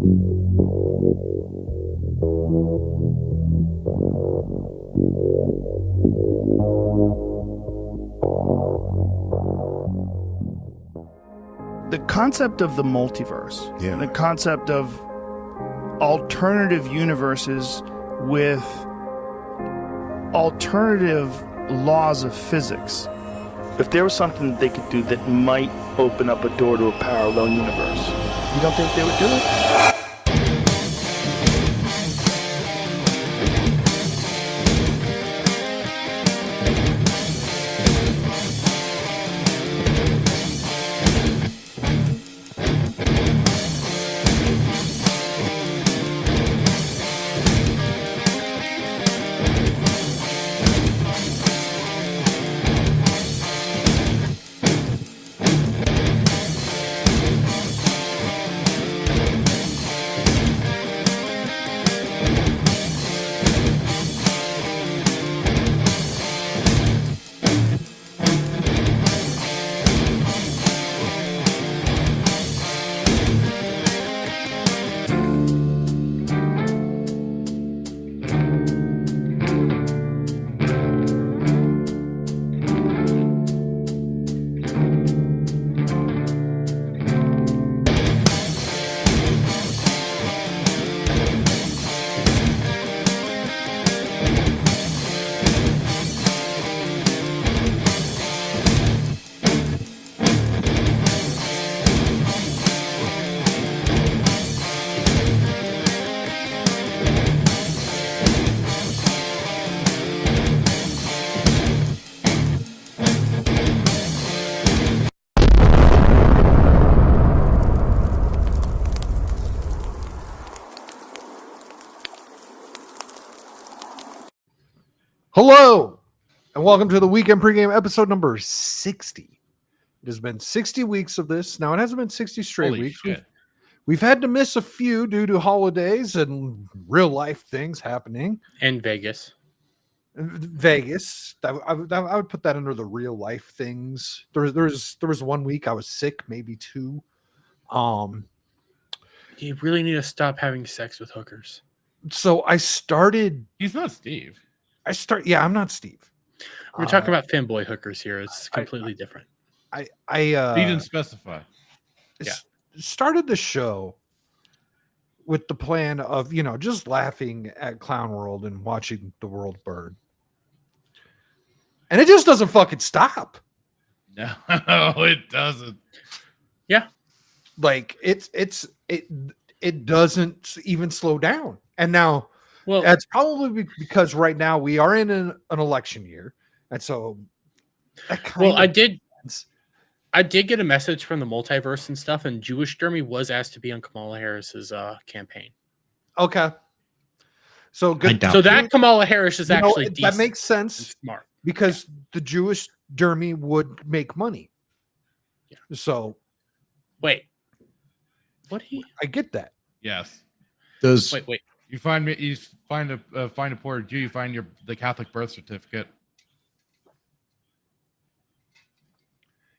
The concept of the multiverse, the concept of alternative universes with alternative laws of physics. If there was something that they could do that might open up a door to a parallel universe, you don't think they would do it? Hello, and welcome to the Weekend Pregame episode number 60. It has been 60 weeks of this. Now, it hasn't been 60 straight Holy weeks. shit. We've had to miss a few due to holidays and real life things happening. And Vegas. Vegas. I would put that under the real life things. There was 1 week I was sick, maybe two. You really need to stop having sex with hookers. So I started. He's not Steve. Yeah, I'm not Steve. We're talking about fanboy hookers here. It's completely different. I He didn't specify. Yeah. Started the show with the plan of, just laughing at Clown World and watching the world burn. And it just doesn't fucking stop. No, it doesn't. Yeah. Like it doesn't even slow down. And now, Well, that's probably because right now we are in an election year. And so I did get a message from the multiverse and stuff, and Jewish Jeremy was asked to be on Kamala Harris's campaign. Okay. So good. So that Kamala Harris is actually decent. That makes sense. Smart. Because the Jewish Dermy would make money. Yeah. So wait. I get that. Yes. Wait. You find a poor Jew, you find the Catholic birth certificate.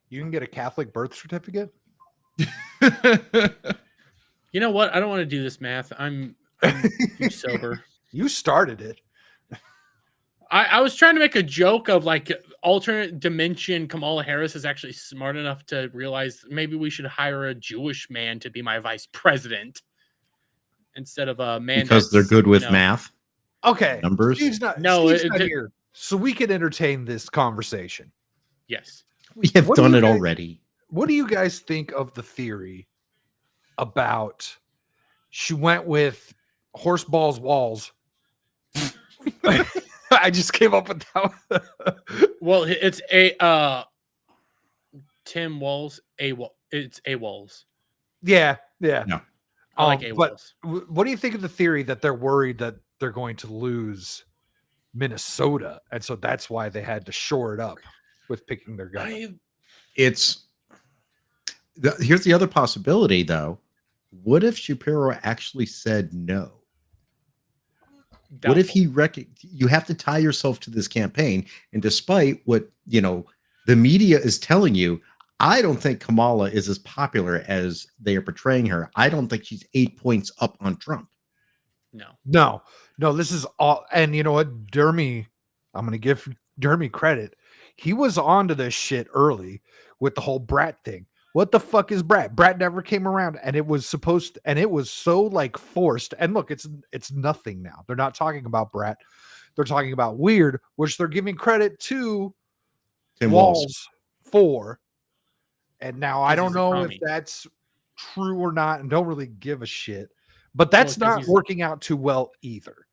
You can get a Catholic birth certificate? You know what? I don't want to do this math. I'm too sober. You started it. I was trying to make a joke of like alternate dimension. Kamala Harris is actually smart enough to realize maybe we should hire a Jewish man to be my vice president instead of a man because they're good with math. Okay. Numbers. Steve's not here, so we can entertain this conversation. Yes. We have done it already. What do you guys think of the theory about she went with horse balls walls? I just came up with that. Well, it's a Tim Walls. It's a Walls. Yeah. No. I like a Walls. But what do you think of the theory that they're worried that they're going to lose Minnesota, and so that's why they had to shore it up with picking their gun? Here's the other possibility, though. What if Shapiro actually said no? Doubtful. What if you have to tie yourself to this campaign, and despite what the media is telling you, I don't think Kamala is as popular as they are portraying her. I don't think she's 8 points up on Trump. No, this is all. And you know what, Dermy, I'm going to give Dermy credit. He was onto this shit early with the whole brat thing. What the fuck is brat? Brat never came around, and it was supposed to, and it was so like forced. And look, it's nothing now. They're not talking about brat. They're talking about weird, which they're giving credit to Tim Walls for. And now I don't he's a know if commie. that's true or not, and don't really give a shit. But that's 'cause not he's- working out too well either.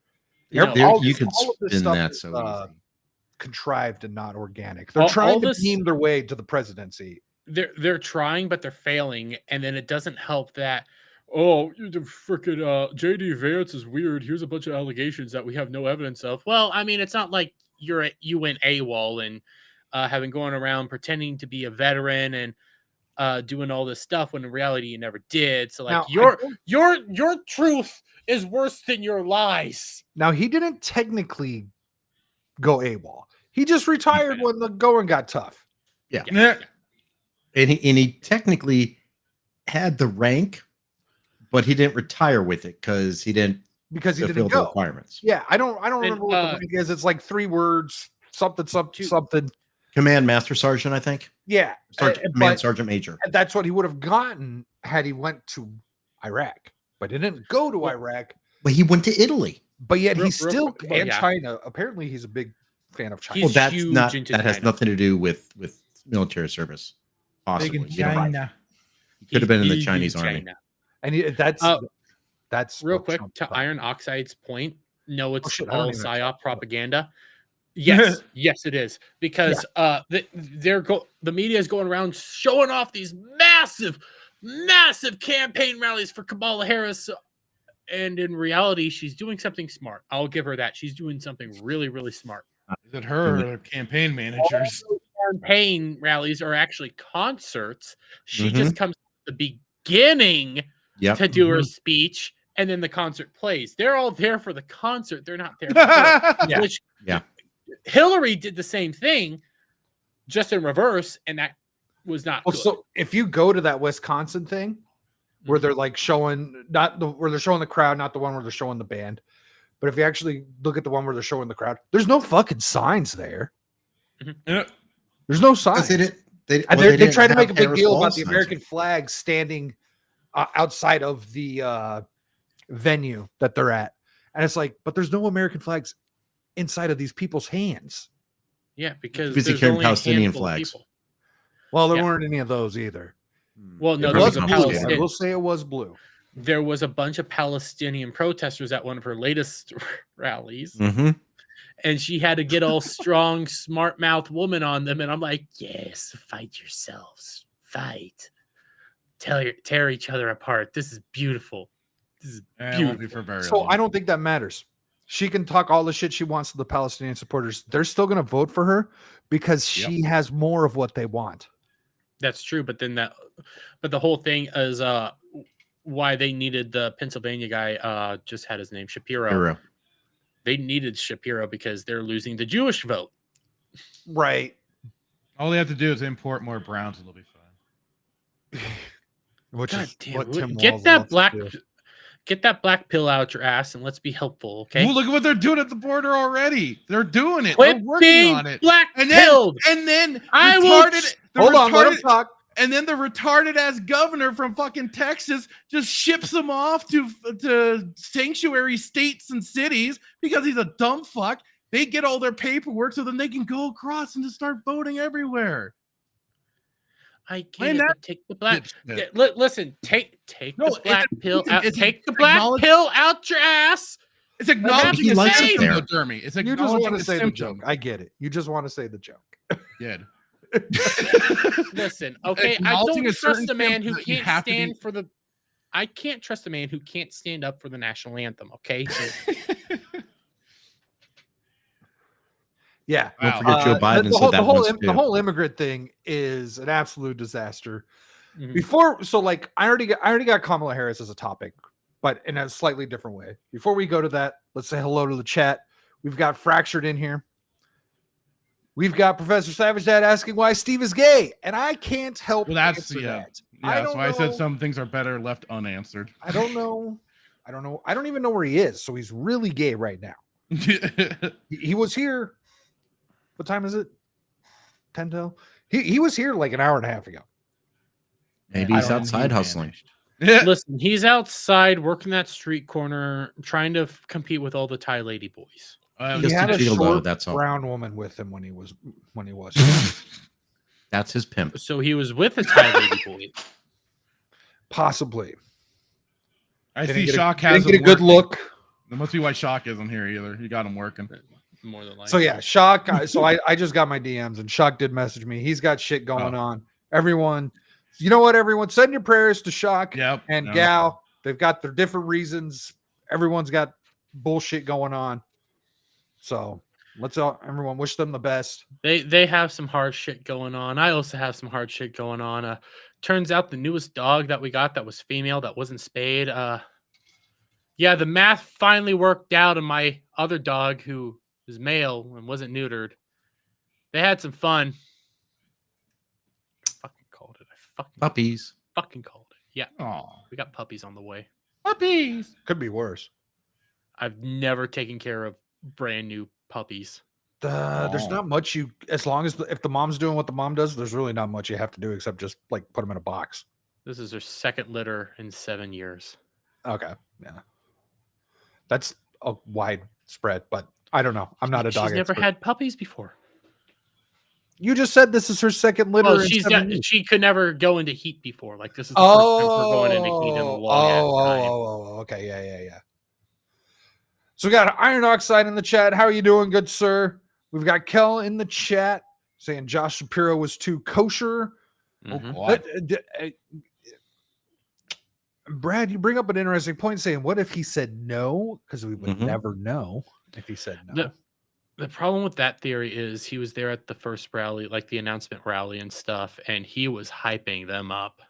No, There, All you this- can all of this spin stuff that is, so easy. contrived and not organic. They're All trying to this- beam their way to the presidency. They're trying, but they're failing, and then it doesn't help that. Oh, the freaking JD Vance is weird. Here's a bunch of allegations that we have no evidence of. Well, I mean, it's not like you went AWOL and have been going around pretending to be a veteran and doing all this stuff when in reality you never did. So like Now, your truth is worse than your lies. Now he didn't technically go AWOL. He just retired when the going got tough. Yeah. Yeah. And he technically had the rank, but he didn't retire with it because he didn't Because he fulfill didn't the go. requirements. Yeah, I don't remember what the rank is. It's like 3 words, something. Command Master Sergeant, I think. Yeah. Command but Sergeant Major. that's what he would have gotten had he went to Iraq. But he didn't go to Iraq. But he went to Italy. But yet Real- he's real still quick, well, and yeah. China. Apparently, he's a big fan of China. He's Well, that's huge not into that has China. nothing to do with military service. Possibly. Big in You know, China. could have been in the He's Chinese huge army. China. And that's Real what quick Trump to thought. Iron Oxide's point. No, it's shit, I don't all even have psyop propaganda. Yes, yes, it is because the media is going around showing off these massive campaign rallies for Kamala Harris, and in reality, she's doing something smart. I'll give her that. She's doing something really, really smart. Is it her or her campaign managers? Campaign rallies are actually concerts. She Mm-hmm. just comes at the beginning Yep. to do her speech, and then the concert plays. They're all there for the concert. They're not there for her. Yeah. Which Yeah. Hillary did the same thing, just in reverse, and that was not Well, good. so if you go to that Wisconsin thing where they're like showing where they're showing the crowd, not the one where they're showing the band, but if you actually look at the one where they're showing the crowd, there's no fucking signs there. Yeah. There's no Because signs. they didn't. They, And well, they didn't try to have make a big Harris deal Wall about the signs. American flag standing outside of the venue that they're at, and it's like, but there's no American flags inside of these people's hands. Yeah, because Busy there's carrying only a Palestinian handful of flags. people. Well, there Yeah. weren't any of those either. Well, no, It there was was a Palestinian. blue. I Palestinian. will say it was blue. There was a bunch of Palestinian protesters at one of her latest rallies, Mm-hmm. and she had to get all strong, smart mouth woman on them. And I'm like, yes, fight yourselves, fight, tear each other apart. This is beautiful. This is It won't be for very So long. I don't think that matters. She can talk all the shit she wants to the Palestinian supporters. They're still going to vote for her because she has more of what they want. That's true, but the whole thing is why they needed the Pennsylvania guy. Just had his name Shapiro. Hero. They needed Shapiro because they're losing the Jewish vote. Right. All they have to do is import more Browns and they'll be fine. Which God is damn! what Tim Get Walz that loves to black, do. get that black pill out your ass, and let's be helpful, okay? Well, look at what they're doing at the border already. They're doing it. Quit They're working being on it. black And then, pilled. and then I will- retarded. the Hold on, let him retarded- talk. And then the retarded ass governor from fucking Texas just ships them off to sanctuary states and cities because he's a dumb fuck. They get all their paperwork so then they can go across and just start voting everywhere. I Man, can't that- take the black. Dipshit. Listen, take No, the black pill out. it's Take the black acknowledge- pill out your ass. It's acknowledging he a likes it symptom, there. though, Jeremy. It's You just acknowledging want to the say the symptom. joke. I get it. You just want to say the joke. Good. Listen, okay. I Acknowledging don't a certain trust a man who symptom that you can't have to be- stand for the. I can't trust a man who can't stand up for the national anthem. Okay. So, Yeah. Don't Wow. forget Joe Biden the said that once the too. whole immigrant thing is an absolute disaster. mhm. Before, so like I already got Kamala Harris as a topic, but in a slightly different way. Before we go to that, let's say hello to the chat. We've got Fractured in here. We've got Professor Savage Dad asking why Steve is gay, and I can't help Well, that's answer yeah. that. Yeah, don't so I said know. some things are better left unanswered. I don't know. I don't even know where he is. So he's really gay right now. He was here. What time is it? 10 till. He was here like an hour and a half ago. Maybe he's outside hustling. Listen, he's outside working that street corner, trying to compete with all the Thai lady boys. He Just had to a feel, though, short that's all. brown woman with him when he was. That's his pimp. So he was with a Thai lady boy. Possibly. I Didn't see get Shock didn't has get a him good working. look. That must be why Shock isn't here either. He got him working. More than likely. So yeah, Shock. So I just got my DMs and Shock did message me. He's got shit going on. Everyone, you know what? Everyone, send your prayers to Shock and Gal. They've got their different reasons. Everyone's got bullshit going on. So let's everyone wish them the best. They have some hard shit going on. I also have some hard shit going on. Turns out the newest dog that we got that was female, that wasn't spayed. Yeah, the math finally worked out, and my other dog, who is male and wasn't neutered, they had some fun. I fucking called it. Puppies. Fucking called it. Yeah. Oh, We got puppies on the way. puppies. Could be worse. I've never taken care of brand new puppies. There's not much as long as if the mom's doing what the mom does, there's really not much you have to do except just like put them in a box. This is their second litter in 7 years. Okay, yeah, that's a wide spread, but I don't know. I'm not a dog. She's never expert. had puppies before. You just said this is her second litter. Well, in 7 years. she could never go into heat before. Like this is the first time we're going into heat in a long time. Okay, yeah. So we got Iron Oxide in the chat. How are you doing, good sir? We've got Kel in the chat saying Josh Shapiro was too kosher. Mhm. Oh, God. Brad, you bring up an interesting point saying, what if he said no? Because we would Mhm. never know if he said no. The problem with that theory is he was there at the first rally, like the announcement rally and stuff, and he was hyping them up.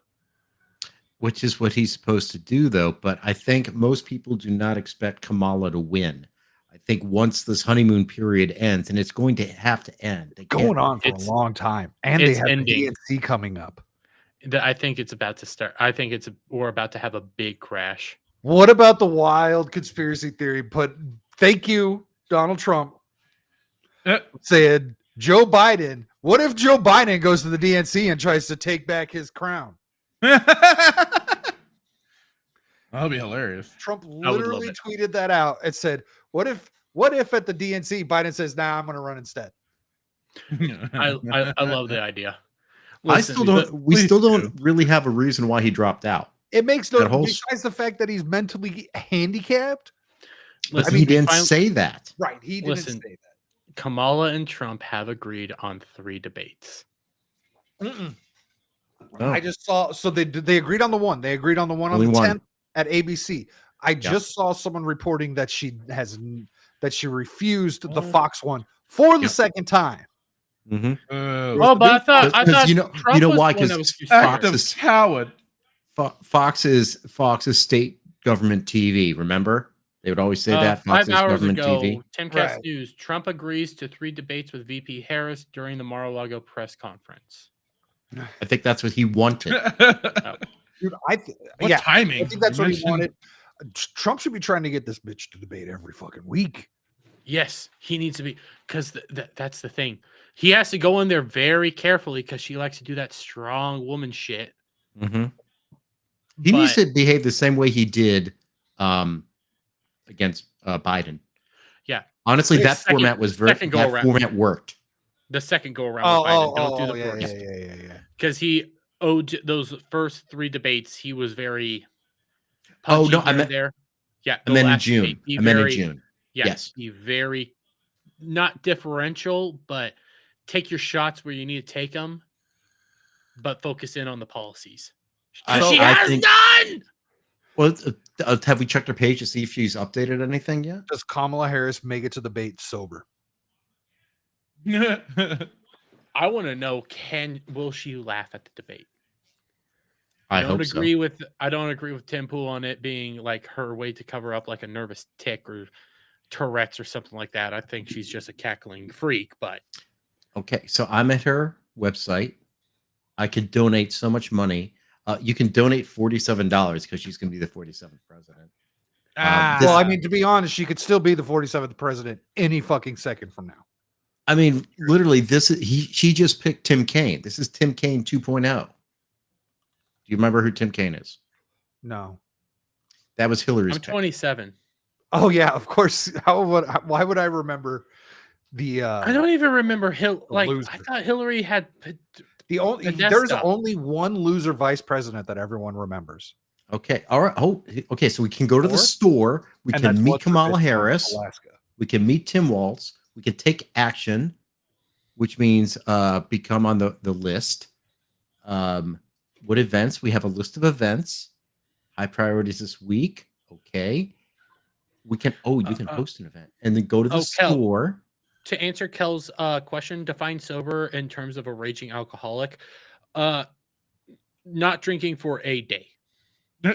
Which is what he's supposed to do, though. But I think most people do not expect Kamala to win. I think once this honeymoon period ends, and it's going to have to end. Going on for a long time. And they it's have ending. the DNC coming up. I think it's about to start. I think we're about to have a big crash. What about the wild conspiracy theory? But thank you, Donald Trump, said Joe Biden. What if Joe Biden goes to the DNC and tries to take back his crown? That'll be hilarious. Trump love literally it. tweeted that out and said, what if at the DNC Biden says, nah, I'm going to run instead? I love the idea. I Listen, still don't. We please still don't really have a reason why he dropped out. It makes no That whole- besides the fact that he's mentally handicapped. But listen, he didn't finally- say that. Right. He didn't Listen. say Kamala and Trump have agreed on 3 debates. that. Oh. I just saw. So they agreed on the one. They agreed on the one Only on the one. 10th at ABC. I just saw someone reporting that she refused the Fox one for the Yep. second time. Mhm. Oh, but I thought Because you know Trump was why? the one that Because was Act Fox of coward. Fox's state government TV. Remember, they would always say that 5 Fox's hours government ago, TV. Timcast Right. News, Trump agrees to 3 debates with VP Harris during the Mar-a-Lago press conference. I think that's what he wanted. Dude, What yeah, timing? I think that's You what he mentioned- wanted. Trump should be trying to get this bitch to debate every fucking week. Yes, he needs to be, because that's the thing. He has to go in there very carefully because she likes to do that strong woman shit. Mhm. He needs But- to behave the same way he did against Biden. Yeah. Honestly, The that second- format was second go that around. format worked. The second go around with Biden, don't do the yeah, first. yeah. Because he owed those first 3 debates, he was very Oh, punchy no, I here and meant- there. Yeah, I the meant in last June. debate, be I meant in very- June. Yeah, Yes. be very not differential, but take your shots where you need to take them, but focus in on the policies. I- She I has think- none. Well, have we checked her page to see if she's updated anything yet? Does Kamala Harris make it to the debate sober? I want to know: will she laugh at the debate? I don't hope so. agree with Tim Pool on it being like her way to cover up like a nervous tick or Tourette's or something like that. I think she's just a cackling freak, but Okay, so I'm at her website. I could donate so much money. You can donate $47 because she's going to be the 47th president. Well, I mean, to be honest, she could still be the 47th president any fucking second from now. I mean, literally, she just picked Tim Kaine. This is Tim Kaine 2.0. Do you remember who Tim Kaine is? No. That was Hillary's I'm pick. 27. Oh yeah, of course. Why would I remember the? I don't even remember like loser. I thought Hillary had There's only one loser vice president that everyone remembers. Okay. All right. Oh, okay. So we can go to the store. We And can that's meet what's her Kamala bitch from Harris. Alaska. We can meet Tim Walz. We can take action, which means become on the list. What events? We have a list of events. High priorities this week. Okay. We can. Oh, you can host an event and then go to the store. To answer Kel's question, define sober in terms of a raging alcoholic, not drinking for a day,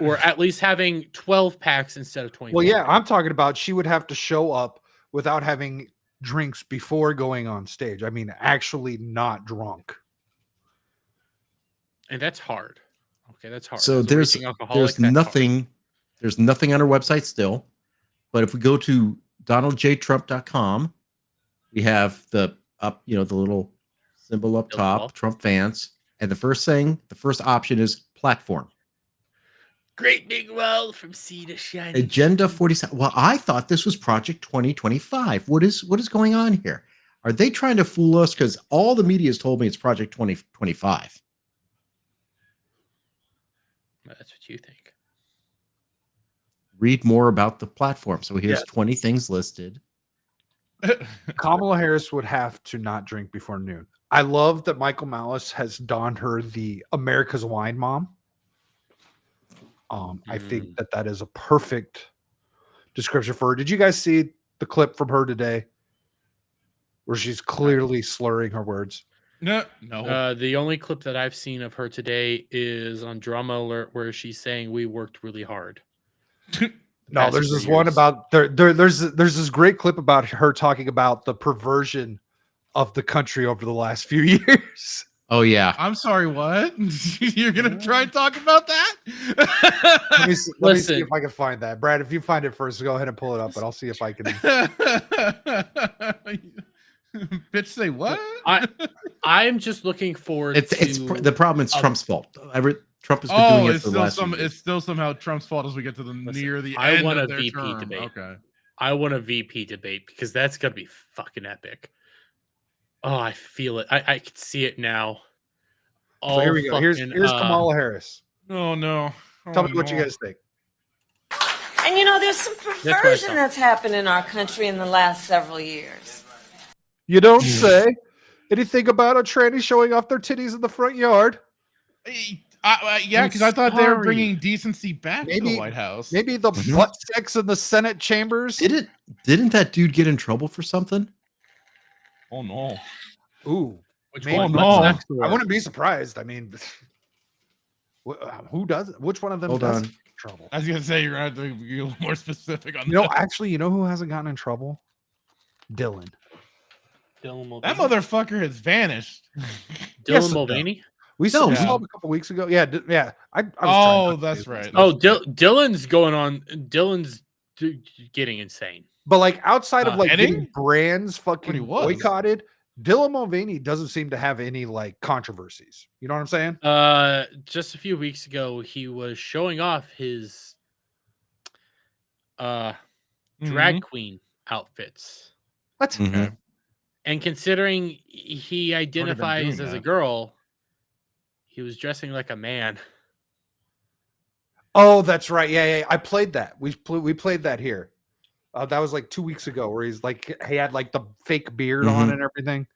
or at least having 12 packs instead of 20. Well, yeah, I'm talking about she would have to show up without having drinks before going on stage. I mean, actually not drunk. And that's hard. Okay, that's hard. So there's nothing. There's nothing on our website still, but if we go to donaldjtrump.com, we have the little symbol up top, Trump fans, and the first option is platform. Great big wall from sea to shining. Agenda 47. Well, I thought this was Project 2025. What is going on here? Are they trying to fool us? Because all the media has told me it's Project 2025. That's what you think. Read more about the platform. So here's 20 things listed. Kamala Harris would have to not drink before noon. I love that Michael Malice has donned her the America's Wine Mom. I think that is a perfect description for her. Did you guys see the clip from her today where she's clearly slurring her words? No. The only clip that I've seen of her today is on Drama Alert where she's saying we worked really hard. No, there's this one about there's this great clip about her talking about the perversion of the country over the last few years. Oh yeah. I'm sorry, what? You're gonna try and talk about that? Let me see if I can find that. Brad, if you find it first, go ahead and pull it up, but I'll see if I can. Bitch, say what? I'm just looking forward to the problem. It's Trump's fault. Trump has been doing it for the last few years. It's still somehow Trump's fault as we get to near the I end want of a their VP term. debate. Okay. I want a VP debate because that's gonna be fucking epic. Oh, I feel it. I can see it now. So here we go. Here's Kamala Harris. Oh no. Tell me what you guys think. And there's some perversion that's happened in our country in the last several years. You don't say. Anything about a tranny showing off their titties in the front yard? Yeah, because I thought they were bringing decency back to the White House. Maybe the butt sex in the Senate chambers. Didn't that dude get in trouble for something? Oh no. Ooh. Which one? No. I wouldn't be surprised. I mean, who does it? Which one of them does get in trouble? I was gonna say you're gonna have to be a little more specific on that. Actually, who hasn't gotten in trouble? Dylan. That motherfucker has vanished. Dylan Mulvaney. We saw him a couple weeks ago. Yeah. I was that's right. Oh, Dylan's going on. Dylan's getting insane. But like outside of like Henning? getting brands fucking boycotted, Dylan Mulvaney doesn't seem to have any like controversies. You know what I'm saying? Just a few weeks ago, he was showing off his drag queen outfits. What? Mm-hmm. And considering he identifies as a girl, he was dressing like a man. Oh, that's right. Yeah. I played that. We played that here. That was like 2 weeks ago, where he had like the fake beard on and everything.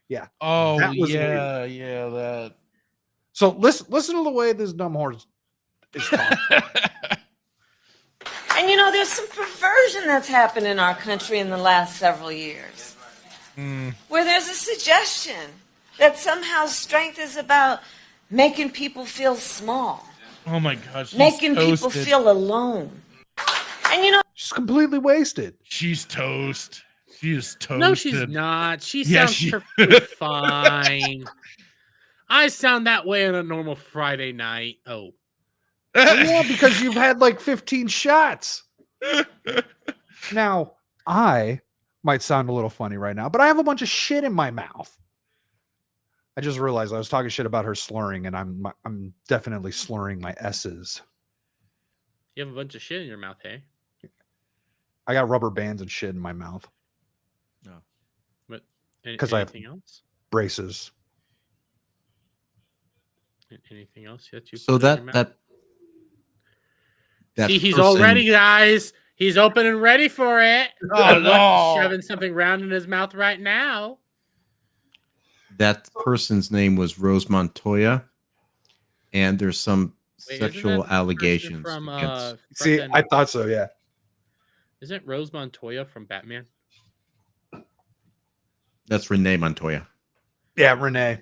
Yeah. Oh, that was yeah, weird. yeah. That. So listen to the way this dumb horse is talking. And there's some perversion that's happened in our country in the last several years. Where there's a suggestion that somehow strength is about making people feel small. Oh my gosh. Making people feel alone. And she's completely wasted. She's toast. She's toasted. No, she's not. She Yeah, sounds she- perfectly fine. I sound that way on a normal Friday night. Oh, Well, yeah, because you've had like 15 shots. Now, I might sound a little funny right now, but I have a bunch of shit in my mouth. I just realized I was talking shit about her slurring, and I'm definitely slurring my S's. you have a bunch of shit in your mouth, hey? I got rubber bands and shit in my mouth. But 'Cause I have- anything else? Braces. Anything else that you? So put in your that See, he's person- all ready, guys. He's open and ready for it. Oh, Look, no. he's shoving something round in his mouth right now. that person's name was Rose Montoya, and there's some Wait, isn't that sexual the person allegations from against. See, fucking- I thought so, yeah. Isn't Rose Montoya from Batman? That's Renee Montoya. Yeah, Renee.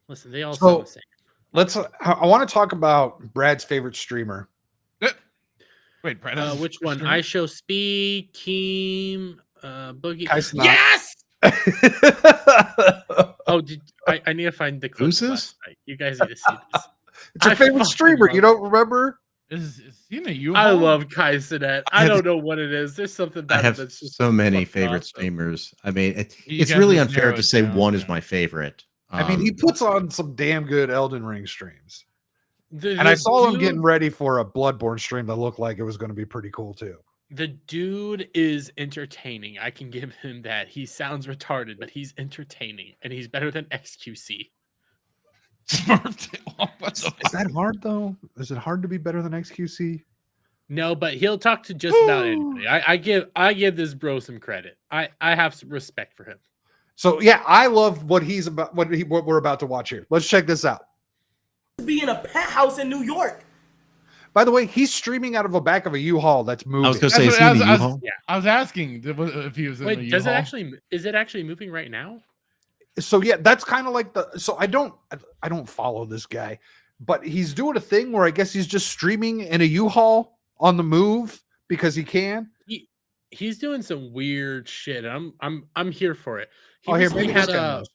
Listen, they all So- sound the same. I want to talk about Brad's favorite streamer. Wait, Brad. Which one? I Show Speed, Keem, Boogie. Kai Cenat. Yes. Oh, I need to find the clip. Who's of this? last night. You guys need to see this. It's your I favorite fucking streamer. love You don't remember? Is he in a U-Haul? I love Kai Cenat. I don't know what it is. There's something I about it have that's just so many fucking favorite awesome. streamers. I mean, You it's guys really just unfair narrow to it say down, one is yeah. my favorite. I mean, he puts on some damn good Elden Ring streams. The And I saw him dude- getting ready for a Bloodborne stream that looked like it was going to be pretty cool too. The dude is entertaining. I can give him that. He sounds retarded, but he's entertaining, and he's better than XQC. Is that hard though? Is it hard to be better than XQC? No, but he'll talk to just about anybody. I give this bro some credit. I have some respect for him. So yeah, I love what he's about. What we're about to watch here. Let's check this out. Be in a penthouse in New York. By the way, he's streaming out of the back of a U-Haul that's moving. I was going to That's say, what is he in the I was- U-Haul? I was asking if he was in the Wait, does it U-Haul. actually? Is it actually moving right now? So yeah, that's kind of like the. So I don't follow this guy, but he's doing a thing where I guess he's just streaming in a U-Haul on the move because he can. He's doing some weird shit. I'm here for it. He Oh, here, recently maybe this had guy a. knows.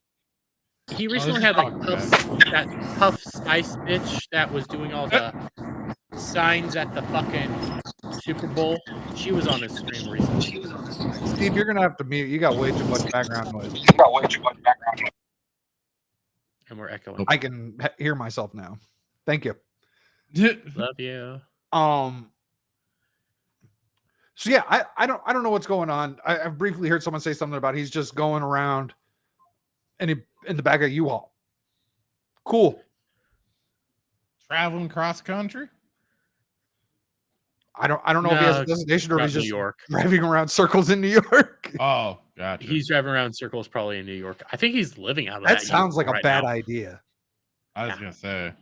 He this recently is had like talking that Puff Spice bitch that was doing all the signs at the fucking Super Bowl. She was on his stream recently. Steve, you're gonna have to mute. You got way too much background noise. And we're echoing. I can hear myself now. Thank you. Love you. So yeah, I don't know what's going on. I've briefly heard someone say something about he's just going around and in the back of U-Haul. Cool. Traveling cross country? I don't know if he has a No, destination or if Not he's New just York. driving around circles in New York. Oh, gotcha. He's driving around circles probably in New York. I think he's living out of That sounds like a right bad now. idea. I was gonna say.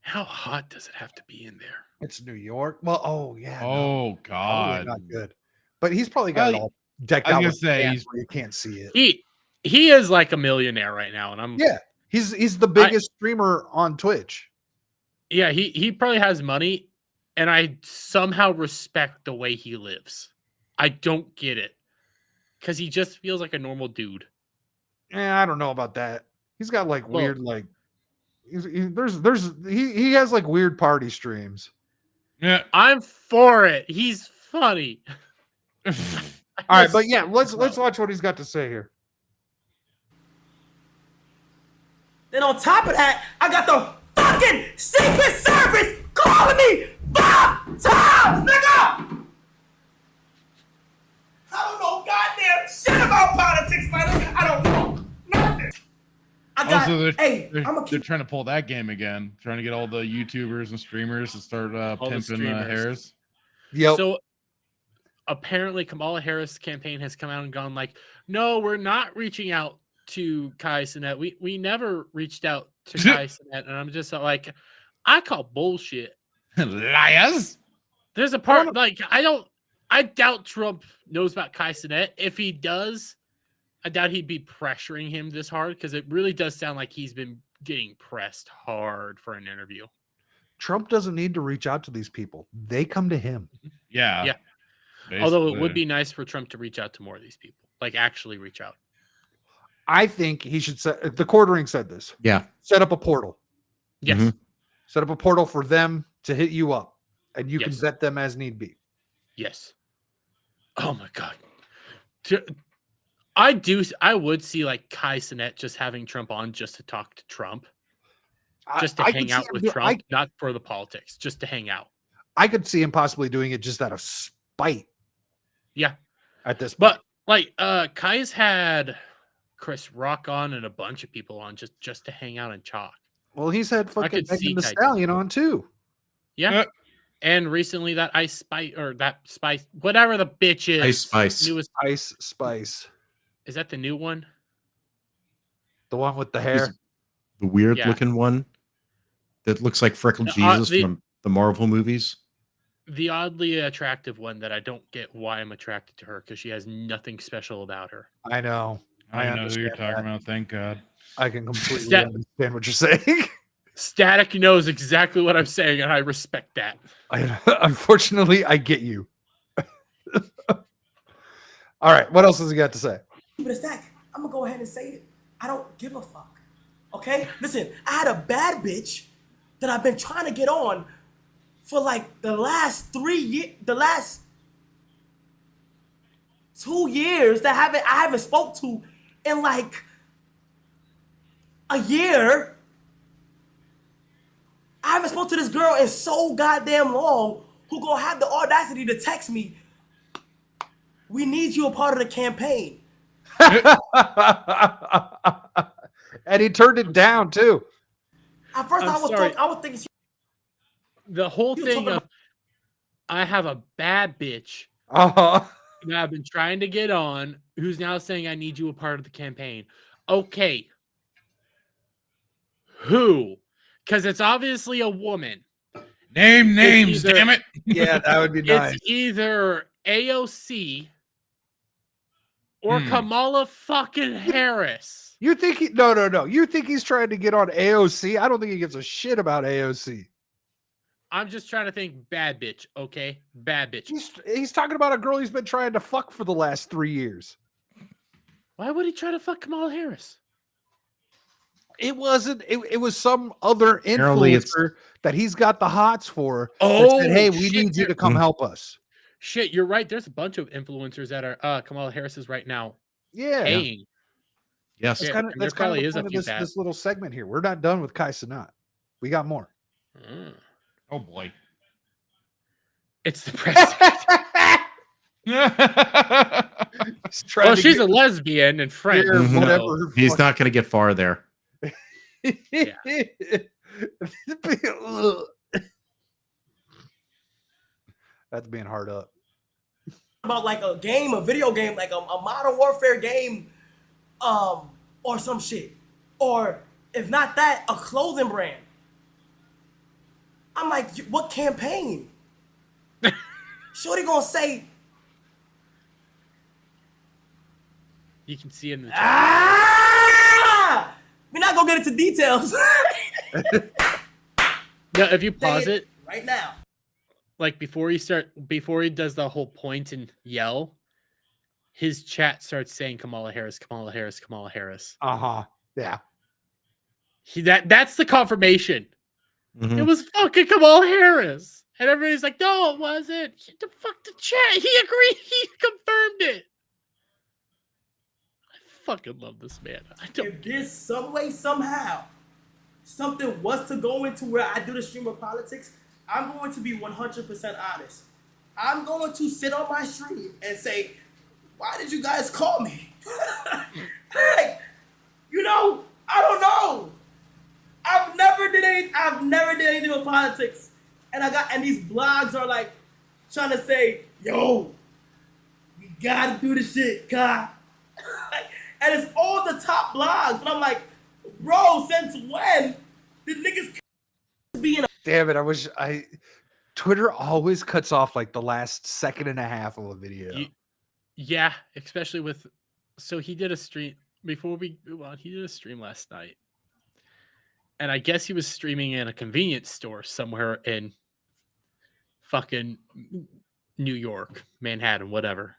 How hot does it have to be in there? It's New York. Well, oh yeah. no, Oh probably God. not good. But he's probably got it Well, all decked I was out gonna with say, fans he's- where you can't see it. He is like a millionaire right now, and I'm Yeah, he's the biggest streamer on Twitch. yeah, he probably has money, and I somehow respect the way he lives. I don't get it. Because he just feels like a normal dude. Yeah, I don't know about that. He's got like Well- weird like he has like weird party streams. Yeah. I'm for it. He's funny. All right, but yeah, let's watch what he's got to say here. Then on top of that, I got the fucking Secret Service calling me 5 times, nigga! I don't know goddamn shit about politics, my nigga. I don't know nothing. I got, Also, hey, they're, I'm gonna they're keep. trying to pull that game again, trying to get all the YouTubers and streamers to start the pimping streamers. Harris. Yep. So apparently Kamala Harris' campaign has come out and gone like, no, we're not reaching out to Kai Cenat. We never reached out to Kai Cenat. And I'm just like, I call bullshit. Liars! There's a part like I doubt Trump knows about Kai Cenat. If he does, I doubt he'd be pressuring him this hard because it really does sound like he's been getting pressed hard for an interview. Trump doesn't need to reach out to these people. They come to him. Yeah. Yeah. Although it would be nice for Trump to reach out to more of these people, like actually reach out. I think he should set the quartering said this. Yeah. Set up a portal. Yes. Mhm. Set up a portal for them to hit you up, and you can Yes. vet them as need be. Yes. Oh my God. I would see like Kai Cenat just having Trump on just to talk to Trump, just to I hang could see out him with do- Trump, not for the politics, just to hang out. I could see him possibly doing it just out of spite Yeah. at this point. But like Kai's had Chris Rock on and a bunch of people on just to hang out and talk. Well, he's had fucking could see Megan Thee Kai Stallion on too. Yeah. And recently that Ice Spice or that Spice, whatever the bitch is. Ice Spice. Newest, Ice Spice, is that the new one? the one with the hair. The weird Yeah. looking one that looks like Freckled The- Jesus the- from the Marvel movies. The oddly attractive one that I don't get why I'm attracted to her because she has nothing special about her. I know. I know who you're understand talking that. about. Thank God. I can completely Stat- understand what you're saying. Static knows exactly what I'm saying, and I respect that. Unfortunately, I get you. All right, what else has he got to say? But it's that. I'm gonna go ahead and say it. I don't give a fuck. Okay? Listen, I had a bad bitch that I've been trying to get on for like the last 3 years, the last 2 years that I haven't spoke to in like a year. I haven't spoke to this girl in so goddamn long who gonna have the audacity to text me, "We need you a part of the campaign." And he turned it down too. At first, I'm I sorry. was thinking, The whole You thing talking of I have a bad bitch Uh-huh. that I've been trying to get on who's now saying I need you a part of the campaign. Okay. Who? Because it's obviously a woman. Name names, either- damn it. Yeah, that would be nice. It's either AOC or Kamala fucking Harris. You think he no. You think he's trying to get on AOC? I don't think he gives a shit about AOC. I'm just trying to think bad bitch, okay? Bad bitch. He's talking about a girl he's been trying to fuck for the last 3 years. Why would he try to fuck Kamala Harris? It wasn't. It was some other Apparently it's- influencer that he's got the hots for. That Oh, said, hey, we shit, need you you're- to come help us. Shit, you're right. There's a bunch of influencers that are Kamala Harris's right now Yeah, paying. Yes. Yeah. that's kind of, and there that's kind of probably the is a point of few this, bad- this little segment here. We're not done with Kai Cenat. We got more. Mm. Oh boy. It's the president. He's trying Well, to she's get a lesbian and friend. here, Mhm. whatever. so- her He's fuck- not going to get far there. That's being hard up. about like a game, a video game, like a Modern Warfare game, or some shit, or if not that, a clothing brand. I'm like, what campaign? Shorty gonna say, You can see it in the chat. ah! We're not gonna get into details No, if you pause it, right now. like before he does the whole point and yell, his chat starts saying Kamala Harris, Kamala Harris, Kamala Harris. Uh-huh. Yeah. That's the confirmation. Mhm. It was fucking Kamala Harris. And everybody's like, no, it wasn't. The fuck the chat. He agreed. He confirmed it. I fucking love this man. I don't. If there's some way, somehow, something was to go into where I do the stream of politics, I'm going to be 100% honest. I'm going to sit on my stream and say, why did you guys call me? Like, I don't know. I've never did anything with politics. And these blogs are like trying to say, yo, we gotta do this shit, God. And it's all the top blogs. And I'm like, bro, since when did niggas be in a Damn it. Twitter always cuts off like the last second and a half of a video. Yeah, especially with. So he did a stream before we. Well, he did a stream last night. And I guess he was streaming in a convenience store somewhere in fucking New York, Manhattan, whatever.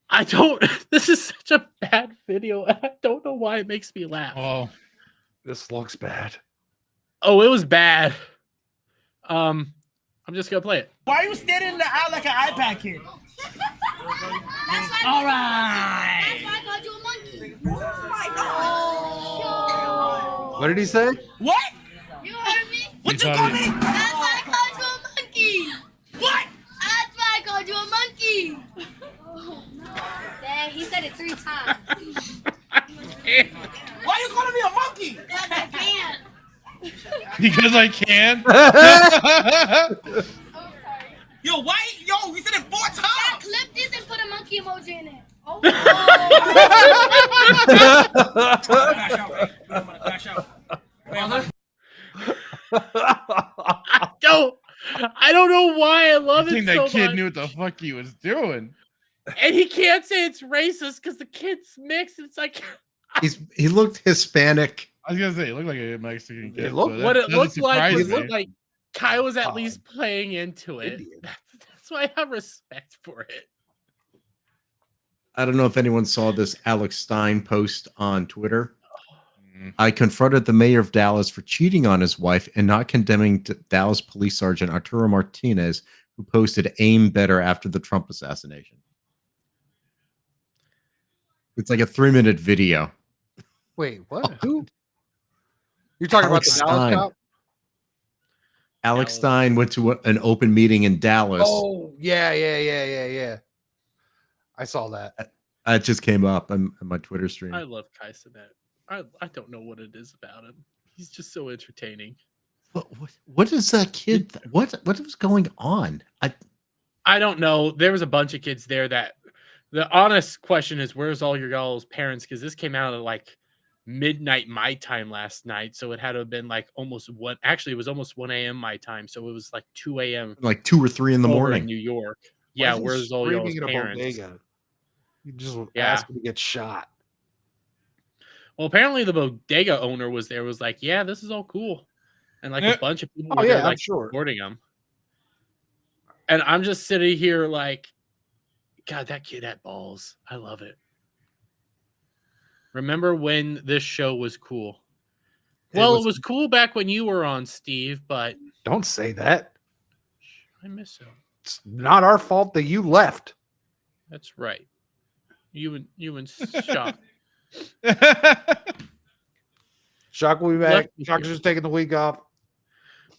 I don't. This is such a bad video. I don't know why it makes me laugh. Oh, This looks bad. Oh, it was bad. I'm just gonna play it. Why are you standing in the aisle like an iPad kid? All right. That's why I called you a monkey. Oh my God. What did he say? What? You heard me? What you call me? That's why I called you a monkey. What? That's why I called you a monkey. Dang, he said it 3 times. Why you calling me a monkey? Because I can't. because I can. Yo, why? Yo, we said it 4 I times. clip this and put a monkey emoji in it. Oh. I'm gonna crash out. I don't know why I love I think it that so kid much. knew what the fuck he was doing. And he can't say it's racist because the kid's mixed. It's like He looked Hispanic. I was gonna say, it looked like a Mexican kid. It looked- so what that it looked doesn't like surprise was me. like Kai was at Oh, least playing into it. Indian. That's why I have respect for it. I don't know if anyone saw this Alex Stein post on Twitter. Mm. I confronted the mayor of Dallas for cheating on his wife and not condemning Dallas Police Sergeant Arturo Martinez, who posted aim better after the Trump assassination. It's like a 3-minute video. Wait, what? Who? You're talking Alex about the Dallas Stein. cop? Alex Dallas. Stein went to an open meeting in Dallas. Oh, yeah. I saw that. It just came up on my Twitter stream. I love Kai Cenat. I don't know what it is about him. He's just so entertaining. What is that kid? What was going on? I don't know. There was a bunch of kids there that the honest question is, where's all your y'all's parents? Because this came out at like midnight my time last night. So it had to have been like almost one. Actually, it was almost 1 a.m. my time. So it was like 2 a.m. Like 2 or 3 in the over morning. in New York. Why Yeah, is he where's all y'all's screaming at a parents? bodega? You just Yeah. asked him to get shot. Well, apparently the bodega owner was there. Was like, yeah, this is all cool, and like Yeah. a bunch of people Oh, were yeah, there, I'm like sure. supporting him. And I'm just sitting here like, God, that kid had balls. I love it. Remember when this show was cool? Well, it was cool back when you were on, Steve, but Don't say that. I miss him. It's not our fault that you left. That's right. You and Shock. Shock will be back. Left me Shock's here. just taking the week off.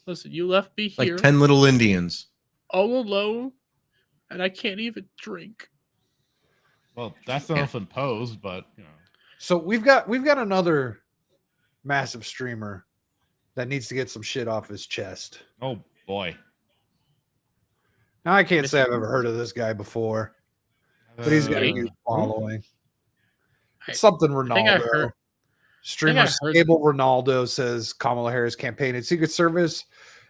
Listen, you left me Like here 10 little Indians. all alone, and I can't even drink. Well, that's self-imposed, but you know. So we've got another massive streamer that needs to get some shit off his chest. Oh boy. Now I can't say I've ever heard of this guy before, but he's got a Jake? huge following. I- It's something I think I Ronaldo. heard. Streamer I heard- Stable Ronaldo says Kamala Harris campaign and Secret Service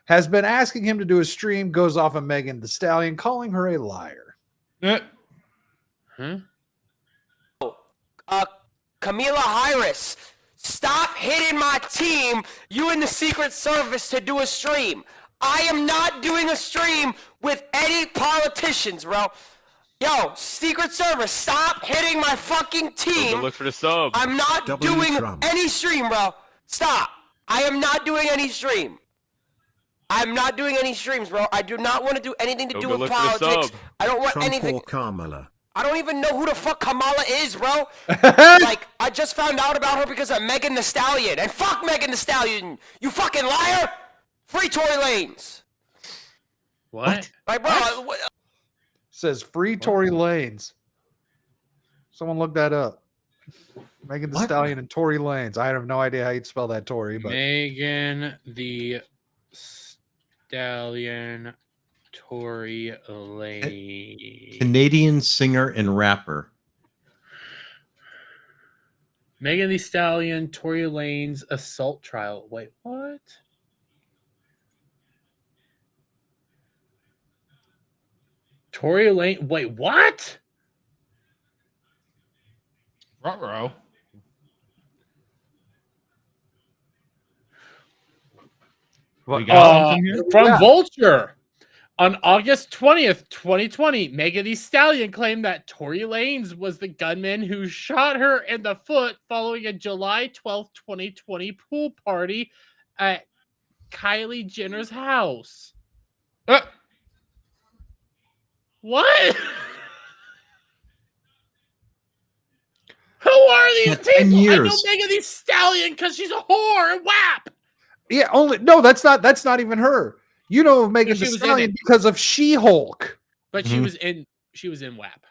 has been asking him to do a stream, goes off on Megan Thee Stallion, calling her a liar. Eh, Huh? Kamala Harris, stop hitting my team, you and the Secret Service, to do a stream. I am not doing a stream with any politicians, bro. Yo, Secret Service, stop hitting my fucking team. Look for the sub. I'm not W doing Trump. any stream, bro. Stop. I am not doing any stream. I'm not doing any streams, bro. I do not want to do anything to Go do look with for the politics. sub. I don't want Trump anything. or Kamala. I don't even know who the fuck Kamala is, bro. Like, I just found out about her because of Megan Thee Stallion. And fuck Megan Thee Stallion, you fucking liar! Free Tory Lanez. What? Like, bro, Says free Tory Lanes. Someone look that up. Megan Thee What? Stallion and Tory Lanes. I have no idea how you'd spell that Tory, but Megan the Stallion, Tory Lane. Canadian singer and rapper. Megan Thee Stallion, Tory Lane's assault trial. Wait, what? Tory Lane. Wait, what? ruh-roh. What- We got something here? From Yeah. Vulture. On August 20th, 2020, Megan Thee Stallion claimed that Tory Lanez was the gunman who shot her in the foot following a July 12th, 2020 pool party at Kylie Jenner's house. What? Who are these Yeah, people? 10 I know years. Megan Thee Stallion because she's a whore and WAP. Yeah, only no, that's not even her. You know of Megan she Thee was in Stallion it. because of She-Hulk. But Mhm. she was in WAP.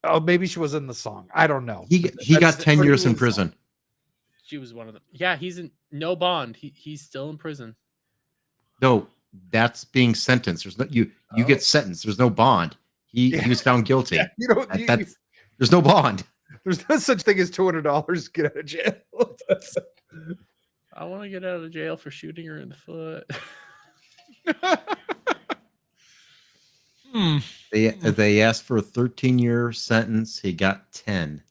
Oh, maybe she was in the song. I don't know. He got 10 Or years he in was- prison. She was one of them. Yeah, he's in no bond. He's still in prison. No, that's being sentenced. There's no you get sentenced. There's no bond. He was found guilty. Yeah, you know, There's no bond. there's no such thing as $200 get out of jail. I want to get out of jail for shooting her in the foot. They asked for a 13-year sentence. He got 10.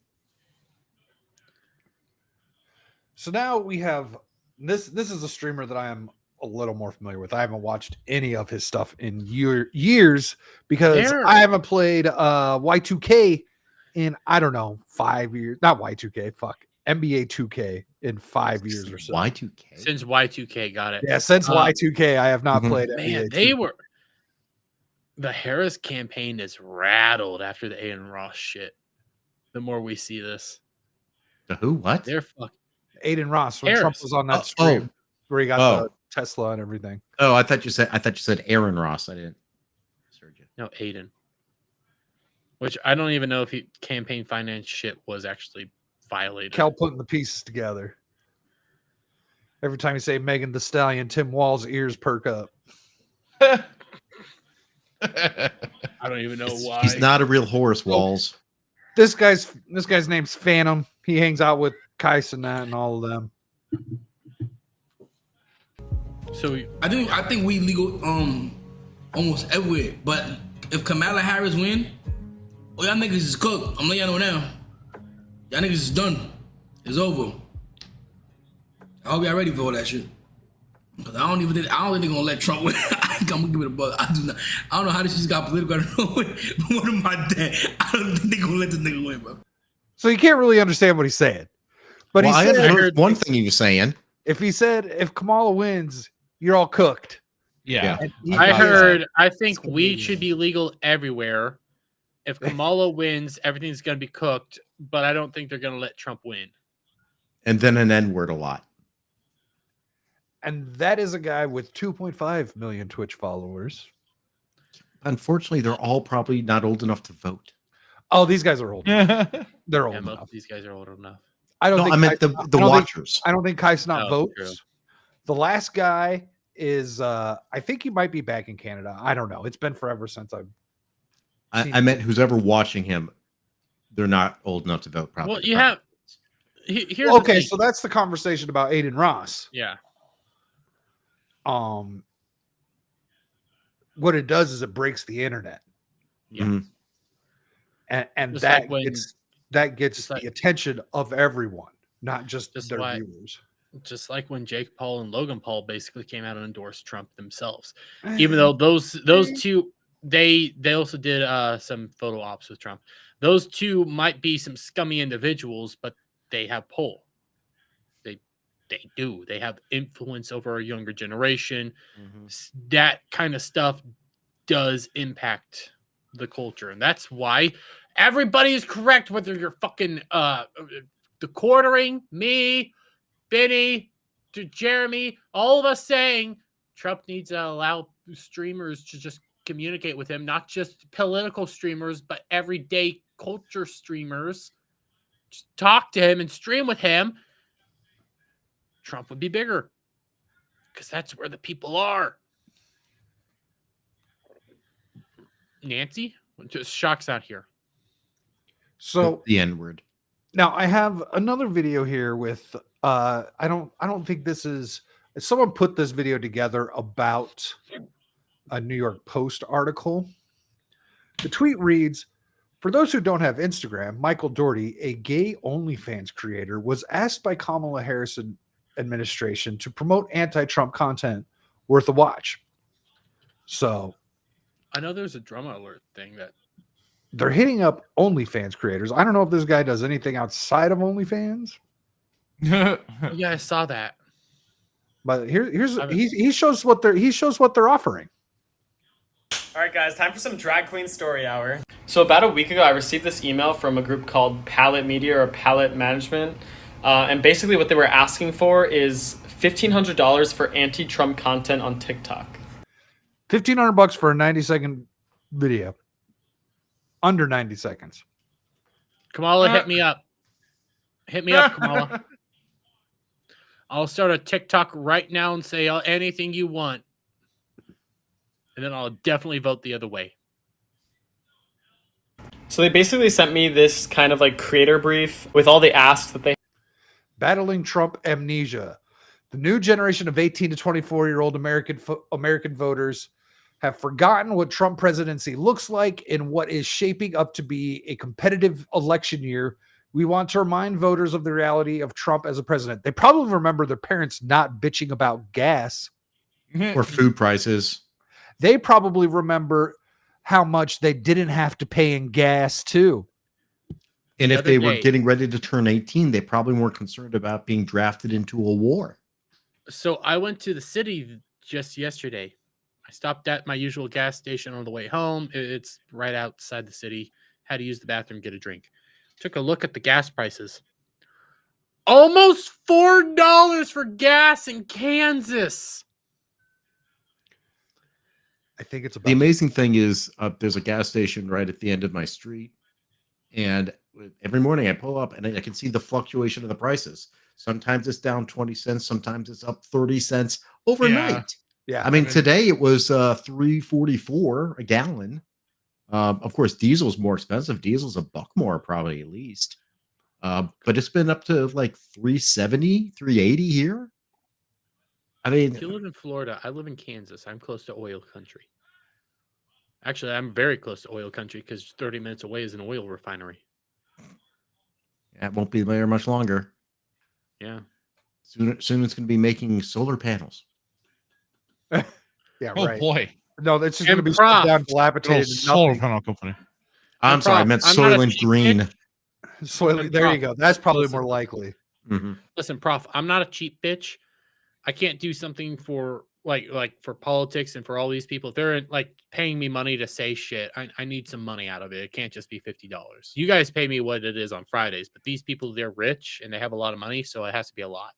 So now we have this. This is a streamer that I am a little more familiar with. I haven't watched any of his stuff in years because There. I haven't played Y2K in, I don't know, 5 years. Not Y2K, fuck. NBA 2K in 5 years or so. Y2K. Since Y2K got it. Yeah, since Y2K, I have not Mhm. played Man, NBA. they 2K. were. The Harris campaign is rattled after the Aiden Ross shit. The more we see this, The who? What? they're fuck. Aiden Ross when Trump Harris. was on that Oh, stream where he got Oh. the Tesla and everything. Oh, I thought you said Aaron Ross. I didn't. Heard you. No, Aiden. Which I don't even know if campaign finance shit was actually violated. Kel putting the pieces together. Every time you say Megan Thee Stallion, Tim Wall's ears perk up. I don't even know why. He's not a real Horace Walls. This guy's name's Phantom. He hangs out with Kais and that and all of them. So I think we legal almost everywhere. But if Kamala Harris win, oh y'all niggas is cooked. I'm letting y'all know now. Y'all niggas is done. It's over. I hope y'all ready for all that shit. Cause I don't think they're gonna let Trump win. I'm gonna give it a buzz. I don't know how this just got political. I don't know. But one of my dad, I don't think they're gonna let this nigga win, bro. So you can't really understand what he's saying. But Well, I he said heard one thing he was saying. if Kamala wins, you're all cooked. Yeah. And he- I heard. I think It's gonna weed be- should be legal everywhere. If Kamala wins, everything's gonna be cooked. But I don't think they're gonna let Trump win. And then an N-word a lot. And that is a guy with 2.5 million Twitch followers. Unfortunately, they're all probably not old enough to vote. Oh, these guys are old. They're old Yeah, most enough. of these guys are old enough. I don't No, think I meant Kai- the I don't think- watchers. I don't think Kais not Oh, votes. true. The last guy is I think he might be back in Canada. I don't know. It's been forever since I've I meant who's ever watching him. They're not old enough to vote. Probably. Well, you have. Here's the okay, thing. so that's the conversation about Aiden Ross. Yeah. What it does is it breaks the internet. Yeah. Mhm. And Just that like when- gets just like- the attention of everyone, not just Just their like- viewers. Just like when Jake Paul and Logan Paul basically came out and endorsed Trump themselves, even though those two they also did some photo ops with Trump. Those two might be some scummy individuals, but they have pull. They do. They have influence over a younger generation. That kind of stuff does impact the culture, and that's why everybody is correct. Whether you're fucking the quartering, me, Benny, to Jeremy, all of us saying Trump needs to allow streamers to just communicate with him, not just political streamers, but everyday culture streamers. Just talk to him and stream with him. Trump would be bigger because that's where the people are. Nancy, just shocks out here. So the N-word. now I have another video here with I don't think this is someone put this video together about a New York Post article. The tweet reads, for those who don't have Instagram, Michael Doherty, a gay OnlyFans creator, was asked by Kamala Harris administration to promote anti-Trump content worth a watch. So I know there's a drama alert thing that They're hitting up OnlyFans creators. I don't know if this guy does anything outside of OnlyFans, yeah, I saw that. but here's I haven't- he shows what they're offering. All right, guys, time for some drag queen story hour. So about a week ago, I received this email from a group called Palette Media or Palette Management. And basically what they were asking for is $1,500 for anti-Trump content on TikTok. $1,500 for a 90-second video. Under 90 seconds. Kamala, hit me up. Hit me up, Kamala. I'll start a TikTok right now and say anything you want. And then I'll definitely vote the other way. So they basically sent me this kind of like creator brief with all the asks that they Battling Trump amnesia. The new generation of 18 to 24-year-old American voters have forgotten what Trump presidency looks like in what is shaping up to be a competitive election year. We want to remind voters of the reality of Trump as a president. They probably remember their parents not bitching about gas. Or food prices. They probably remember how much they didn't have to pay in gas too. And The if other they were day- getting ready to turn 18, they probably weren't concerned about being drafted into a war. So I went to the city just yesterday. I stopped at my usual gas station on the way home. It's right outside the city. Had to use the bathroom, get a drink. Took a look at the gas prices. Almost $4 for gas in Kansas. I think it's about The amazing thing is there's a gas station right at the end of my street. And every morning I pull up and I can see the fluctuation of the prices. Sometimes it's down 20 cents. Sometimes it's up 30 cents overnight. yeah. I mean, today it was $3.44 a gallon. Of course, diesel's more expensive. Diesel's $1 more, probably at least. But it's been up to like $3.70, $3.80 here. I mean, If you live in Florida, I live in Kansas. I'm close to oil country. Actually, I'm very close to oil country because 30 minutes away is an oil refinery. it won't be there much longer. Yeah. Soon it's going to be making solar panels. yeah, Oh right. boy. No, it's just And going to be Prof. shut down, dilapidated, and Solar nothing. panel company. I'm sorry, I Prof, meant I'm not a Soylent cheap Green. bitch. Soylent, there you go. That's probably Listen. more likely. Mhm. Listen, Prof, I'm not a cheap bitch. I can't do something for like for politics and for all these people. If they're like paying me money to say shit, I need some money out of it. It can't just be $50. You guys pay me what it is on Fridays, but these people, they're rich and they have a lot of money, so it has to be a lot.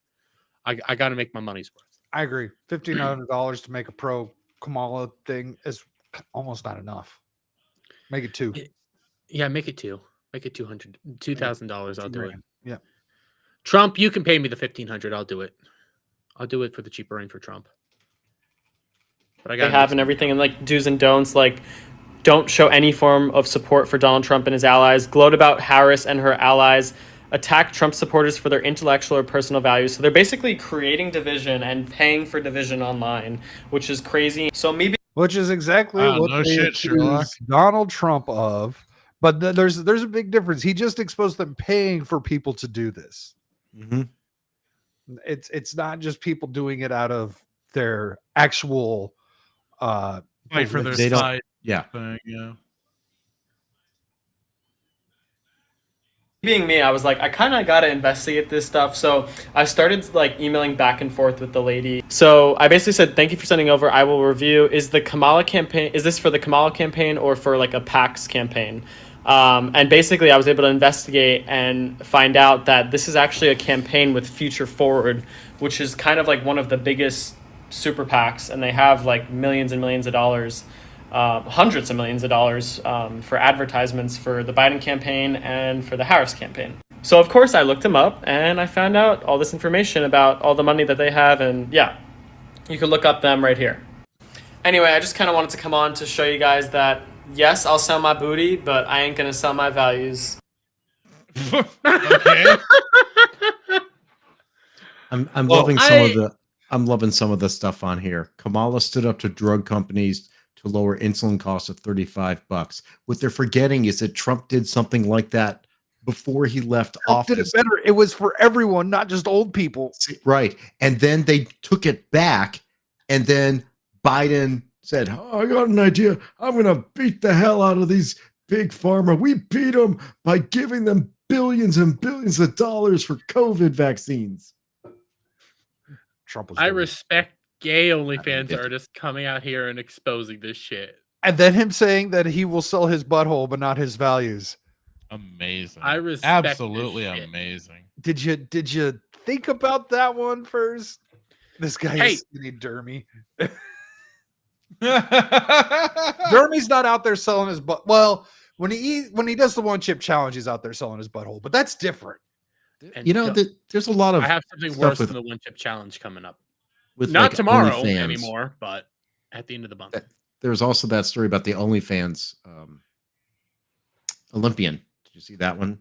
I got to make my money's worth. I agree. $1,500 to make a pro Kamala thing is almost not enough. Make it two. Yeah, make it two. Make it $2,000. I'll do it. $2,000. Yeah. Trump, you can pay me the $1,500. I'll do it. I'll do it for the cheaper end for Trump. But I got have and everything, and like do's and don'ts, like don't show any form of support for Donald Trump and his allies, gloat about Harris and her allies, attack Trump supporters for their intellectual or personal values. So they're basically creating division and paying for division online, which is crazy. So me Which is exactly Wow, what no they shit, Sherlock. accuse Donald Trump of. But there's a big difference. He just exposed them paying for people to do this. Mhm. It's not just people doing it out of their actual Fight for their They don't- side Yeah. thing, yeah. being me, I was like, I kind of got to investigate this stuff. So I started like emailing back and forth with the lady. So I basically said, thank you for sending over. I will review. Is this for the Kamala campaign or for like a PAX campaign? And basically I was able to investigate and find out that this is actually a campaign with Future Forward, which is kind of like one of the biggest super PACs. And they have like millions and millions of dollars. Hundreds of millions of dollars for advertisements for the Biden campaign and for the Harris campaign. So of course I looked them up and I found out all this information about all the money that they have, and yeah, you can look up them right here. Anyway, I just kind of wanted to come on to show you guys that yes, I'll sell my booty, but I ain't gonna sell my values. Okay. I'm Well, loving some of the stuff on here. Kamala stood up to drug companies to lower insulin costs of $35. What they're forgetting is that Trump did something like that before he left Trump did it office. better. It was for everyone, not just old people. Right. And then they took it back, and then Biden said, "Oh, I got an idea. I'm going to beat the hell out of these big pharma. We beat them by giving them billions and billions of dollars for COVID vaccines." Trump was I doing it. respect gay OnlyFans 150. artists coming out here and exposing this shit. And then him saying that he will sell his butthole, but not his values. Amazing. I respect this Absolutely shit. amazing. Did you think about that one first? This guy Hey. is skinny Dermy. Dermy's not out there selling his butt. Well, when he does the one chip challenge, he's out there selling his butthole, but that's different. And You know, there's a lot of I have something stuff worse with, than the one chip challenge coming up. with Not like tomorrow OnlyFans. anymore, but at the end of the month. There's also that story about the OnlyFans Olympian. Did you see that one?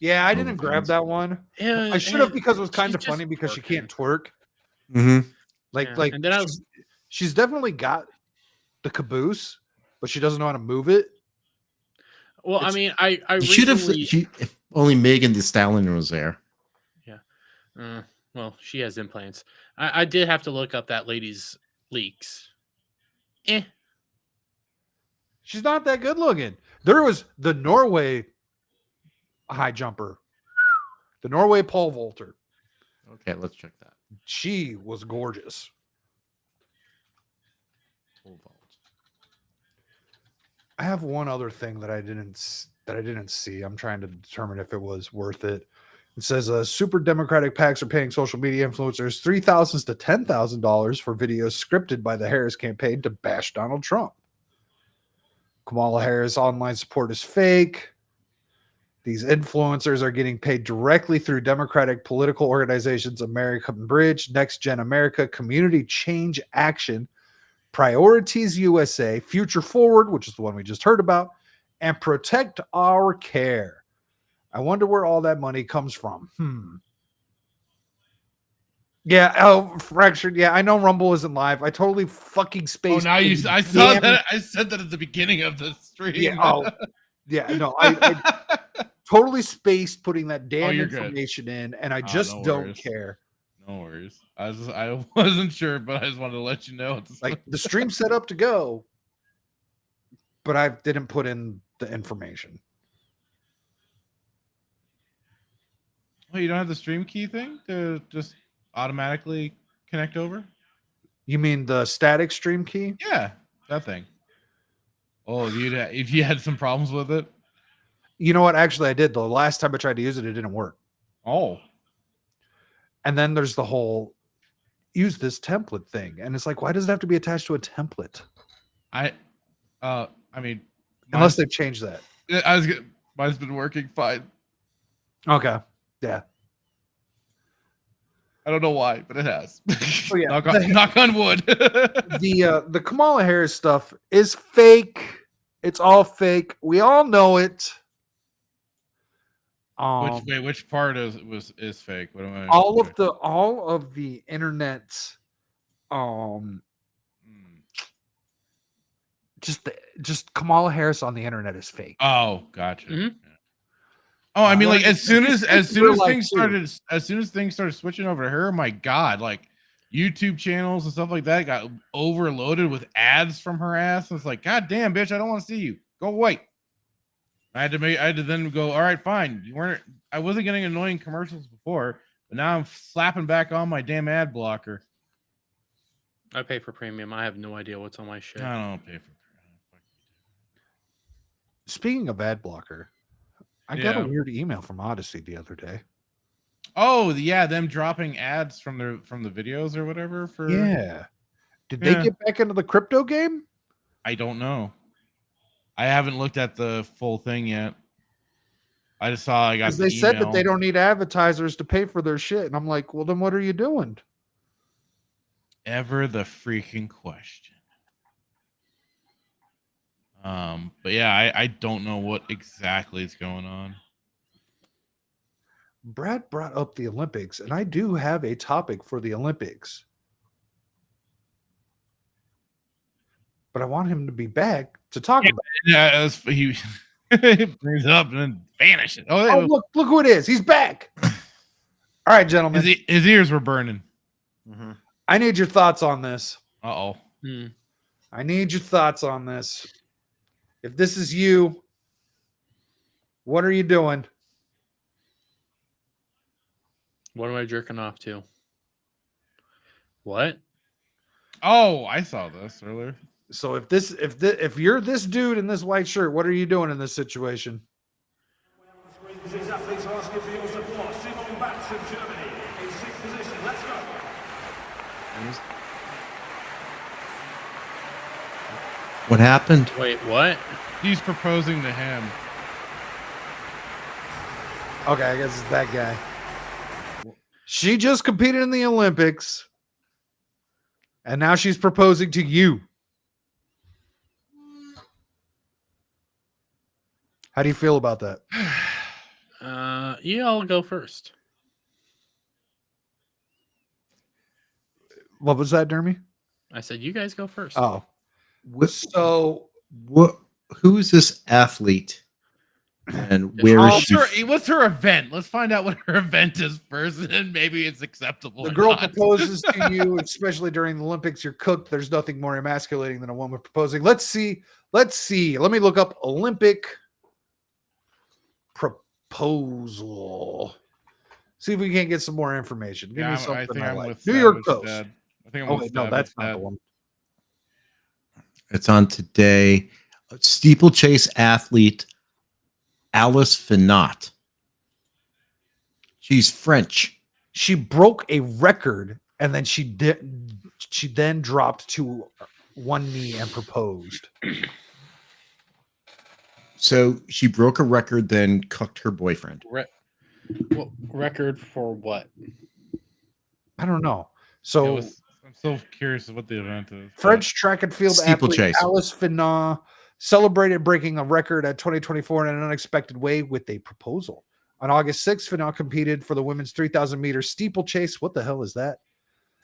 Yeah, I didn't grab OnlyFans. that one. Yeah, I should have and because it was kind she's of just funny because she working. can't twerk. Mm-hmm. Like and then she's definitely got the caboose, but she doesn't know how to move it. Well, I It's- mean, I You should have. recently- If only Megan Thee Stallion was there. well, she has implants. I did have to look up that lady's leaks. She's not that good looking. There was the Norway high jumper, the Norway pole vaulter. Okay, let's check that. She was gorgeous. Pole vault. I have one other thing that I didn't see. I'm trying to determine if it was worth it. It says super Democratic PACs are paying social media influencers $3,000 to $10,000 for videos scripted by the Harris campaign to bash Donald Trump. Kamala Harris' online support is fake. These influencers are getting paid directly through Democratic political organizations American Bridge, Next Gen America, Community Change Action, Priorities USA, Future Forward, which is the one we just heard about, and Protect Our Care. I wonder where all that money comes from. Yeah, oh, fractured. Yeah, I know Rumble isn't live. I totally fucking Oh, spaced. now the I saw damn- that. I said that at the beginning of the stream. Yeah, no, I totally spaced putting that damn you're good. information in, and I Oh, just no don't worries. care. No worries. I wasn't sure, but I just wanted to let you know. Like the stream's set up to go, but I didn't put in the information. Oh, you don't have the stream key thing to just automatically connect over? You mean the static stream key? Yeah, that thing. Oh, if you had some problems with it? You know what? Actually, I did. The last time I tried to use it, it didn't work. Oh. And then there's the whole use this template thing. And it's like, why does it have to be attached to a template? I mean, Unless they've changed that. mine's been working fine. Okay. Yeah. I don't know why, but it has. Oh, yeah. knock on wood. The Kamala Harris stuff is fake. It's all fake. We all know it. Which part is fake? What am I? All of the internet, just Kamala Harris on the internet is fake. Oh, gotcha. Mhm. Yeah. Oh, I mean, like as soon as real life things started switching over to her, my God, like YouTube channels and stuff like that got overloaded with ads from her ass. It's like, God damn, bitch, I don't want to see you. Go away. I had to then go, all right, fine. I wasn't getting annoying commercials before, but now I'm slapping back on my damn ad blocker. I pay for premium. I have no idea what's on my shit. I don't pay for. Speaking of ad blocker, I got a Yeah. weird email from Odyssey the other day. Oh yeah, them dropping ads from the videos or whatever. Yeah. Did they get back into the crypto game? I don't know. I haven't looked at the full thing yet. I just saw I got. Because they said that they don't need advertisers to pay for their shit, and I'm like, well, then what are you doing? Ever the freaking question. But yeah, I don't know what exactly is going on. Brad brought up the Olympics, and I do have a topic for the Olympics. But I want him to be back to talk about it. Yeah, he brings it up and then vanishes. Oh, look who it is. He's back. All right, gentlemen. His ears were burning. I need your thoughts on this. Uh-oh. I need your thoughts on this. If this is you, what are you doing? What am I jerking off to? What? Oh, I saw this earlier. So if you're this dude in this white shirt, what are you doing in this situation? These athletes are asking for your support. Simon Batz from Germany in 6th position. Let's go. What happened? Wait, what? He's proposing to him. Okay, I guess it's that guy. She just competed in the Olympics, and now she's proposing to you. How do you feel about that? Yeah, I'll go first. What was that, Dermy? I said you guys go first. Oh, So what? Who is this athlete? And where is she? What's her event? Let's find out what her event is first, and then maybe it's acceptable. the or girl not. proposes to you, especially during the Olympics. You're cooked. There's nothing more emasculating than a woman proposing. Let's see. Let me look up Olympic proposal. See if we can't get some more information. Give me something. I think I'm with New York Savage Post. Dad. I think I'm Oh with wait, no, Savage that's not Dad. the one. It's on today. Steeplechase athlete Alice Finot. She's French. She broke a record, and then she then dropped to one knee and proposed. So she broke a record, then cucked her boyfriend. Record for what? I don't know. So I'm so curious what the event is. French track and field athlete Steeplechase. Alice Finot celebrated breaking a record at 2024 in an unexpected way with a proposal. On August 6th, Finot competed for the women's 3,000 meter steeplechase. What the hell is that?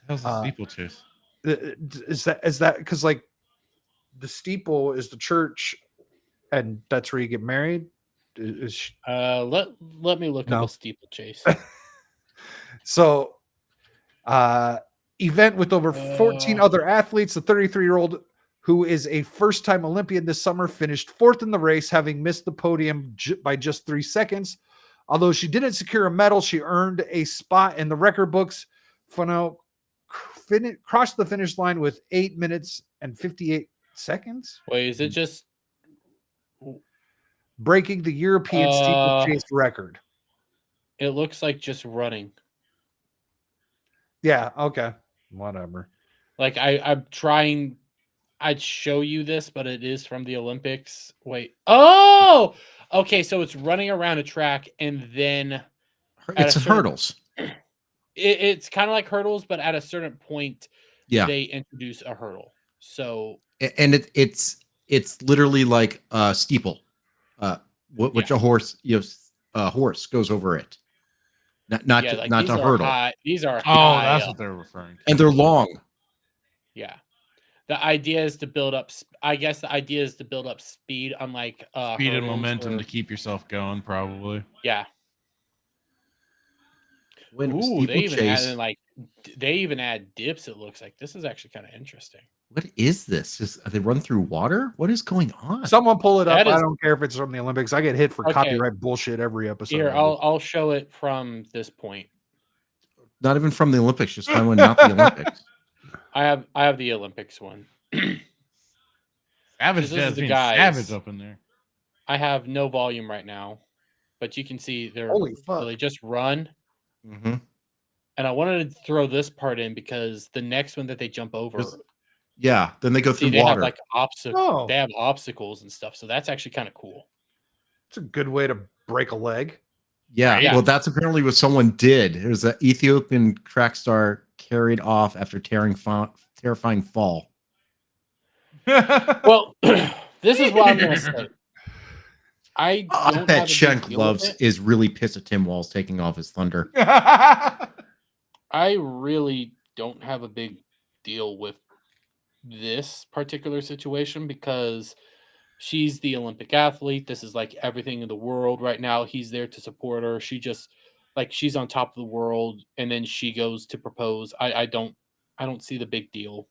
How's the steeplechase? Is that because like the steeple is the church, and that's where you get married? Let me look up a steeplechase. So, event with over 14 other athletes. The 33-year-old, who is a first-time Olympian this summer, finished fourth in the race, having missed the podium by just 3 seconds. Although she didn't secure a medal, she earned a spot in the record books. Finot crossed the finish line with 8 minutes and 58 seconds. Wait, is it just breaking the European steeplechase record? It looks like just running. Yeah, okay. Whatever. Like I'm trying, I'd show you this, but it is from the Olympics. Wait. Oh, okay. So it's running around a track and then It's hurdles. It's kind of like hurdles, but at a certain point, they introduce a hurdle. So and it's literally like a steeple, which a horse horse goes over it. Not a hurdle. These are that's what they're referring to. And they're long. Yeah. The idea is to build up. I guess the idea is to build up speed, unlike speed and momentum to keep yourself going. Probably. Yeah. Ooh, they even add they even add dips. It looks like this is actually kind of interesting. What is this? They run through water? What is going on? Someone pull it up. I don't care if it's from the Olympics. I get hit for Okay. copyright bullshit every episode. Here, I'll show it from this point. Not even from the Olympics. Just find one not the Olympics. I have the Olympics one. Savage This is the being guys. savage up in there. I have no volume right now, but you can see they're Holy fuck. they just run. Mm-hmm. And I wanted to throw this part in because the next one that they jump over, Yeah, then they go through they water. have like Oh. they have obstacles and stuff. So that's actually kind of cool. It's a good way to break a leg. Yeah, well, that's apparently what someone did. It was an Ethiopian track star carried off after terrifying fall. Well, this is what I'm going to say. I don't bet have a big Schenk deal with loves it. is really pissed at Tim Walz taking off his thunder. I really don't have a big deal with this particular situation because she's the Olympic athlete. This is like everything in the world right now. He's there to support her. She just she's on top of the world and then she goes to propose. I don't see the big deal.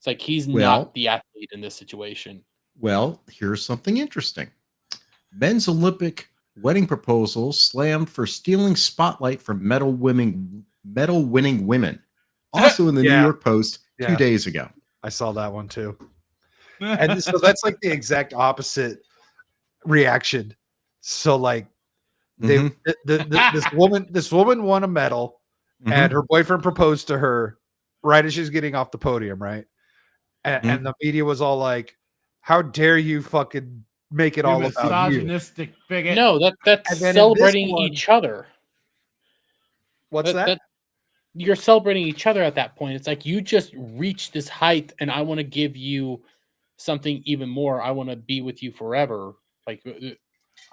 It's like he's Well- not the athlete in this situation. Well, here's something interesting. Men's Olympic wedding proposal slammed for stealing spotlight from medal-winning women. Also in the New Yeah. York Post 2 Yeah. days ago. I saw that one too. And so that's like the exact opposite reaction. So like they Mhm. this woman won a medal and her boyfriend proposed to her right as she's getting off the podium, right? And the media was all like, how dare you fucking make it You all about you? misogynistic bigot. No, that's And then in this celebrating one- each other. What's that? You're celebrating each other at that point. It's like you just reached this height, and I want to give you something even more. I want to be with you forever. Like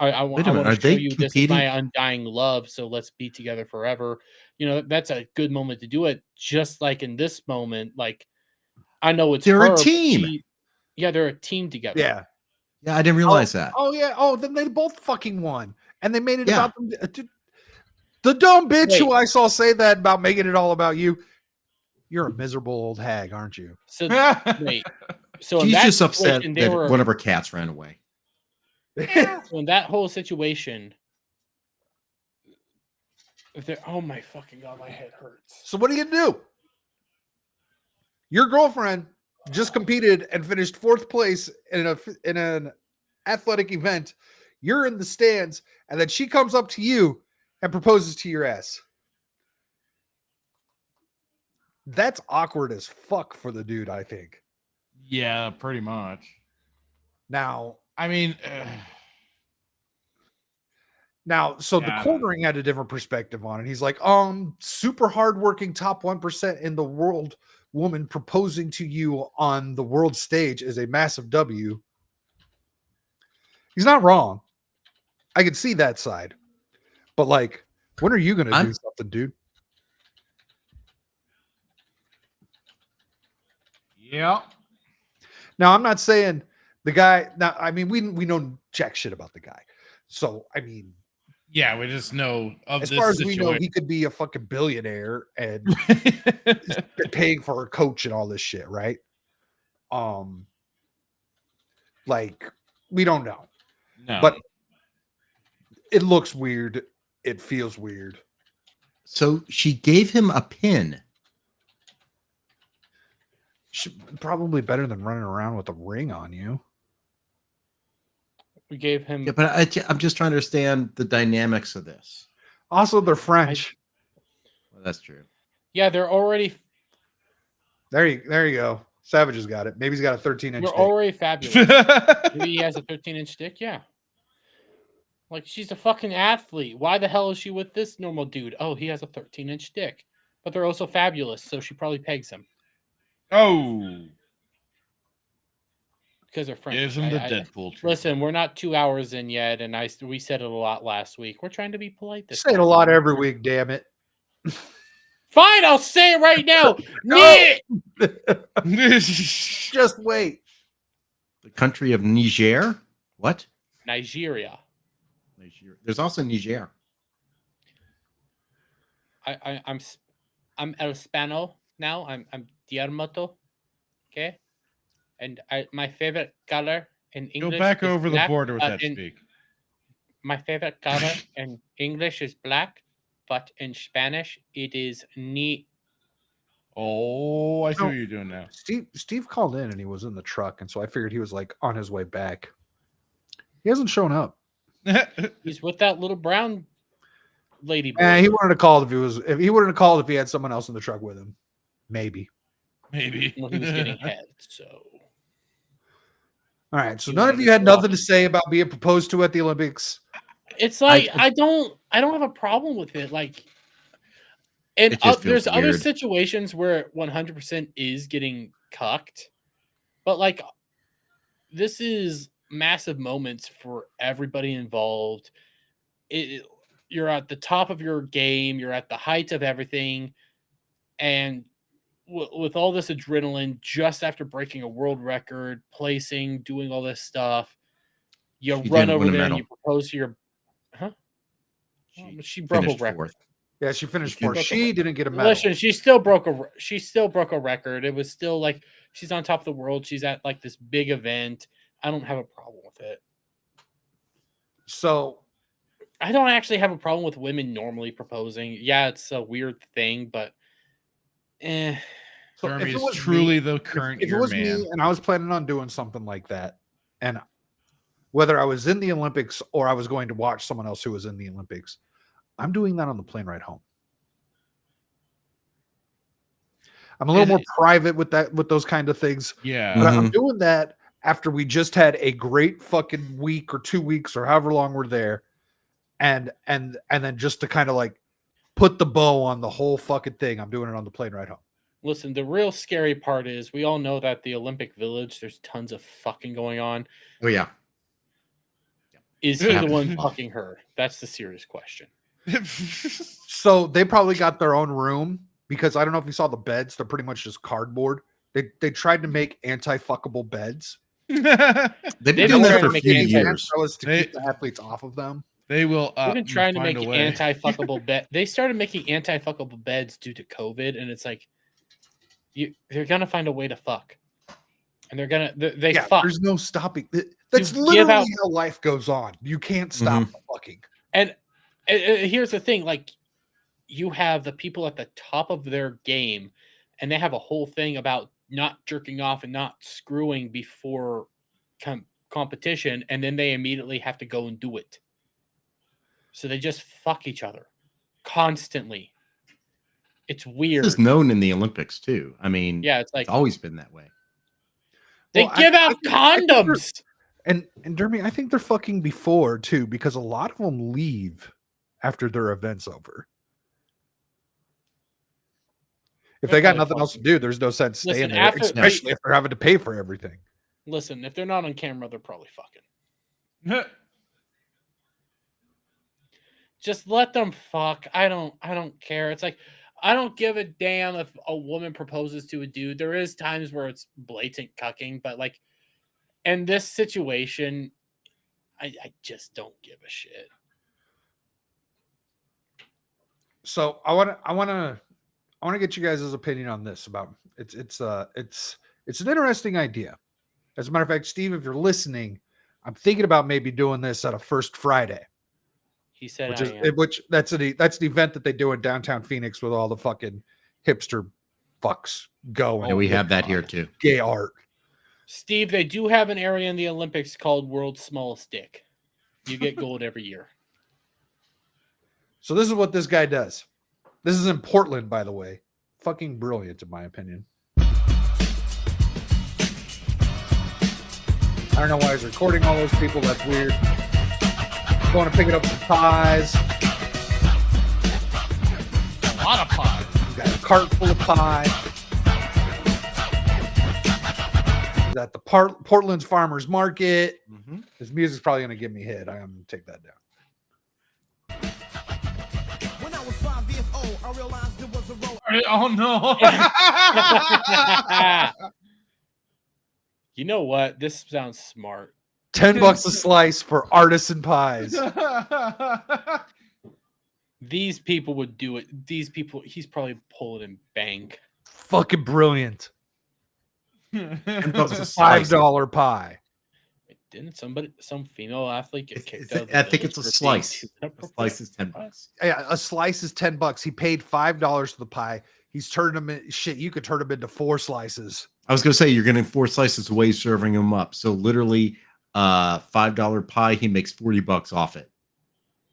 I Wait want a minute, to are show they you this is competing? my undying love. So let's be together forever. You know, that's a good moment to do it. Just like in this moment, like I know it's They're a her, but team. they're a team together. Yeah. Yeah, I didn't realize that. Oh yeah. Oh, then they both fucking won. And they made it Yeah. about them. The dumb bitch who Wait. I saw say that about making it all about you. You're a miserable old hag, aren't you? So wait. So in She's that just upset situation, that one of her cats ran away. So in that whole situation, oh my fucking god, my head hurts. So what are you gonna do? Your girlfriend just competed and finished 4th place in an athletic event. You're in the stands, and then she comes up to you and proposes to your ass. That's awkward as fuck for the dude, I think. Yeah, pretty much. Now, I mean, so Yeah. the cornering had a different perspective on it. He's like, super hardworking top 1% in the world woman proposing to you on the world stage is a massive W. He's not wrong. I can see that side. But like, when are you going to do something, dude? yeah. Now, I'm not saying the guy. Now, I mean, we know jack shit about the guy. So, I mean, Yeah, we just know of as this far as we know, situation. he could be a fucking billionaire and been paying for a coach and all this shit, right? Like we don't know, No. but it looks weird. It feels weird. So she gave him a pin. Probably better than running around with a ring on you. We gave him. Yeah, but I'm just trying to understand the dynamics of this. Also, they're French. Well, that's true. Yeah, they're already. There you go. Savage has got it. Maybe he's got a 13-inch. We're dick. already fabulous. Maybe he has a 13-inch dick. Yeah. Like she's a fucking athlete. Why the hell is she with this normal dude? Oh, he has a 13-inch dick. But they're also fabulous, so she probably pegs him Oh, because they're French. gives him the Deadpool treatment. Listen, we're not 2 hours in yet, and we said it a lot last week. We're trying to be polite. This Say it a time. lot every week. Damn it. Fine, I'll say it right now. Just wait. The country of Niger? What? Nigeria. Niger. There's also Niger. I'm El Hispano now. I'm Diarmato. Okay. And my favorite color in English. Go back is over black, the border with but that speak. My favorite color in English is black, but in Spanish it is ni. Oh, I see what you're doing now. Steve called in and he was in the truck, and so I figured he was like on his way back. He hasn't shown up. He's with that little brown lady boy. He wanted to call if he wanted to call if he had someone else in the truck with him. Maybe. Maybe. Well, he was getting head, so. All right. So He none of wanted you had to nothing walk. to say about being proposed to at the Olympics. It's like I don't have a problem with it. Like, and It just feels there's other weird. situations where it 100% is getting cucked, but like this is massive moments for everybody involved. You're at the top of your game. You're at the height of everything, and with all this adrenaline, just after breaking a world record, placing, doing all this stuff, you She run didn't over win a there and medal. you propose to your. Huh? She broke a Finished record. fourth. Yeah, she finished She fourth. broke She didn't get a medal. Listen, she still broke a record. It was still like she's on top of the world. She's at like this big event. I don't have a problem with it. So I don't actually have a problem with women normally proposing. Yeah, it's a weird thing, but So Jeremy if it is was truly me, the current if it year was man. me and I was planning on doing something like that, and whether I was in the Olympics or I was going to watch someone else who was in the Olympics, I'm doing that on the plane ride home. I'm a little more private with those kind of things. Yeah. But I'm doing that after we just had a great fucking week or 2 weeks or however long we're there. And then just to kind of like put the bow on the whole fucking thing, I'm doing it on the plane ride home. listen, the real scary part is we all know that the Olympic Village, there's tons of fucking going on. Oh yeah. Is he the one fucking her? That's the serious question. So they probably got their own room because I don't know if you saw the beds. They're pretty much just cardboard. They tried to make anti-fuckable beds. They've been doing that for a few years. Was to keep the athletes off of them. They will. They've been trying to find make a way. anti-fuckable bed. They started making anti-fuckable beds due to COVID, and it's like they're gonna find a way to fuck, and they fuck. There's no stopping. That's You give literally out- how life goes on. You can't stop fucking. And here's the thing: like, you have the people at the top of their game, and they have a whole thing about not jerking off and not screwing before competition, and then they immediately have to go and do it. So they just fuck each other constantly. It's weird. This is known in the Olympics too. I mean, Yeah, it's like always been that way. they Well, give out I think condoms. And Dermy, I think they're fucking before too, because a lot of them leave after their event's over. If they got nothing else to do, there's no sense staying there, especially if they're having to pay for everything. Listen, if they're not on camera, they're probably fucking. Just let them fuck. I don't care. It's like I don't give a damn if a woman proposes to a dude. There is times where it's blatant cucking, but like in this situation, I just don't give a shit. So I want to get you guys' opinion on this. About it's an interesting idea. As a matter of fact, Steve, if you're listening, I'm thinking about maybe doing this at a First Friday. He said, that's the event that they do in downtown Phoenix with all the fucking hipster fucks going. Yeah, we have that here too. Gay art. Steve, they do have an area in the Olympics called World's Smallest Dick. You get gold every year. So this is what this guy does. This is in Portland, by the way. Fucking brilliant, in my opinion. I don't know why he's recording all those people. That's weird. Going to pick it up some pies. A lot of pie. He's got a cart full of pie. He's at the Portland's Farmers Market. His music's probably going to get me hit. I'm going to take that down. When I was 5 years old, I realized there was a road. Oh no. You know what? This sounds smart. $10 a slice for artisan pies. These people would do it. These people, he's probably pulling in bank. Fucking brilliant. $10 a $5 pie. Didn't some female athlete get kicked out? I think it's a slice. A slice is $10. Yeah, a slice is $10. He paid $5 for the pie. He's turned them in shit. You could turn them into 4 slices. I was gonna say you're getting 4 slices the way he's serving them up. So literally, $5 pie, he makes $40 off it.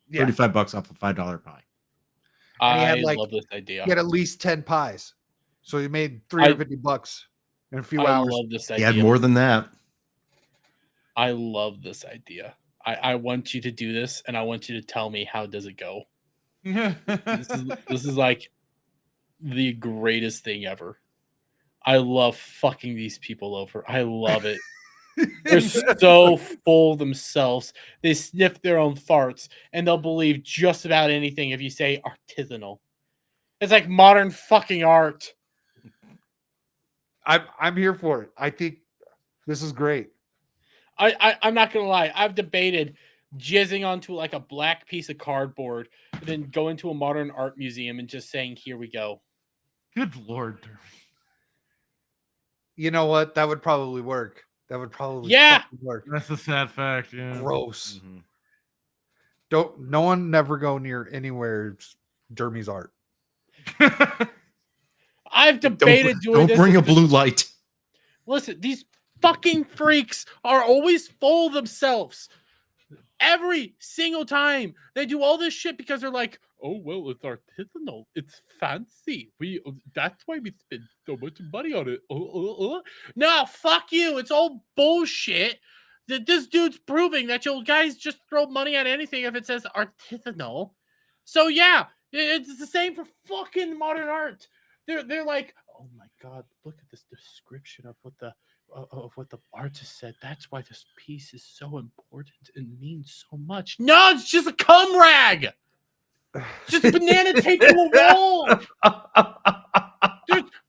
Yeah. $35 off a $5 pie. And he I had love this idea. He had at least 10 pies. So he made $350 in a few hours. I love this He idea. had more than that. I love this idea. I want you to do this, and I want you to tell me how does it go. This is like the greatest thing ever. I love fucking these people over. I love it. They're so full of themselves. They sniff their own farts, and they'll believe just about anything if you say artisanal. It's like modern fucking art. I'm here for it. I think this is great. I'm not gonna lie. I've debated jizzing onto like a black piece of cardboard, and then going to a modern art museum and just saying, "Here we go." Good Lord. You know what? That would probably work. That would probably Yeah. fucking work. That's a sad fact. Yeah. Gross. Mhm. No one never go near anywhere Dermy's art. I've debated doing Don't this. bring a with- blue light. Listen, these fucking freaks are always full of themselves. Every single time they do all this shit because they're like, "Oh well, it's artisanal, it's fancy. That's why we spend so much money on it." No, fuck you. It's all bullshit. That this dude's proving that you guys just throw money at anything if it says artisanal. So yeah, it's the same for fucking modern art. They're like, "Oh my god, look at this description of what the artist said. That's why this piece is so important and means so much." No, it's just a cum rag. It's just banana tape to a wall.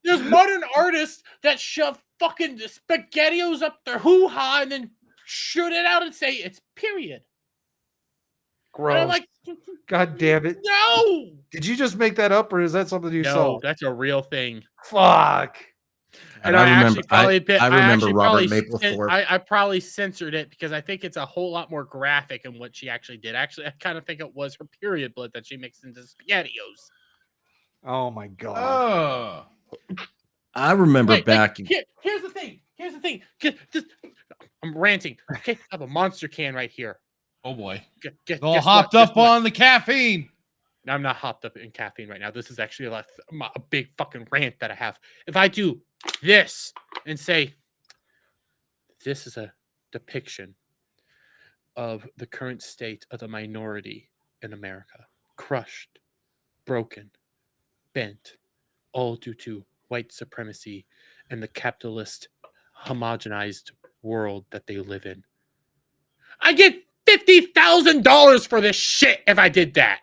There's modern artists that shove fucking SpaghettiOs up their hoo-ha and then shoot it out and say it's period. Gross. And I'm like, God damn it. no. Did you just make that up or is that something you No, saw? that's a real thing. Fuck. And I I remember. actually probably I remember actually Robert probably Mapplethorpe. I probably censored it because I think it's a whole lot more graphic in what she actually did. Actually, I kind of think it was her period blood that she mixed into SpaghettiOs. Oh my god. Oh. I remember Wait, back. here's the thing. Here's the thing. I'm ranting. Okay, I have a monster can right here. Oh boy. Guess All what? hopped Guess up what? on the caffeine. No, I'm not hopped up in caffeine right now. This is actually a big fucking rant that I have. If I do this and say, this is a depiction of the current state of the minority in America, crushed, broken, bent, all due to white supremacy and the capitalist homogenized world that they live in. I get $50,000 for this shit if I did that.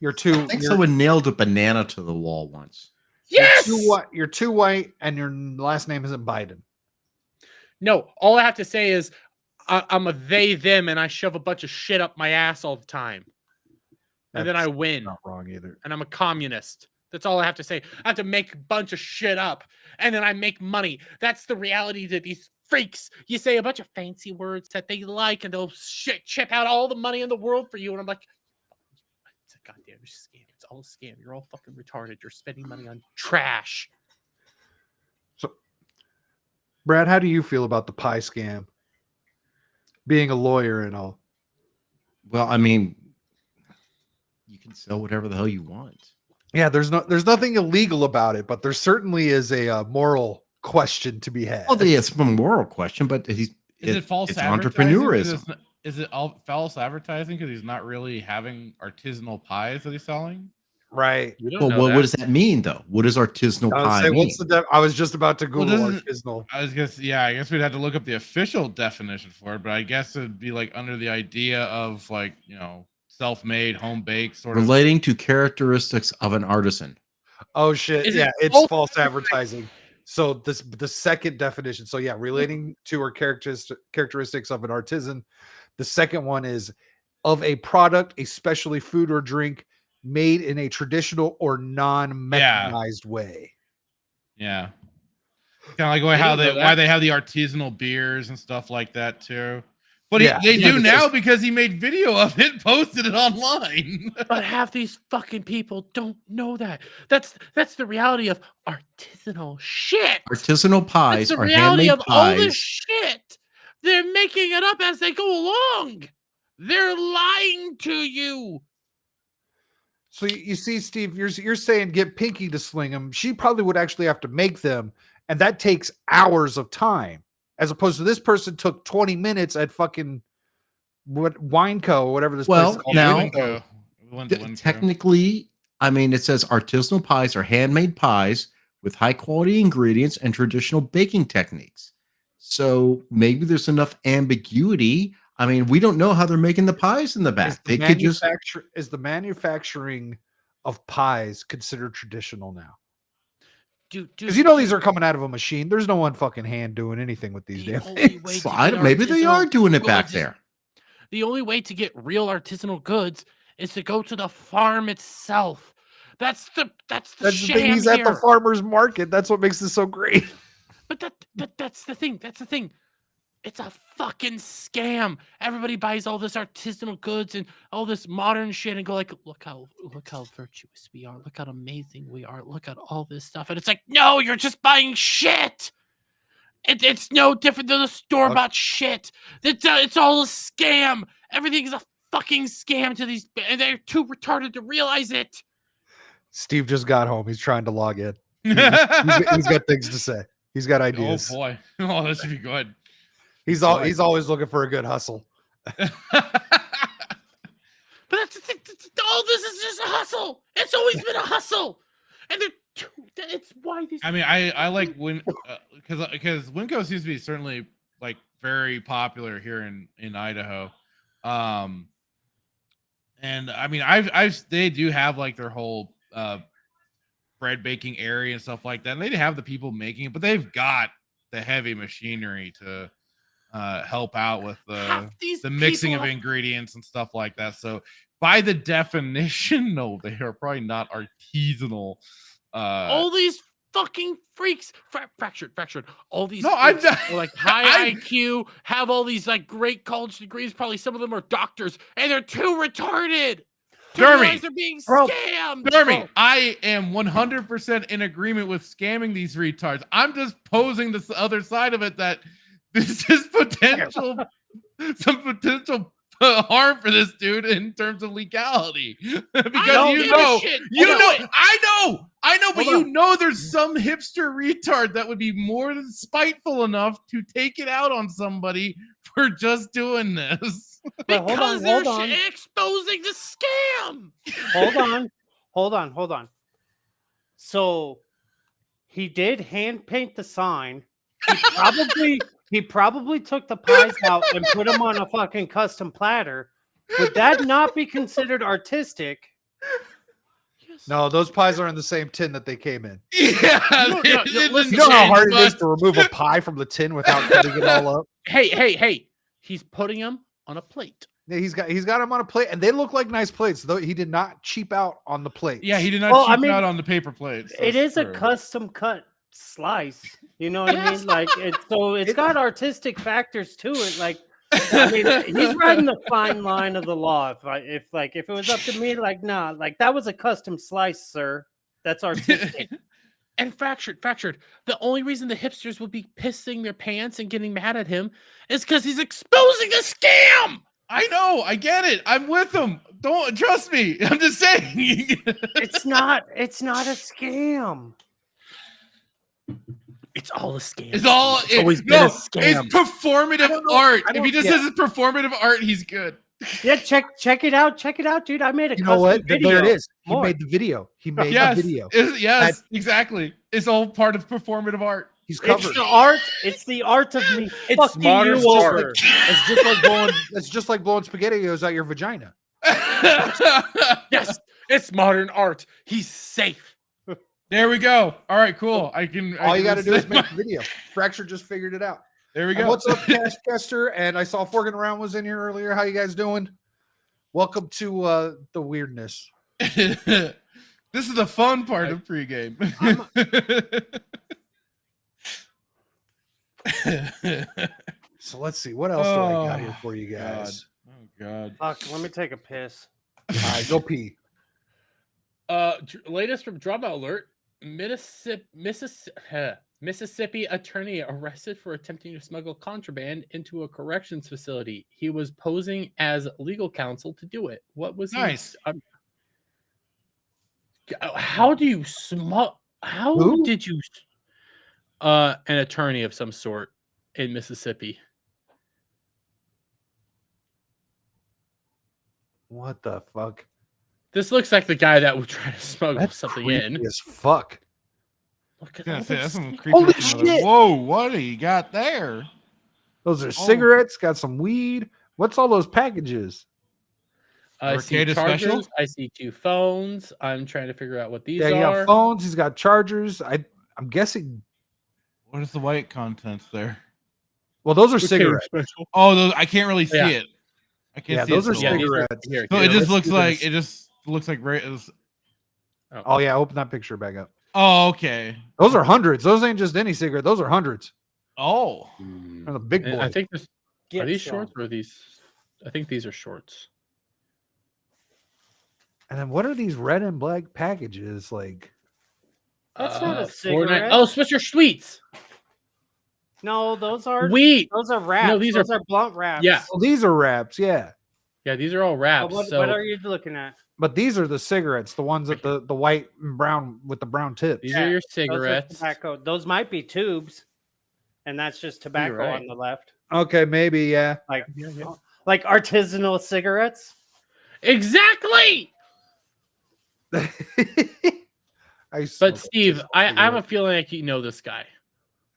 You're too. I think someone nailed a banana to the wall once. Yes. You're too white, and your last name isn't Biden. No, all I have to say is I'm a they them, and I shove a bunch of shit up my ass all the time, and then I That's win. Not wrong either. And I'm a communist. That's all I have to say. I have to make a bunch of shit up, and then I make money. That's the reality that these freaks. You say a bunch of fancy words that they like, and they'll chip out all the money in the world for you. And I'm like, it's a goddamn scam. It's all a scam. You're all fucking retarded. You're spending money on trash. So, Brad, how do you feel about the pie scam? Being a lawyer and all. Well, I mean, you can sell whatever the hell you want. Yeah, there's nothing illegal about it, but there certainly is a moral question to be had. Well, it's a moral question, but Is it false it's advertising? entrepreneurism. Is it all false advertising because he's not really having artisanal pies that he's selling? Right. Well, what does that mean, though? What does artisanal pie mean? I was just about to Google doesn't- artisanal. I guess we'd have to look up the official definition for it, but I guess it'd be like under the idea of like, self-made, home baked sort of. Relating to characteristics of an artisan. Oh shit! Is it Yeah, it's false false advertising. So the second definition. So yeah, relating to or characteristics of an artisan. The second one is of a product, especially food or drink, made in a traditional or non-mechanized way. Yeah. Kind of like why they have the artisanal beers and stuff like that too. But they do now because he made video of it and posted it online. But half these fucking people don't know that. That's the reality of artisanal shit. Artisanal pies That's the are reality handmade of all this pies. shit. They're making it up as they go along. They're lying to you. So you see, Steve, you're saying get Pinky to sling them. She probably would actually have to make them, and that takes hours of time. As opposed to this person took 20 minutes at fucking Wineco or whatever this place is called. Now, technically, I mean, it says artisanal pies are handmade pies with high quality ingredients and traditional baking techniques. So maybe there's enough ambiguity. I mean, we don't know how they're making the pies in the back. They could just is the manufacturing of pies considered traditional now? Because these are coming out of a machine. There's no one fucking hand doing anything with these damn things. maybe they are doing it back there. The only way to get real artisanal goods is to go to the farm itself. That's the That's the thing. sham He's at the here. farmer's market. That's what makes this so great. But that's the thing. That's the thing. It's a fucking scam. Everybody buys all this artisanal goods and all this modern shit and go like, look how virtuous we are. Look how amazing we are. Look at all this stuff. And it's like, no, you're just buying shit. It's no different than the store-bought shit. It's all a scam. Everything's a fucking scam to these, and they're too retarded to realize it. Steve just got home. He's trying to log in. He's got things to say. He's got ideas. Oh boy. Oh, this should be good. He's always looking for a good hustle. But that's the thing. All this is just a hustle. It's always been a hustle, and it's why these. I mean, I like when because Winco seems to be certainly like very popular here in Idaho, and I mean they do have like their whole bread baking area and stuff like that, and they have the people making it, but they've got the heavy machinery to help out with the mixing of ingredients and stuff like that. So by the definition, no, they are probably not artisanal. All these fucking freaks, fractured. All these No, freaks I'm are like high IQ, have all these like great college degrees. Probably some of them are doctors, and they're too retarded. Jeremy, they're being scammed. Jeremy, I am 100% in agreement with scamming these retards. I'm just posing this other side of it that this is some potential harm for this dude in terms of legality. Because I know, but you know there's some hipster retard that would be more than spiteful enough to take it out on somebody for just doing this. Because they're exposing the scam. Hold on. So he did hand paint the sign. He probably took the pies out and put them on a fucking custom platter. Would that not be considered artistic? No, those pies are in the same tin that they came in. Yeah. You know how hard it is to remove a pie from the tin without cutting it all up? Hey. He's putting them on a plate. Yeah, he's got them on a plate, and they look like nice plates, though he did not cheap out on the plates. Yeah, he did not cheap out on the paper plates. It is a custom cut slice. You know what I mean? Like it's got artistic factors to it. Like I mean, he's riding the fine line of the law. If it was up to me, like nah, like that was a custom slice, sir. That's artistic. And fractured. The only reason the hipsters would be pissing their pants and getting mad at him is because he's exposing a scam. I know. I get it. I'm with him. Don't trust me. I'm just saying. It's not a scam. It's all a scam. It's always been a scam. It's performative art. If he just says it's performative art, he's good. Yeah, check it out, dude. I made a custom video. There it is. He More. made the video. He made the video. Yes, exactly. It's all part of performative art. He's covered. It's the art of me. It's modern art. It's just like blowing SpaghettiOs out your vagina. Yes, it's modern art. He's safe. There we go. All right, cool. All you got to do is make the video. Fracture just figured it out. There we go. And what's up, Cash Kester? And I saw Forgan Around was in here earlier. How you guys doing? Welcome to the weirdness. This is the fun part of pregame. So let's see. What else do I got here for you guys? God. Fuck, let me take a piss. All right, go pee. Latest from Drama Alert: Mississippi attorney arrested for attempting to smuggle contraband into a corrections facility. He was posing as legal counsel to do it. What was nice? How do you smuggle? How did you? An attorney of some sort in Mississippi. What the fuck? This looks like the guy that would try to smuggle something in. As fuck. Look at that's some creepy. Holy shit! Whoa, what do you got there? Those are cigarettes. Got some weed. What's all those packages? I see chargers. I see 2 phones. I'm trying to figure out what these are. Yeah, phones. He's got chargers. I'm guessing. What is the white contents there? Well, those are cigarettes. Oh, those I can't really see it. I can't Yeah, see those it are so well. cigarettes. So Here, it just let's looks do like this. Oh yeah, open that picture back up. Oh, okay. Those are hundreds. Those ain't just any cigarette. Those are hundreds. Oh, They're the big And boy. I think this, are Get these some. shorts or are these? I think these are shorts. And then what are these red and black packages like? That's not a Fortnite. cigarette. Oh, Swisher Sweets. No, those are Wheat. Those are wraps. No, these those are are blunt wraps. Yeah. Oh, these are wraps. Yeah, Yeah, these are all wraps. What so are you looking at? but these are the cigarettes, the ones that the white and brown with the brown tips. these are your Those are cigarettes. tobacco. Those might be tubes, and that's just tobacco right. on the left. Okay, maybe yeah. Like artisanal cigarettes. Exactly. But Steve, I have a feeling like you know this guy.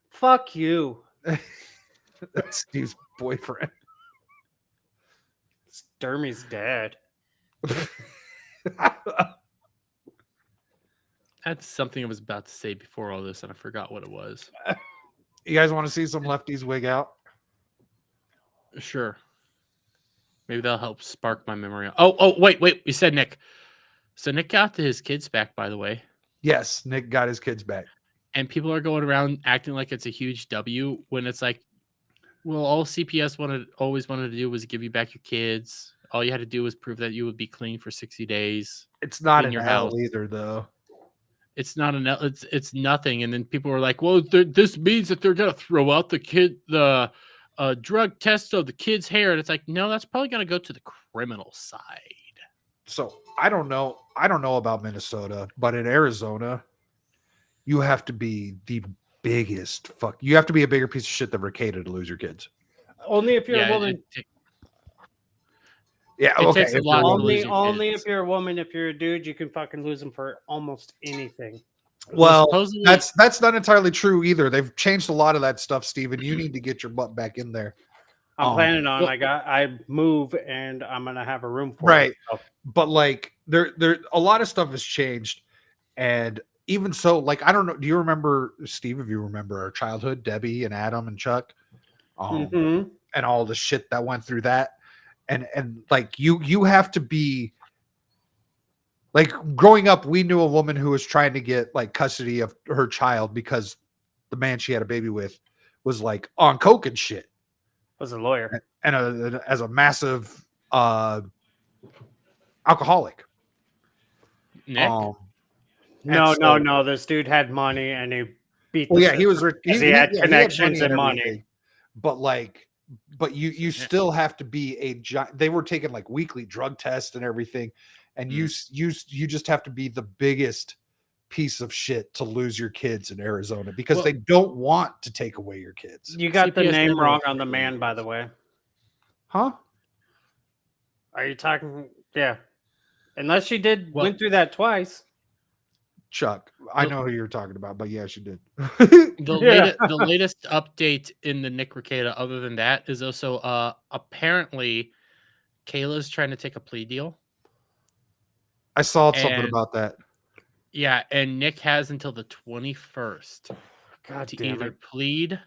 Fuck you. That's Steve's boyfriend. Dermy's dad. That's something I was about to say before all this, and I forgot what it was. You guys want to see some lefties wig out? Sure. Maybe that'll help spark my memory. Oh, wait. You said Nick. So Nick got his kids back, by the way. Yes, Nick got his kids back. And people are going around acting like it's a huge W when it's like, well, all CPS always wanted to do was give you back your kids. All you had to do was prove that you would be clean for 60 days. It's not in in your hell house. either, though. It's not it's nothing. And then people were like, well, this means that they're gonna throw out the drug test of the kid's hair. And it's like, no, that's probably gonna go to the criminal side. So I don't know about Minnesota, but in Arizona, you have to be the biggest fuck. You have to be a bigger piece of shit than Ricada to lose your kids. Only if you're a woman. Yeah, It okay. takes a lot to lose your Only kids. if you're a woman. If you're a dude, you can fucking lose them for almost anything. Well, supposedly- that's not entirely true either. They've changed a lot of that stuff, Steven. You need to get your butt back in there. I'm planning on. I move and I'm gonna have a room for Right. it. So, But like there a lot of stuff has changed. And even so, like I don't know. Do you remember, Steve, if you remember our childhood, Debbie and Adam and Chuck? And all the shit that went through that. And like you have to be like growing up, we knew a woman who was trying to get like custody of her child because the man she had a baby with was like on coke and shit. was a lawyer. And as a massive alcoholic. Nick? No. This dude had money and he beat. Well, the yeah, he was system rich. because he had connections and money. everything. But you still have to be a giant. They were taking like weekly drug tests and everything, and you just have to be the biggest piece of shit to lose your kids in Arizona because they don't want to take away your kids. You got the CPS name never wrong was on the free. man, by the way. Huh? Are you talking? Yeah. Unless she went through that twice. Chuck, I know who you're talking about, but yeah, she did. The latest update in the Nick Ricada, other than that, is also apparently Kayla's trying to take a plea deal. I saw something And- about that. Yeah, and Nick has until the 21st God to damn either it. plead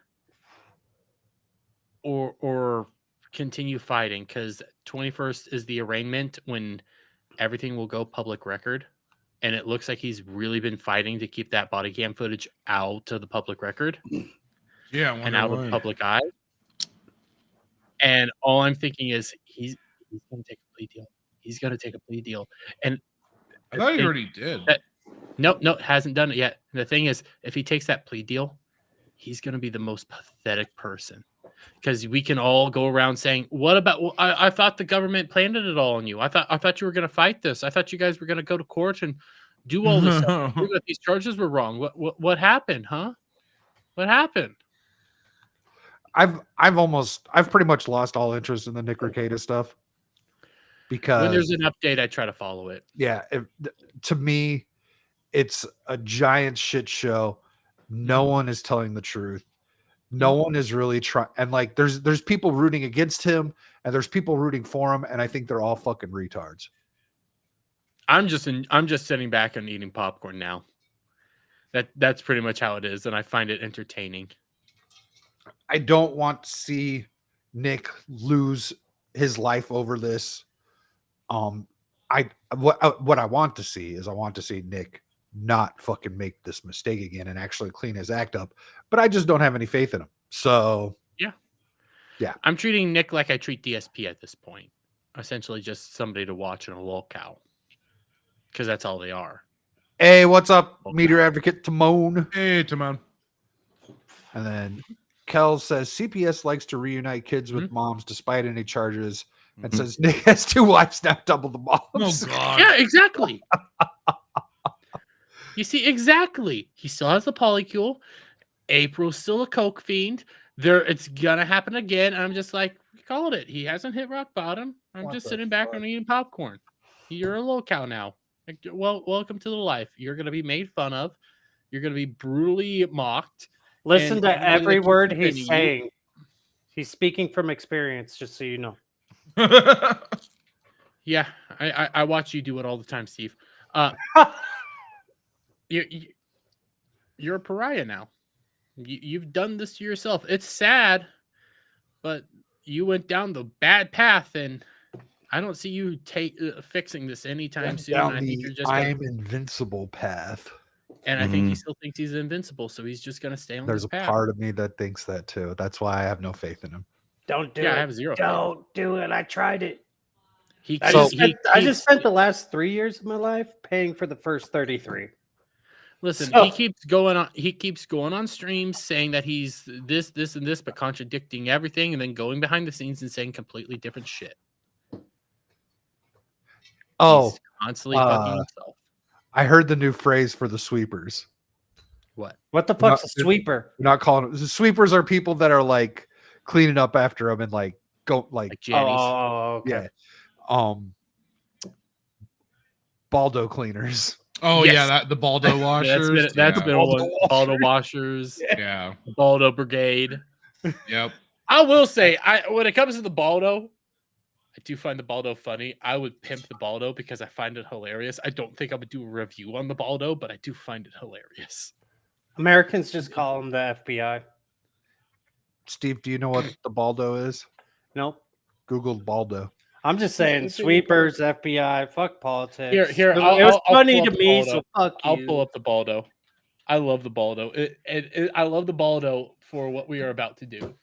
or continue fighting, because 21st is the arraignment when everything will go public record. And it looks like he's really been fighting to keep that body cam footage out of the public record. Yeah, I and wonder out of why. public eye. And all I'm thinking is he's going to take a plea deal. He's going to take a plea deal. And I thought he think already did. Nope, hasn't done it yet. And the thing is, if he takes that plea deal, he's going to be the most pathetic person. Because we can all go around saying, "What about? Well, I thought the government planted it all on you. I thought you were going to fight this. I thought you guys were going to go to court and do all this stuff. Prove that these charges were wrong. What happened, huh? What happened?" I've pretty much lost all interest in the Nick Ricada stuff because When there's an update, I try to follow it. yeah, to me, it's a giant shit show. No one is telling the truth. No one is really trying. And like, there's people rooting against him, and there's people rooting for him, and I think they're all fucking retards. I'm just sitting back and eating popcorn now. That's pretty much how it is, and I find it entertaining. I don't want to see Nick lose his life over this. What I want to see is I want to see Nick not fucking make this mistake again and actually clean his act up. But I just don't have any faith in him. So yeah. I'm treating Nick like I treat DSP at this point. Essentially just somebody to watch and a lolcow. Because that's all they are. Hey, what's up, meter advocate Timon? Hey, Timon. And then Kel says CPS likes to reunite kids with moms despite any charges, and says Nick has 2 wives now, double the moms. Oh God. Yeah, exactly. You see, exactly. He still has the polycule. April's still a coke fiend. It's gonna happen again. And I'm just like, we called it. He hasn't hit rock bottom. I'm just sitting back and eating popcorn. You're a low cow now. Like, well, welcome to the life. You're gonna be made fun of. You're gonna be brutally mocked. Listen and to everybody every keeps word defending he's you. saying. He's speaking from experience, just so you know. Yeah, I watch you do it all the time, Steve. You're a pariah now. You've done this to yourself. It's sad, but you went down the bad path, and I don't see you fixing this anytime soon. Down I think the you're just I'm invincible path. and I think he still thinks he's invincible, so he's just gonna stay on There's this a path. part of me that thinks that too. That's why I have no faith in him. Don't do Yeah, it. I have zero. Don't do it. I tried it. He I just spent the last 3 years of my life paying for the first 33. Listen, So- he keeps going on. He keeps going on streams saying that he's this, and this, but contradicting everything, and then going behind the scenes and saying completely different shit. Oh, He's constantly fucking himself. I heard the new phrase for the sweepers. What? What the fuck's a sweeper? You're not calling it. Sweepers are people that are like cleaning up after them and like go like Jannies. Oh, okay. yeah, Baldo cleaners. Oh Yes. yeah, that the Baldo washers. That's yeah. been one. Baldo washers. Yeah. Baldo brigade. Yep. I will say, when it comes to the Baldo, I do find the Baldo funny. I would pimp the Baldo because I find it hilarious. I don't think I would do a review on the Baldo, but I do find it hilarious. Americans just call them the FBI. Steve, do you know what the Baldo is? Nope. Google Baldo. I'm just saying, sweepers, FBI, fuck politics. Here, it I'll was funny pull to up the me, Baldo. so fuck you. I'll pull up the Baldo. I love the Baldo. I love the Baldo for what we are about to do.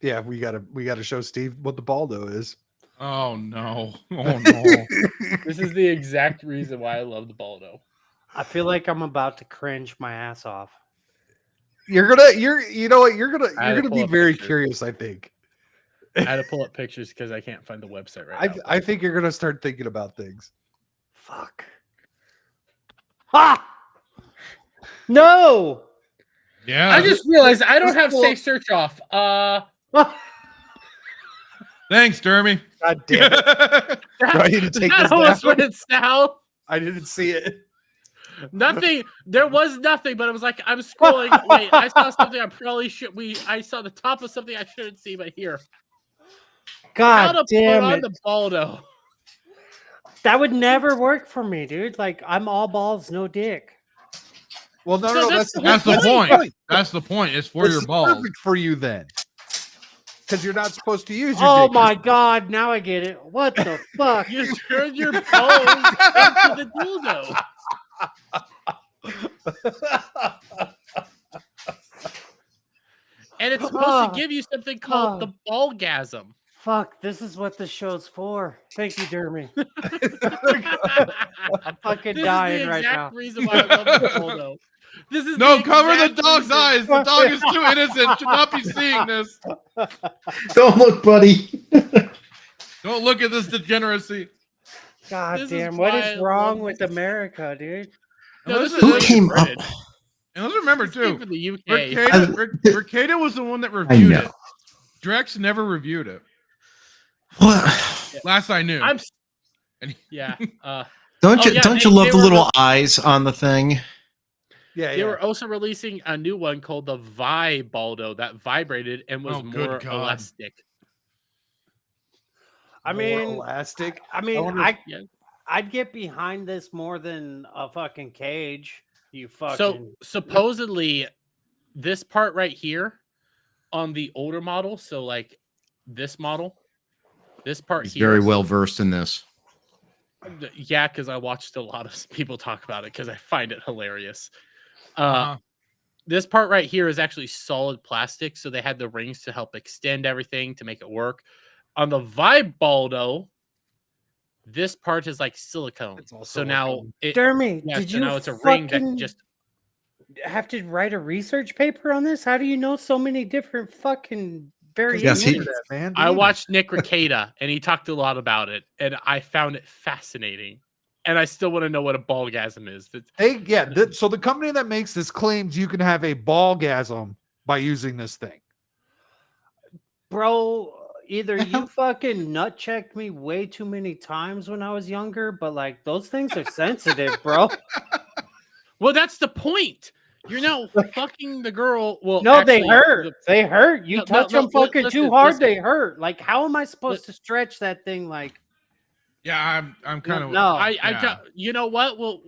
Yeah, we gotta show Steve what the Baldo is. Oh no. Oh no. This is the exact reason why I love the Baldo. I feel like I'm about to cringe my ass off. You know what? You're I had to gonna pull be up very pictures. curious. I think. I had to pull up pictures because I can't find the website right now. I think you're gonna start thinking about things. Fuck. Ha! No. Yeah. I just realized I don't have safe search off. Thanks, Dermy. God damn it! Do I need to take this That's down? what it's now. I didn't see it. Nothing. There was nothing, but it was like I'm scrolling. Wait, I saw something. I probably should. I saw the top of something I shouldn't see, but here. How God to damn put on it. the Baldo. That would never work for me, dude. Like, I'm all balls, no dick. Well, no, No, that's That's the point. That's the point. It's for This your is balls. perfect for you then, because you're not supposed to use your. Oh dick. my god, now I get it. What the fuck? You turned your balls into the dildo. And it's supposed to give you something called the ballgasm. Fuck, this is what this show's for. Thank you, Dermy. I'm fucking This dying is the right exact now. reason why I love the Baldo. This is No, the cover the exact dog's reason- eyes. The dog is too innocent. Should not be seeing this. Don't look, buddy. Don't look at this degeneracy. God This is damn, what why I is wrong love with America, dude? No, this Who is came up? British. And let's remember This came too, from the UK. Ricada was the one that reviewed know. it. Drex never reviewed it. What? Last I knew. Yeah. Don't you yeah, don't they- you love they the were little eyes on the thing? Yeah, They were also releasing a new one called the Vi Baldo that vibrated and was Oh, good more God. elastic. I More mean, elastic. I mean, wonder Yeah. I'd get behind this more than a fucking cage. You fucking. So supposedly, this part right here on the older model, so like this model, This part He's here, very well versed in this. yeah, because I watched a lot of people talk about it because I find it hilarious. Uh-huh. This part right here is actually solid plastic, so they had the rings to help extend everything to make it work. On the Vibe Baldo, this part is like silicone. It's all so now it, Dermy, yeah, did so you now it's a ring that fucking just have to write a research paper on this? How do you know so many different fucking variations? man. I watched Nick Rekieta and he talked a lot about it, and I found it fascinating. And I still want to know what a ballgasm is. So the company that makes this claims you can have a ballgasm by using this thing. Bro, either you fucking nut checked me way too many times when I was younger, but like those things are sensitive, bro. Well, that's the point. You're now fucking the girl. Well, No, they actually, hurt. They hurt. You No, touch no, them fucking listen, too hard, listen. they hurt. Like, how am I supposed to stretch that thing? Like, Yeah, I'm kind of. no. I you know what? Well,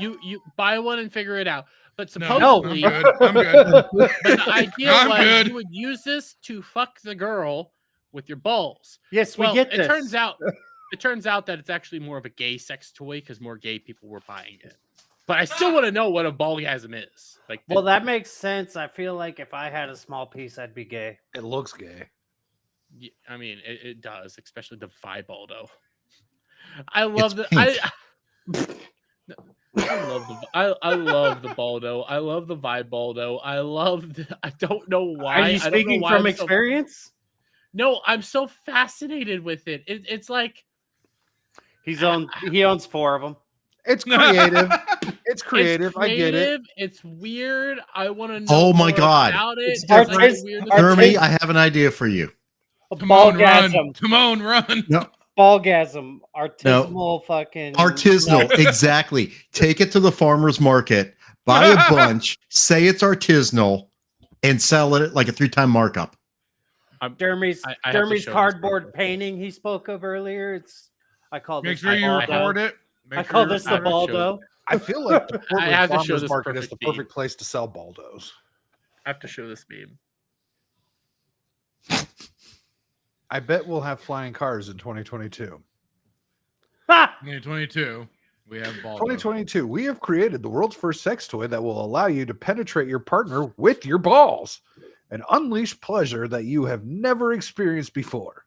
you buy one and figure it out. But No, supposedly, I'm good. I'm good. But the idea I'm was good. you would use this to fuck the girl with your balls. Yes, we Well, get it this. turns out that it's actually more of a gay sex toy because more gay people were buying it. But I still want to know what a ballgasm is. Like, Well, that makes sense. I feel like if I had a small piece, I'd be gay. It looks gay. I mean, it does, especially the Vibaldo. I love the I love the Baldo. I love the Vibaldo. I don't know why. Are you I don't know speaking why from I'm so- experience? No, I'm so fascinated with it. It's like he owns 4 of them. It's creative. It's creative. I get it. creative, It's weird. I want to know Oh my more God. about it. It's It's like artis- the weirdest- Jeremy, I have an idea for you. Come on, run. Ballgasm. Come on, run. No, Ballgasm. Artisanal fucking. artisanal, exactly. Take it to the farmer's market, buy a bunch, say it's artisanal, and sell it at like a 3-time markup. Dermy's I have to Dermy's show this cardboard painting he spoke of earlier. I call Make this sure the you Baldo. record it. I call this the Baldo. I feel like the I Portland have to show Farmers this Market is the perfect meme. perfect place to sell Baldos. I have to show this meme. I bet we'll have flying cars in 2022. 2022. We have Baldo. 2022, we have created the world's first sex toy that will allow you to penetrate your partner with your balls and unleash pleasure that you have never experienced before.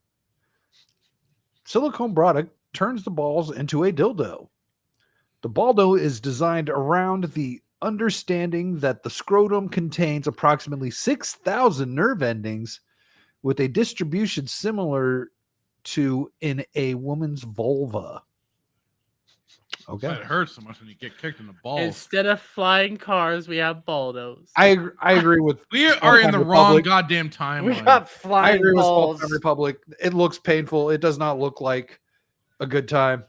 Silicone product turns the balls into a dildo. The Baldo is designed around the understanding that the scrotum contains approximately 6,000 nerve endings with a distribution similar to in a woman's vulva. Okay. It hurts so much when you get kicked in the balls. Instead of flying cars, we have Baldos. I agree with. We are Small in Town the Republic. wrong goddamn timeline. We got I flying agree with Small balls. Town Republic. It looks painful. It does not look like a good time.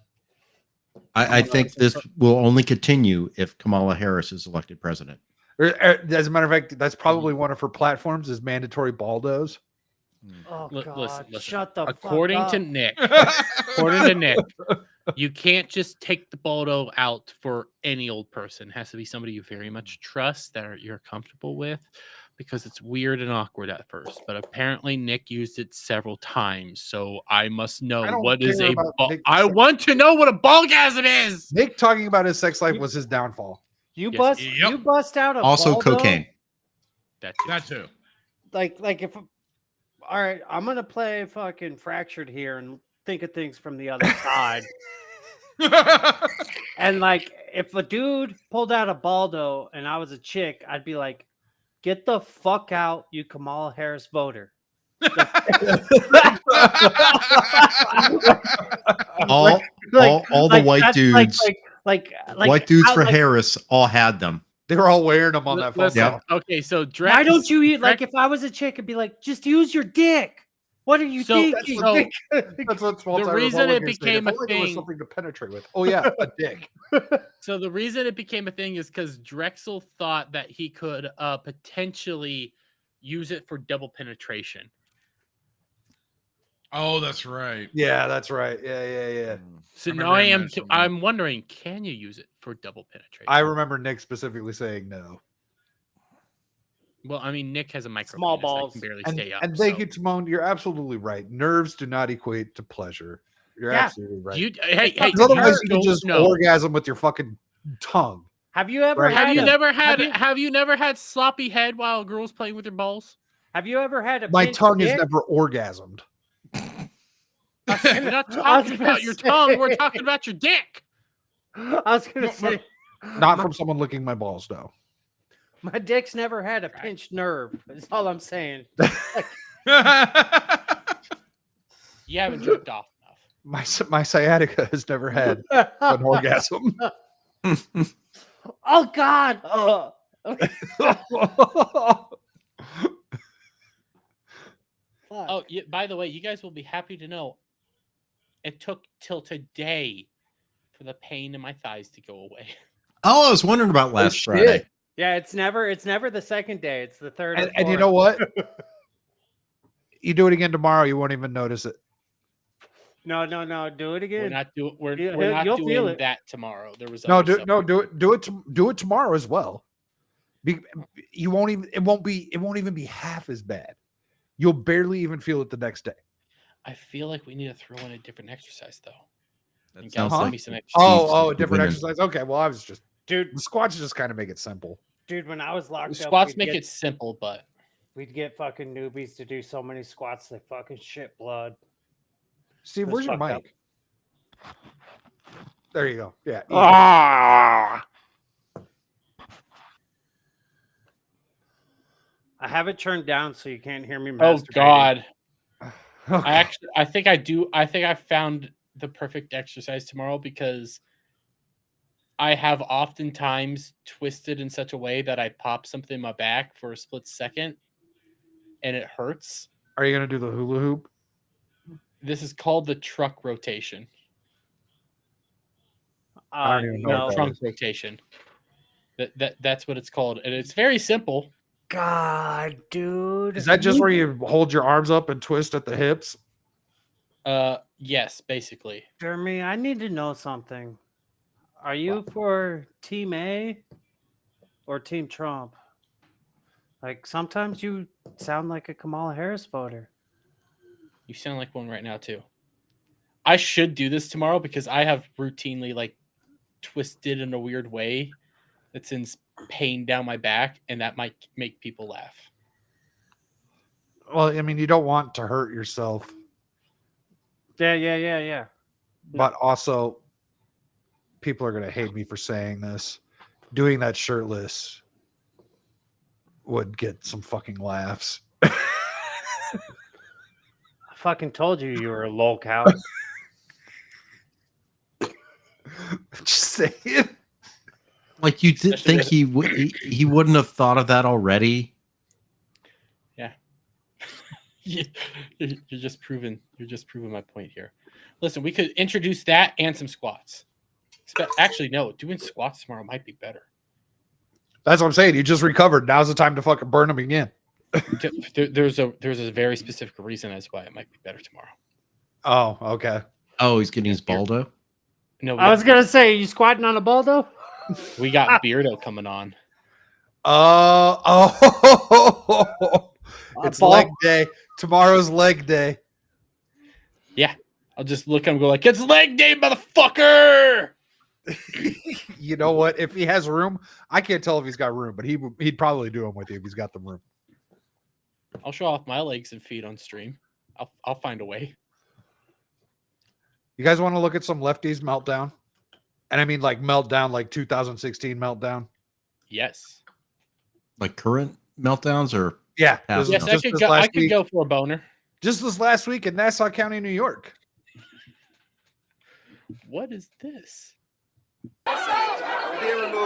I think this will only continue if Kamala Harris is elected president. As a matter of fact, that's probably one of her platforms is mandatory Baldos. Oh God! Listen. Shut the According fuck to up. Nick, you can't just take the Baldo out for any old person. It has to be somebody you very much trust that you're comfortable with, because it's weird and awkward at first. But apparently Nick used it several times, so I must know I don't what is care a. about Nick's I sex- want to know what a ballgasm is. Nick talking about his sex life was his downfall. You Yes, you bust out a Also Baldo? cocaine. That too. Like if all right, I'm gonna play fucking fractured here and think of things from the other side. And like if a dude pulled out a Baldo and I was a chick, I'd be like, get the fuck out, you Kamala Harris voter. All the white that's dudes, like white dudes how- for like, Harris all had them. They were all wearing them on that phone. Listen, call. okay, so Why don't you eat like if I was a chick, I'd be like, just use your dick. What are you thinking? That's what Small the Town reason it Republicans say. became If a only there was thing- something to penetrate with. Oh yeah, a dick. So the reason it became a thing is because Drexel thought that he could potentially use it for double penetration. Oh, that's right. Yeah, that's right. Yeah. So I now remember him mentioning that. I'm wondering, can you use it for double penetration? I remember Nick specifically saying no. Well, I mean, Nick has a micro Small penis that balls. can barely And, stay up. and thank so. you, Timon. You're absolutely right. Nerves do not equate to pleasure. You're Yeah. absolutely right. Hey, Because otherwise you don't can just know. orgasm with your fucking tongue. Have you ever Right. had Have you never had sloppy head while a girl's playing with your balls? Have you ever had a My pinched tongue is dick? never orgasmed. We're not talking about your tongue. We're talking about your dick. I was gonna say, Not from someone licking my balls, though. my dick's never had a pinched nerve. That's all I'm saying. You haven't jerked off enough. My sciatica has never had an orgasm. Oh God! Oh, yeah, by the way, you guys will be happy to know it took till today for the pain in my thighs to go away. Oh, I was wondering about last Friday. Yeah, it's never the second day. It's the third. And you know what? You do it again tomorrow, you won't even notice it. No. Do it again. We're not doing. We're You'll not feel doing it. that tomorrow. There was No, other stuff. do it tomorrow as well. You won't even. It won't even be half as bad. You'll barely even feel it the next day. I feel like we need to throw in a different exercise though. That You guys sounds send like me some exercise. Oh, a different women. exercise. Okay, well, I was just Dude, the squats just kind of make it simple. dude, when I was locked up, Squats we'd make get- it simple, but We'd get fucking newbies to do so many squats they fucking shit blood. Steve, That's where's your fucked mic? There you go. Yeah. easy. Ah! I have it turned down so you can't hear me. oh masturbating. god. I think I found the perfect exercise tomorrow because I have oftentimes twisted in such a way that I pop something in my back for a split second and it hurts. Are you gonna do the hula hoop? This is called the truck rotation. I don't even know no. what that Trunk is. rotation. That's what it's called. And it's very simple. God, dude. Is that just where you hold your arms up and twist at the hips? Yes, basically. Jeremy, I need to know something. Are you for Team A or Team Trump? Like sometimes you sound like a Kamala Harris voter. You sound like one right now too. I should do this tomorrow because I have routinely like twisted in a weird way that sends pain down my back, and that might make people laugh. Well, I mean, you don't want to hurt yourself, Yeah. but also people are gonna hate me for saying this. Doing that shirtless would get some fucking laughs. I fucking told you were a low cow. Just saying. Like you did think he wouldn't have thought of that already. Yeah. You're just proving my point here. Listen, we could introduce that and some squats. Actually, no, doing squats tomorrow might be better. That's what I'm saying. You just recovered. Now's the time to fucking burn them again. There's a very specific reason as why it might be better tomorrow. Oh, okay. Oh, he's getting his baldo. No, I was gonna say, you squatting on a baldo? we got Beardo coming on. It's leg day. Tomorrow's leg day. Yeah, I'll just look at him and go like, "It's leg day, motherfucker!" You know what? If he has room, I can't tell if he's got room, but he'd probably do them with you if he's got the room. I'll show off my legs and feet on stream. I'll find a way. You guys want to look at some lefties meltdown? And I mean like meltdown, like 2016 meltdown. Yes. Like current meltdowns or Yeah. past Yes, meltdowns? I could go for a boner. Just this last week in Nassau County, New York. What is this?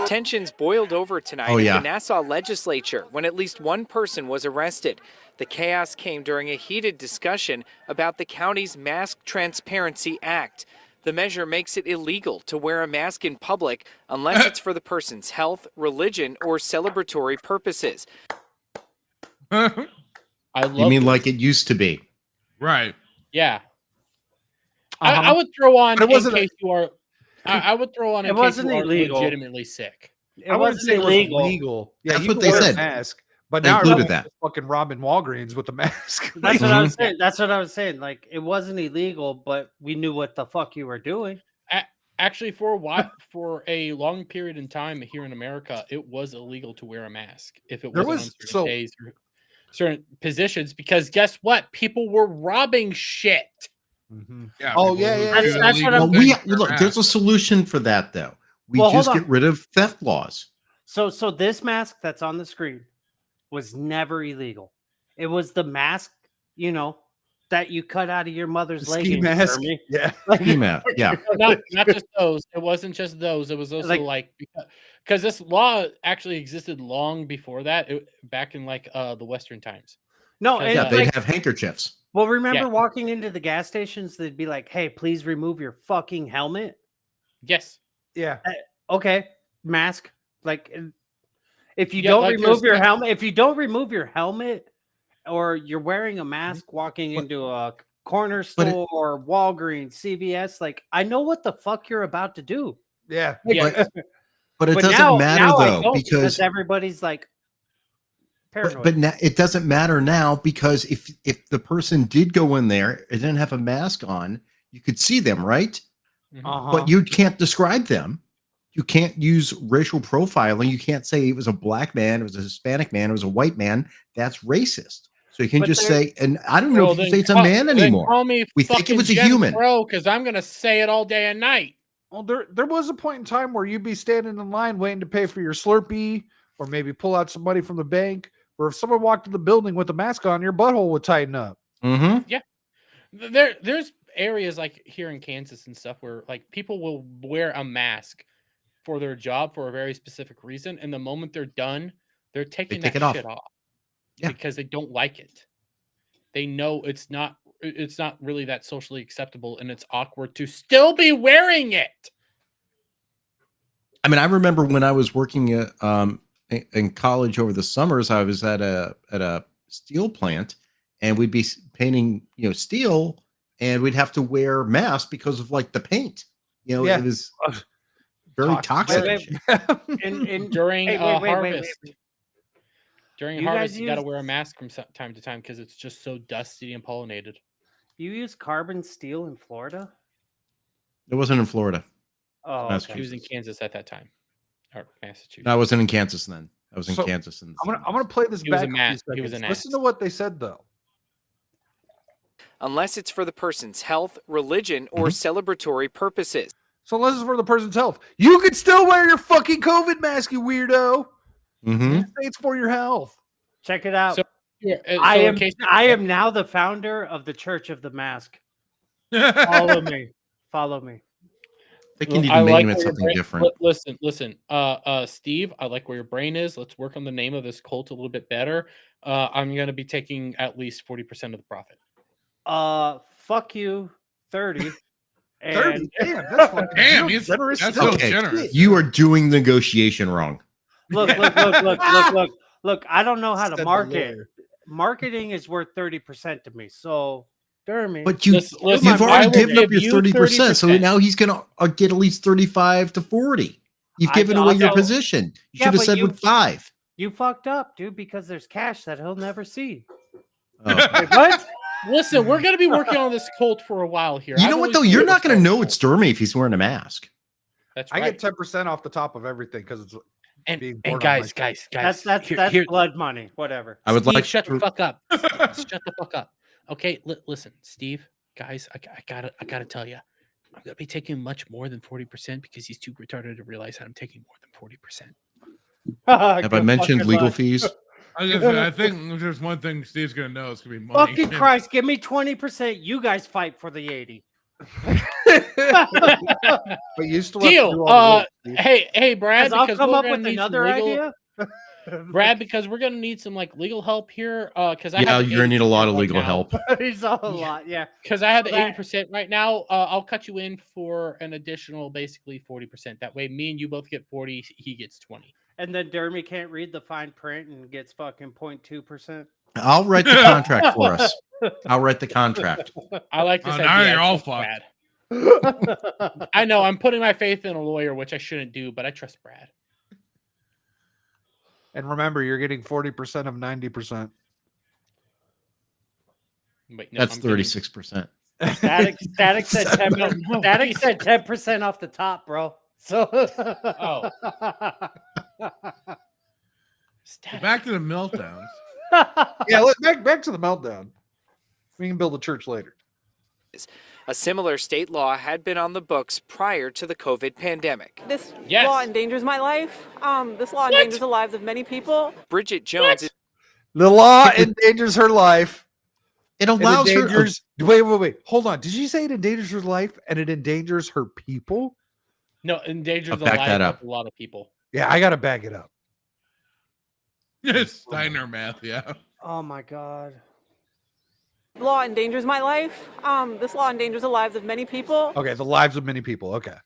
Tensions boiled over tonight Oh, yeah. in the Nassau legislature when at least one person was arrested. The chaos came during a heated discussion about the county's Mask Transparency Act. The measure makes it illegal to wear a mask in public unless it's for the person's health, religion, or celebratory purposes. I love You mean this. like it used to be? Right. Yeah. Uh-huh. I would throw on But it in wasn't a- case you are. I would throw on in It case wasn't you are illegal. legitimately sick. It I wouldn't wasn't say it was illegal. illegal. Yeah, That's you what can they wear said. a mask, But They now included everyone's that. fucking robbing Walgreens with the mask. That's what I was saying. That's what I was saying. Like it wasn't illegal, but we knew what the fuck you were doing. Actually, for a long period in time here in America, it was illegal to wear a mask if it There wasn't was- on certain so- days or certain positions. Because guess what? People were robbing shit. Yeah, Oh, people yeah, who yeah, do yeah. That's what illegal I'm- Well, things for look. There's a masks. solution for that, though. We Well, hold just on. get rid of theft laws. So this mask that's on the screen was never illegal. It was the mask, you know, that you cut out of your mother's The ski leggings. mask. Jeremy. Yeah. Email, yeah. not just those. It wasn't just those. It was also Like- because this law actually existed long before that, back in like the Western times. No, 'Cause, and Yeah, they'd like, have handkerchiefs. well, remember Yeah. walking into the gas stations, they'd be like, "Hey, please remove your fucking helmet." Yes. Yeah. Okay, mask. Like, if you Yeah, don't like remove there's, your like- helmet, if you don't remove your helmet, or you're wearing a mask walking into a corner But it- store or Walgreens, CVS, like I know what the fuck you're about to do. Yeah. Yeah. But it But doesn't now matter I though, don't, because everybody's like paranoid. but now, it doesn't matter now because if the person did go in there and didn't have a mask on, you could see them, right? Uh-huh. But you can't describe them. You can't use racial profiling. You can't say it was a black man, it was a Hispanic man, it was a white man. That's racist. So you can But just there- say, and I don't know if you say it's a man anymore. Call me We think it was a fucking Jim human. Crow because I'm gonna say it all day and night. Well, there was a point in time where you'd be standing in line waiting to pay for your Slurpee or maybe pull out some money from the bank. Or if someone walked in the building with a mask on, your butthole would tighten up. Mm-hmm. There's areas like here in Kansas and stuff where like people will wear a mask for their job for a very specific reason, and the moment they're done, they're taking take that it off. shit off Yeah. because they don't like it. They know it's not really that socially acceptable, and it's awkward to still be wearing it. I mean, I remember when I was working in college over the summers, I was at a steel plant, and we'd be painting, steel, and we'd have to wear masks because of like the paint. Yeah. It was very toxic. And During wait, harvest. wait. During You harvest, guys you got to use- wear a mask from time to time because it's just so dusty and pollinated. You use carbon steel in Florida? It wasn't in Florida. Oh, That's okay. He was in Kansas at that time, or Massachusetts. No, I wasn't in Kansas then. I was in So, Kansas. And I'm gonna play this He was back. a a few mask. He was seconds. an Listen ass. to what they said though. Unless it's for the person's health, religion, or celebratory purposes. So unless it's for the person's health, you can still wear your fucking COVID mask, you weirdo. Mm-hmm. Say it's for your health. Check it out. So, yeah, I so in am case- I am now the founder of the Church of the Mask. Follow me. Follow me. I think you need I to name where it your something brain- different. Listen. Steve, I like where your brain is. Let's work on the name of this cult a little bit better. I'm gonna be taking at least 40% of the profit. Fuck you, 30. 30. Damn, that's fucking Damn, real he's- generous. that's so Okay, generous. you are doing negotiation wrong. Look. I don't know how Said to the market. lawyer. Marketing is worth 30% to me. So, Jeremy. But you've Listen, I already will given up give your you 30%, so 30%. now he's gonna get at least 35 to 40. You've given away your position. You Yeah, should have but said you- with 5. You fucked up, dude, because there's cash that he'll never see. Oh. Wait, what? Listen, we're gonna be working on this cult for a while here. You I've know what always though? been You're a not going to cult. know it's Dermy if he's wearing a mask. That's I right. get 10% off the top of everything because it's being And born on guys, my- guys, That's here- blood money. Whatever. I would Steve, like shut the to- fuck up. Shut the fuck up. Okay, listen, Steve, guys, I gotta tell you, I'm gonna be taking much more than 40% because he's too retarded to realize that I'm taking more than 40%. Have I mentioned legal fees? I was gonna say, I think there's one thing Steve's gonna know. It's gonna be money. Fucking Christ, give me 20%. You guys fight for the 80. But you still have to do Deal. all the work, Steve. Hey, Brad, I'll because come we're up gonna with need some another legal- idea. Brad, because we're gonna need some like legal help here. Because Yeah, you're going to need a lot of legal help. He's all a lot, yeah. Because I have the That- 80% right now. I'll cut you in for an additional, basically 40%. That way, me and you both get 40. He gets 20. And then Dermy can't read the fine print and gets fucking 0.2%. I'll write the contract for us. I'll write the contract. I like this Oh, idea. now I you're all trust fucked. Brad. I know I'm putting my faith in a lawyer, which I shouldn't do, but I trust Brad. And remember, you're getting 40% of 90%. Wait, no, That's I'm getting- 36%. Static said 10%. No, no, Static please. said 10% off the top, bro. So Oh. Back to the meltdowns. Yeah, back to the meltdown. We can build a church later. A similar state law had been on the books prior to the COVID pandemic. This Yes. law endangers my life. This law endangers the lives of many people. Bridget Jones is The law endangers her life. It It allows her. endangers. Wait. Hold on. Did you say it endangers her life and it endangers her people? No, endangers I'll the back life that of up. a lot of people. Yeah, I gotta back it up. Steiner math, yeah. Oh my god. Law endangers my life. This law endangers the lives of many people. Okay, the lives of many people. Okay.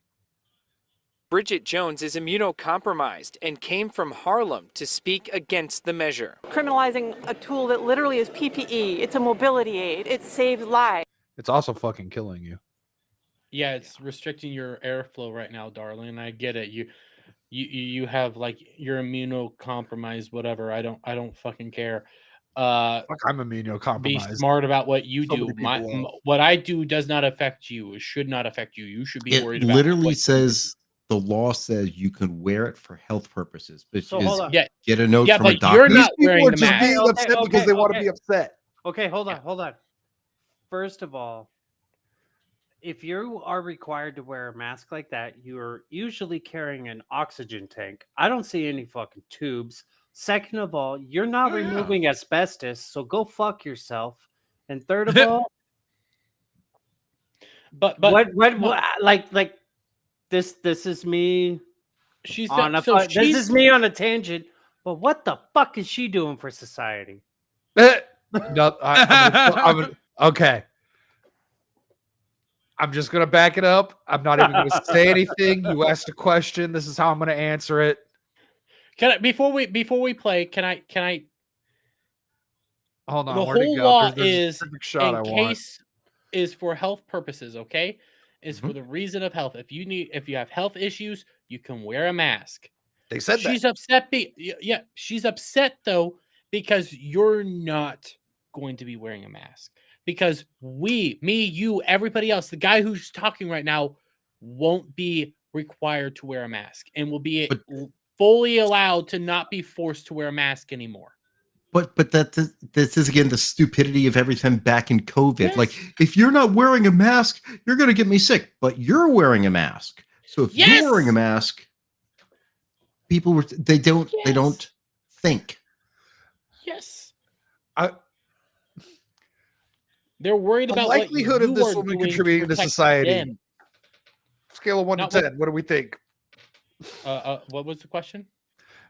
Bridget Jones is immunocompromised and came from Harlem to speak against the measure. Criminalizing a tool that literally is PPE. It's a mobility aid. It saves lives. It's also fucking killing you. Yeah, it's restricting your airflow right now, darling. I get it. You have like you're immunocompromised, whatever. I don't fucking care. Fuck, I'm Be immunocompromised. smart about what you So do. many people are. What I do does not affect you. It should not affect you. You should be It worried about. literally what- says the law says you can wear it for health purposes, but So hold on. Yeah, get a note yeah, from a but doctor. you're These not people wearing are the just mask. being upset because they want to be upset. Okay, hold on. First of all, if you are required to wear a mask like that, you're usually carrying an oxygen tank. I don't see any fucking tubes. Second of all, you're not removing asbestos, so go fuck yourself. And third of all, But what like this is me she's on a so this is she's me on a tangent. But what the fuck is she doing for society? No, okay. I'm just gonna back it up. I'm not even gonna say anything. You asked a question. This is how I'm gonna answer it. Can I before we play? Can I? Hold on. The where'd it whole go? law There's a is specific shot I in want. case is for health purposes. Okay, is for the reason of health. If you have health issues, you can wear a mask. They said She's that. upset. Yeah, she's upset though because you're not going to be wearing a mask because me, you, everybody else, the guy who's talking right now won't be required to wear a mask and will be fully allowed to not be forced to wear a mask anymore. But this is again the stupidity of everything back in COVID. Like if you're not wearing a mask, you're going to get me sick. But you're wearing a mask, so if you're wearing a mask, people they don't think. Yes. They're worried The about likelihood what of you this are woman doing to contributing to protect society. them. Scale of 1 Not to what- 10. What do we think? What was the question?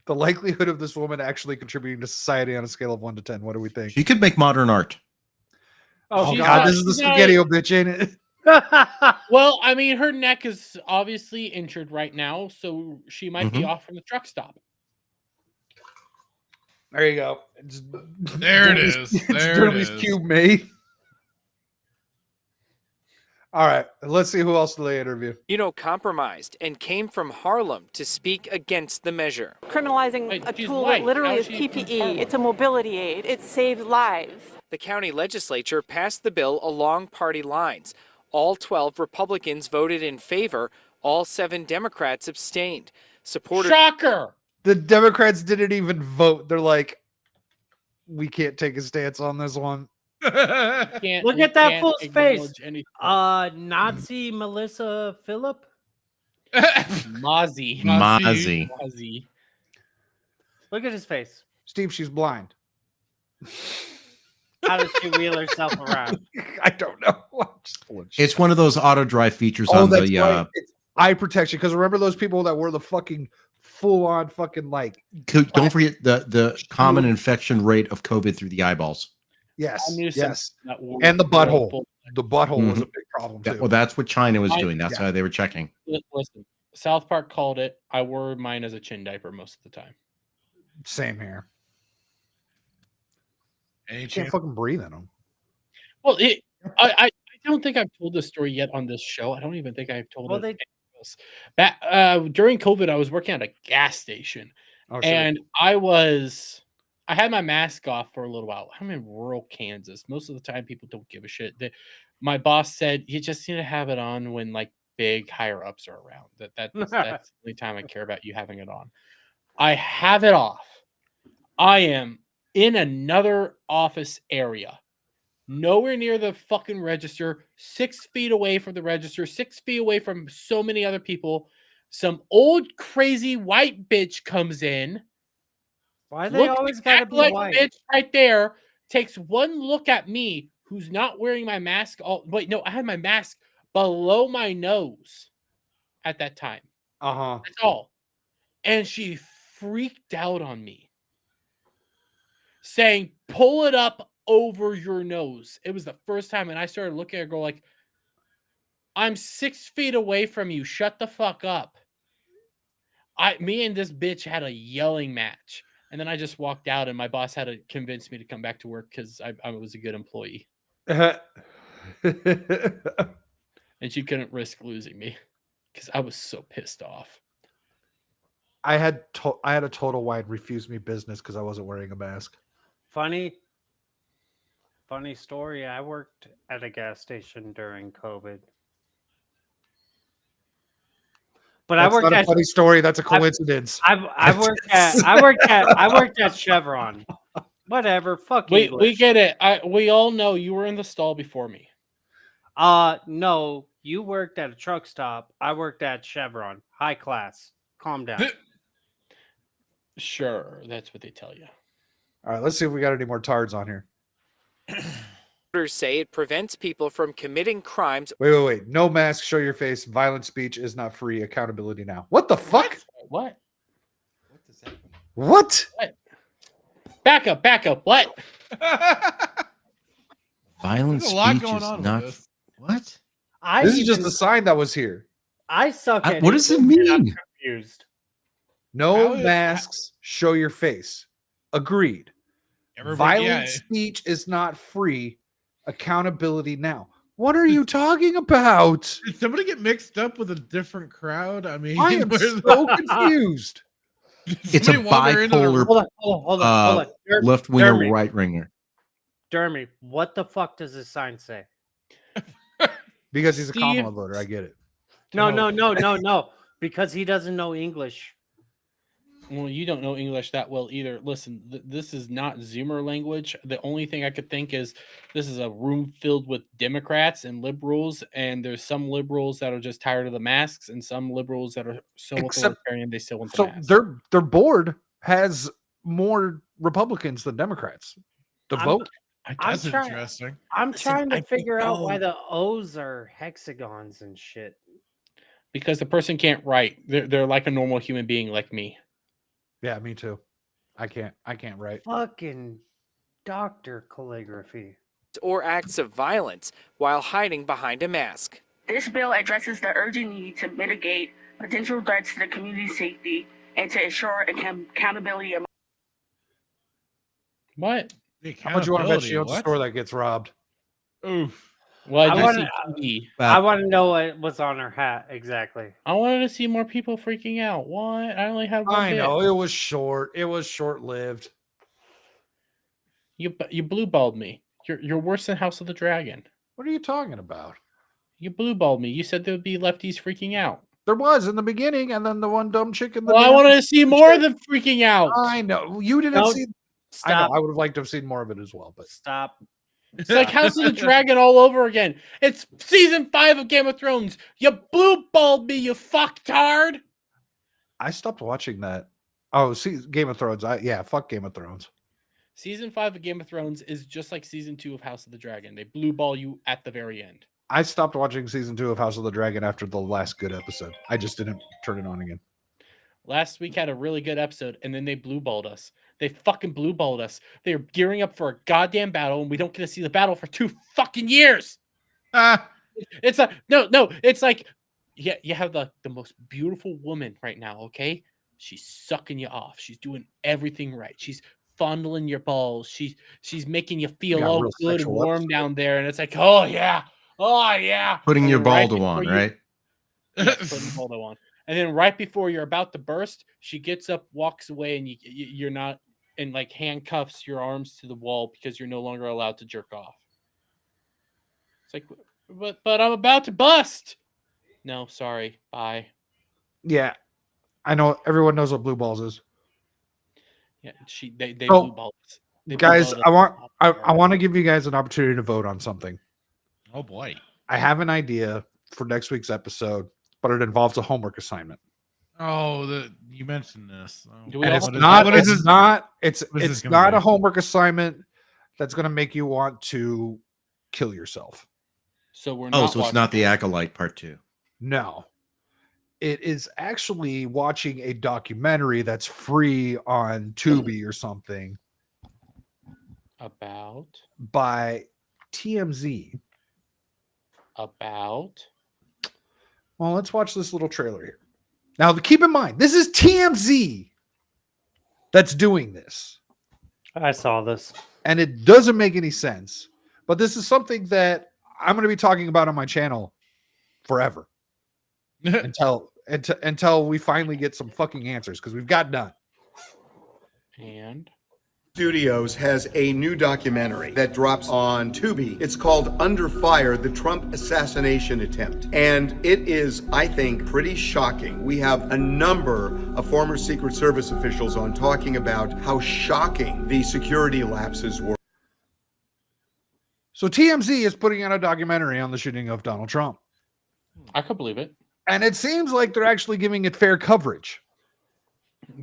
The likelihood of this woman actually contributing to society on a scale of 1 to 10. What do we think? She could make modern art. Oh she's God, not- this is the she's not- spaghetti bitch, ain't it? Well, I mean, her neck is obviously injured right now, so she might be Mhm. off from the truck stop. There you go. There it is. There it Derby's is. Cube me. All right, let's see who else they interview. Immunocompromised and came from Harlem to speak against the measure. Criminalizing a she's tool white. that literally How is is she from PPE. Harlem? It's a mobility aid. It saves lives. The county legislature passed the bill along party lines. All 12 Republicans voted in favor. All 7 Democrats abstained. Supporters. Shocker! The Democrats didn't even vote. They're like, we can't take a stance on this one. Look at that fool's face. Any- Nazi Melissa Phillip. Mozzie. Mozzie. Look at his face. Steve, she's blind. How does she wheel herself around? I don't know. I'm just pulling shit. It's one of those auto drive features Oh, on that's the. right. It's eye protection. Because remember those people that were the fucking full on fucking like. Don't forget the common infection rate of COVID through the eyeballs. Yes, I knew yes, something that were- and the were butthole. full- The butthole was a Mhm. big problem Yeah, too. well, that's what China was I- doing. That's yeah. how they were checking. Listen, South Park called it. I wore mine as a chin diaper most of the time. Same here. Ain't You can't you? fucking breathe in them. Well, I don't think I've told this story yet on this show. I don't even think I've told Well, it. they- anywhere else. During COVID, I was working at a gas station, Oh, and I had my mask off for a little while. I'm in rural Kansas. Most of the time, people don't give a shit. My boss said you just need to have it on when like big higher ups are around. That's the only time I care about you having it on. I have it off. I am in another office area, nowhere near the fucking register, 6 feet away from the register, 6 feet away from so many other people. Some old crazy white bitch comes in. Why they always gotta be like white? bitch right there, takes one look at me, who's not wearing my mask. Wait, no, I had my mask below my nose at that time. That's all. And she freaked out on me, saying, "Pull it up over your nose." It was the first time, and I started looking at her, go like, "I'm 6 feet away from you. Shut the fuck up." Me and this bitch had a yelling match. And then I just walked out, and my boss had to convince me to come back to work because I was a good employee. And she couldn't risk losing me because I was so pissed off. I had a total wide refuse me business because I wasn't wearing a mask. Funny story. I worked at a gas station during COVID. But That's I worked not a at funny story. That's a coincidence. I worked at Chevron. Whatever. Fuck We English. get it. We all know you were in the stall before me. No, you worked at a truck stop. I worked at Chevron. High class. Calm down. Sure, that's what they tell you. All right, let's see if we got any more tards on here. Reporters say it prevents people from committing crimes. Wait. No mask, show your face. Violent speech is not free. Accountability now. What the fuck? What? What? Back up. What? Violent There's a lot speech going is on with not. this. What? This is just a sign that was here. I suck at What does it English and I'm mean? confused. No masks, show your face. Agreed. Violent yeah. speech is not free. Accountability now. What are you talking about? Did somebody get mixed up with a different crowd? I mean, I am so confused. It's a bipolar Hold on. left winger, Jeremy. right winger. Jeremy, what the fuck does this sign say? Because he's a Steve- Kamala voter. I get it. No. Because he doesn't know English. Well, you don't know English that well either. Listen, this is not Zoomer language. The only thing I could think is this is a room filled with Democrats and liberals, and there's some liberals that are just tired of the masks, and some liberals that are so authoritarian they still want the So mask. their board has more Republicans than Democrats to vote. That's interesting. I'm trying to I figure out why know. the O's are hexagons and shit. Because the person can't write. They're like a normal human being like me. Yeah, me too. I can't write. Fucking doctor calligraphy. Or acts of violence while hiding behind a mask. This bill addresses the urgent need to mitigate potential threats to the community's safety and to ensure accountability. What? How much you want to bet she owns a store that gets robbed? Oof. Well, I I want to know what was on her hat exactly. I wanted to see more people freaking out. What? I only had one I bit. know it was short. It was short-lived. You blue balled me. You're worse than House of the Dragon. What are you talking about? You blue balled me. You said there would be lefties freaking out. There was in the beginning, and then the one dumb chick in the. Well, I wanted to see more of them freaking out. I know you didn't No, see. stop. I know. I would have liked to have seen more of it as well, but Stop. It's like House of the Dragon all over again. It's season 5 of Game of Thrones. You blue balled me, you fucktard. I stopped watching that. Oh, see, Game of Thrones. Fuck Game of Thrones. Season 5 of Game of Thrones is just like season 2 of House of the Dragon. They blue ball you at the very end. I stopped watching season 2 of House of the Dragon after the last good episode. I just didn't turn it on again. Last week had a really good episode, and then they blue balled us. They fucking blue balled us. They're gearing up for a goddamn battle, and we don't get to see the battle for 2 fucking years. It's a no. It's like, yeah, you have the most beautiful woman right now. Okay, she's sucking you off. She's doing everything right. She's fondling your balls. She's making you feel all good and warm down there, and it's like, oh yeah. Putting And your right baldo before on, you- right? Yes, putting baldo on. And then right before you're about to burst, she gets up, walks away, and you're not, and like handcuffs your arms to the wall because you're no longer allowed to jerk off. It's like, but I'm about to bust. No, sorry. Bye. Yeah, I know. Everyone knows what blue balls is. Yeah, they So, blue balls. They guys, blowed I want to give you guys an opportunity to vote on something. Oh boy. I have an idea for next week's episode, but it involves a homework assignment. Oh, you mentioned this. Oh. And it's What is not. this? It's not. It's What is this it's gonna not be? a homework assignment that's going to make you want to kill yourself. So we're Oh, so it's not the Acolyte Part 2. No, it is actually watching a documentary that's free on Tubi or something about by TMZ. About. Well, let's watch this little trailer here. Now, keep in mind, this is TMZ that's doing this. I saw this. And it doesn't make any sense. But this is something that I'm going to be talking about on my channel forever. until we finally get some fucking answers, because we've got none. And Studios has a new documentary that drops on Tubi. It's called Under Fire, the Trump Assassination Attempt. And it is, I think, pretty shocking. We have a number of former Secret Service officials on talking about how shocking the security lapses were. So TMZ is putting out a documentary on the shooting of Donald Trump. I could believe it. And it seems like they're actually giving it fair coverage.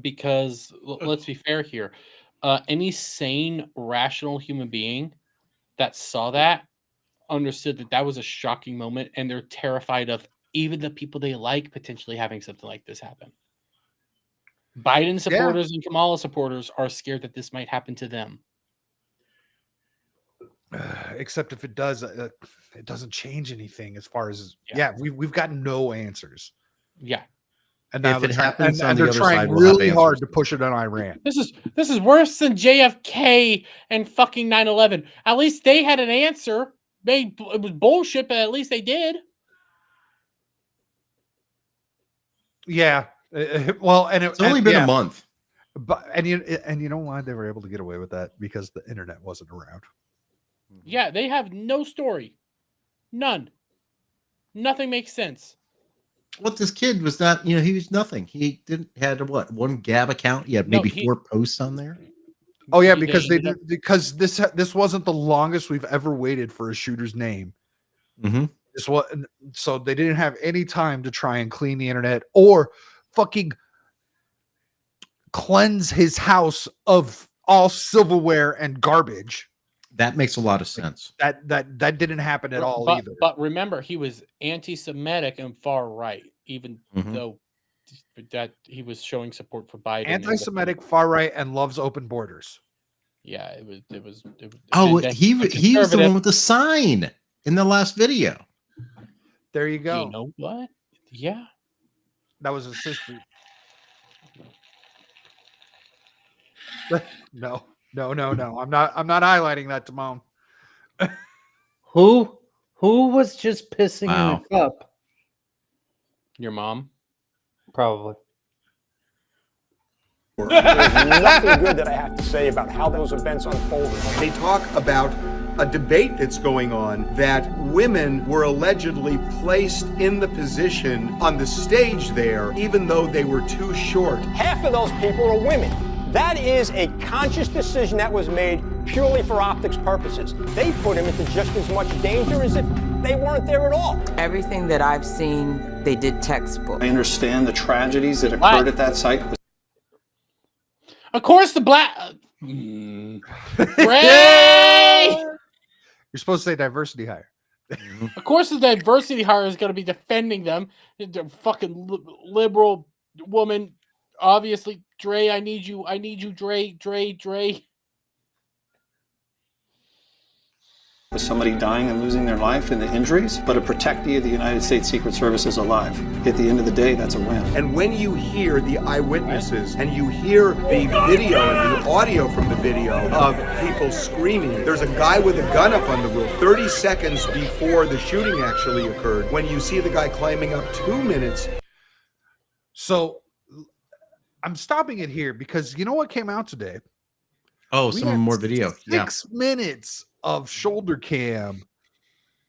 Because let's be fair here. Any sane, rational human being that saw that understood that that was a shocking moment, and they're terrified of even the people they like potentially having something like this happen. Biden supporters and Kamala supporters are scared that this might happen to them. Except if it does, it doesn't change anything as far as we've got no answers. Yeah. And now If it they're happens on and the they're other trying side, we'll have really answers. hard to push it on Iran. This is worse than JFK and fucking 9/11. At least they had an answer. It was bullshit, but at least they did. Yeah. Well, and It's only been a month. But and you know why they were able to get away with that? Because the internet wasn't around. Yeah, they have no story. None. Nothing makes sense. Well, this kid was not, he was nothing. He had one Gab account. He had maybe 4 posts on there. Oh yeah, because because this wasn't the longest we've ever waited for a shooter's name. Mm-hmm. So they didn't have any time to try and clean the internet or fucking cleanse his house of all silverware and garbage. That makes a lot of sense. That didn't happen at all either. But remember, he was anti-Semitic and far right, even though that he was showing support for Biden. Anti-Semitic, far right, and loves open borders. Yeah, it was. Oh, he was the one with the sign in the last video. There you go. You know what? Yeah, that was his sister. No. I'm not highlighting that, Timon. Who was just pissing in a cup? Your mom? Probably. There's nothing good that I have to say about how those events unfolded. They talk about a debate that's going on that women were allegedly placed in the position on the stage there, even though they were too short. Half of those people are women. That is a conscious decision that was made purely for optics purposes. They put him into just as much danger as if they weren't there at all. Everything that I've seen, they did textbook. I understand the tragedies that occurred at that site. Of course, the black. Ray! You're supposed to say diversity hire. Of course, the diversity hire is going to be defending them. The fucking liberal woman. Obviously, Dre, I need you, Dre. With somebody dying and losing their life and the injuries, but a protectee of the United States Secret Service is alive. At the end of the day, that's a win. And when you hear the eyewitnesses and you hear the video and the audio from the video of people screaming, there's a guy with a gun up on the roof 30 seconds before the shooting actually occurred. When you see the guy climbing up 2 minutes. So I'm stopping it here because you know what came out today? Oh, We some had more video. Yeah. 6 minutes of shoulder cam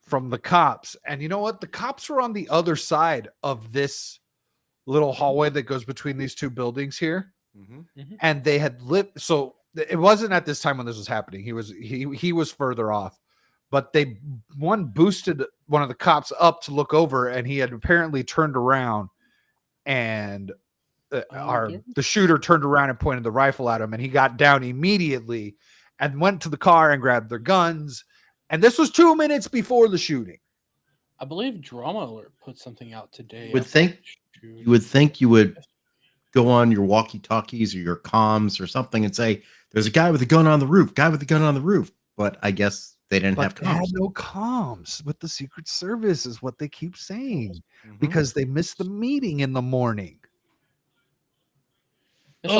from the cops. And you know what? The cops were on the other side of this little hallway that goes between these two buildings here. And they had lit. So it wasn't at this time when this was happening. He was further off, but they boosted one of the cops up to look over, and he had apparently turned around, and the shooter turned around and pointed the rifle at him, and he got down immediately and went to the car and grabbed their guns. And this was 2 minutes before the shooting. I believe Drama Alert put something out today. You would think you would go on your walkie-talkies or your comms or something and say, "There's a guy with a gun on the roof. Guy with a gun on the roof." But I guess they didn't have They had comms. no comms with the Secret Service, is what they keep saying, because they missed the meeting in the morning. This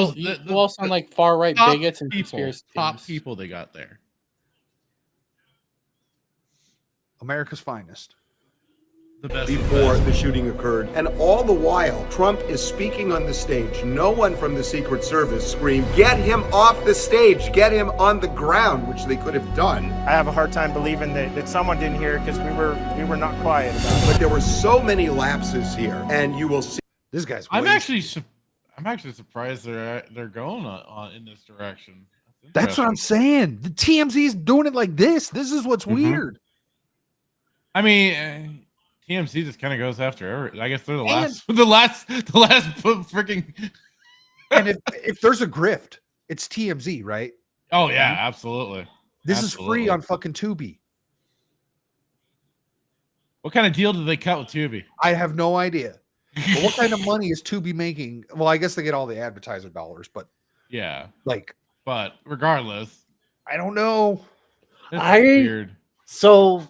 all sound like far right top bigots and people, conspiracy top theorists. people they got there. America's finest. The best before the shooting occurred. And all the while, Trump is speaking on the stage. No one from the Secret Service screamed, "Get him off the stage, get him on the ground," which they could have done. I have a hard time believing that someone didn't hear it because we were not quiet about it. But there were so many lapses here, and you will see. This guy's. I'm actually surprised they're going on in this direction. That's what I'm saying. The TMZ is doing it like this. This is what's weird. I mean, TMZ just kind of goes after I guess they're the And- last, the last freaking. And if there's a grift, it's TMZ, right? Oh yeah, absolutely. This is free on fucking Tubi. What kind of deal did they cut with Tubi? I have no idea. But what kind of money is Tubi making? Well, I guess they get all the advertiser dollars, but Yeah, but regardless, I don't know. This is weird. So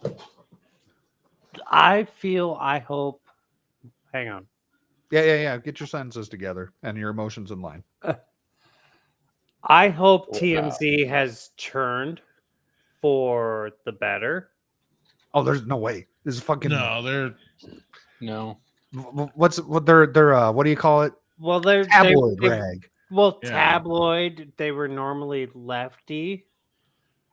I hope. Hang on. Yeah. Get your sentences together and your emotions in line. I hope TMZ has churned for the better. Oh, there's no way. This is fucking no. What do you call it? Well, they're tabloid rag. Well, Yeah. tabloid. They were normally lefty,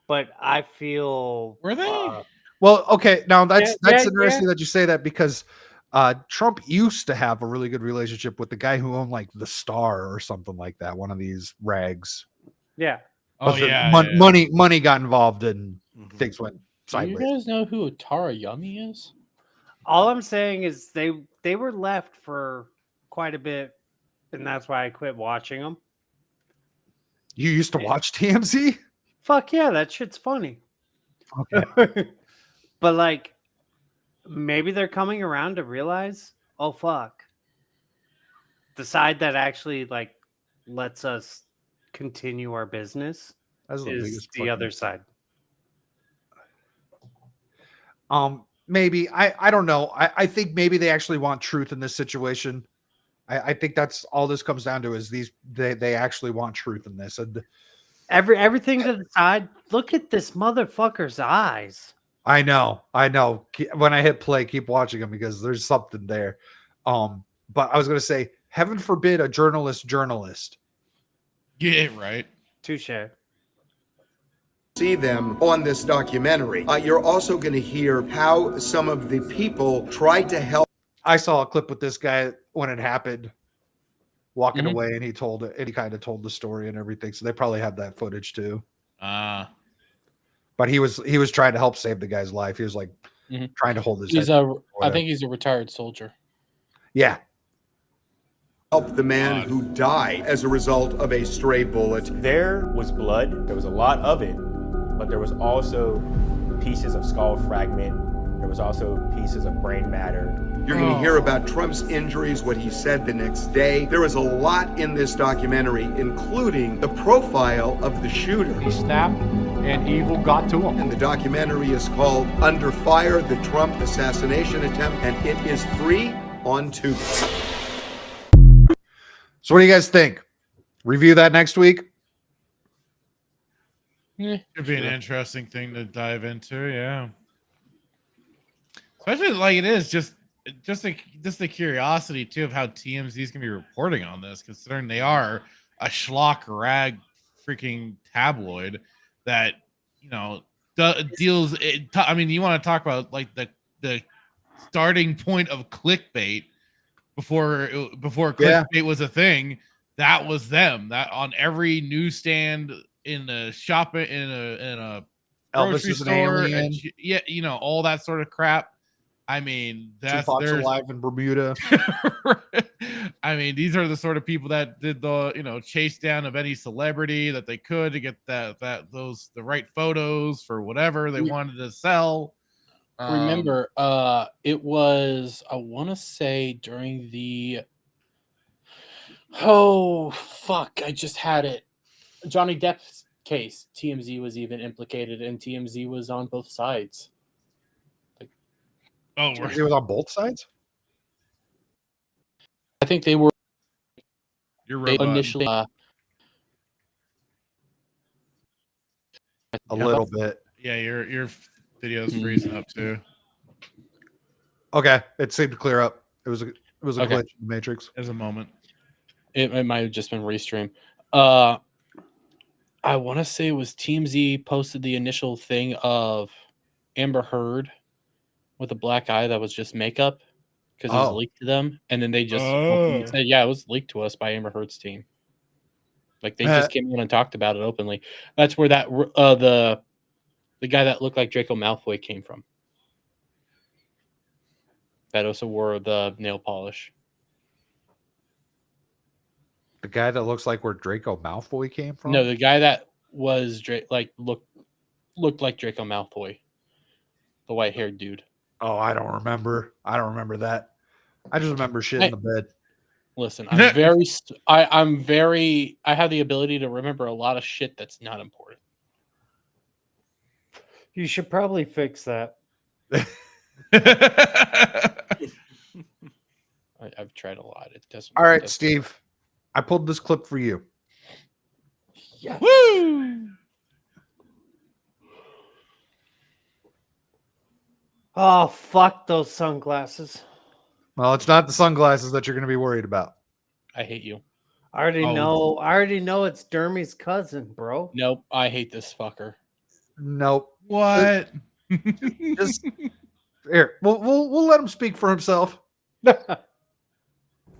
but I feel were they? Well, okay. Now that's Yeah, interesting yeah. that you say that, because Trump used to have a really good relationship with the guy who owned like the Star or something like that. One of these rags. Yeah. But the money got involved and things went Do you sideways. guys know who Tara Yummy is? All I'm saying is they were left for quite a bit, and that's why I quit watching them. You used to watch TMZ? Fuck yeah, that shit's funny. Okay. But like, maybe they're coming around to realize, oh fuck, the side that actually like lets us continue our business That's the is biggest the other side. Maybe I don't know. I think maybe they actually want truth in this situation. I think that's all this comes down to, is they actually want truth in this. And Everything to the side. Look at this motherfucker's eyes. I know. When I hit play, keep watching them because there's something there. But I was gonna say, heaven forbid a journalist. Yeah, right. Touche. See them on this documentary. You're also going to hear how some of the people tried to help. I saw a clip with this guy when it happened, walking away, and he kind of told the story and everything. So they probably have that footage too. But he was trying to help save the guy's life. He was like trying to hold his head. I think he's a retired soldier. Yeah. Help the man who died as a result of a stray bullet. There was blood. There was a lot of it, but there was also pieces of skull fragment. There was also pieces of brain matter. You're going to hear about Trump's injuries, what he said the next day. There is a lot in this documentary, including the profile of the shooter. He snapped, and evil got to him. And the documentary is called Under Fire, the Trump Assassination Attempt, and it is free on Tubi. So what do you guys think? Review that next week? Could be an interesting thing to dive into, yeah. Especially like it is just just the curiosity too of how TMZ is gonna be reporting on this, considering they are a schlock rag freaking tabloid that deals. I mean, you want to talk about like the starting point of clickbait before clickbait was a thing. That was them. That on every newsstand, in a shop, in a Elvis grocery is an store, alien. all that sort of crap. I mean, Tupac's alive in Bermuda. I mean, these are the sort of people that did the chase down of any celebrity that they could to get the right photos for whatever they wanted to sell. Remember, it was, I want to say, during the I just had it, Johnny Depp's case. TMZ was even implicated, and TMZ was on both sides. It was on both sides. I think they were. You're initially a little bit. Yeah, your video's freezing up too. Okay, it seemed to clear up. It was a Okay. glitch in the Matrix. There's a moment. It might have just been restream. I want to say it was TMZ posted the initial thing of Amber Heard with a black eye that was just makeup because it was leaked to them, and then they just openly said, "Yeah, it was leaked to us by Amber Heard's team." Like they just came on and talked about it openly. That's where that the guy that looked like Draco Malfoy came from. That also wore the nail polish. The guy that looks like where Draco Malfoy came from? No, the guy that was looked like Draco Malfoy, the white-haired dude. Oh, I don't remember. I don't remember that. I just remember shit in the bed. Listen, I'm very I have the ability to remember a lot of shit that's not important. You should probably fix that. I've tried a lot. It doesn't. All right, Steve. I pulled this clip for you. Yes. Woo! Oh, fuck those sunglasses. Well, it's not the sunglasses that you're going to be worried about. I hate you. I already know it's Dermy's cousin, bro. Nope, I hate this fucker. Nope. What? Just here. We'll let him speak for himself.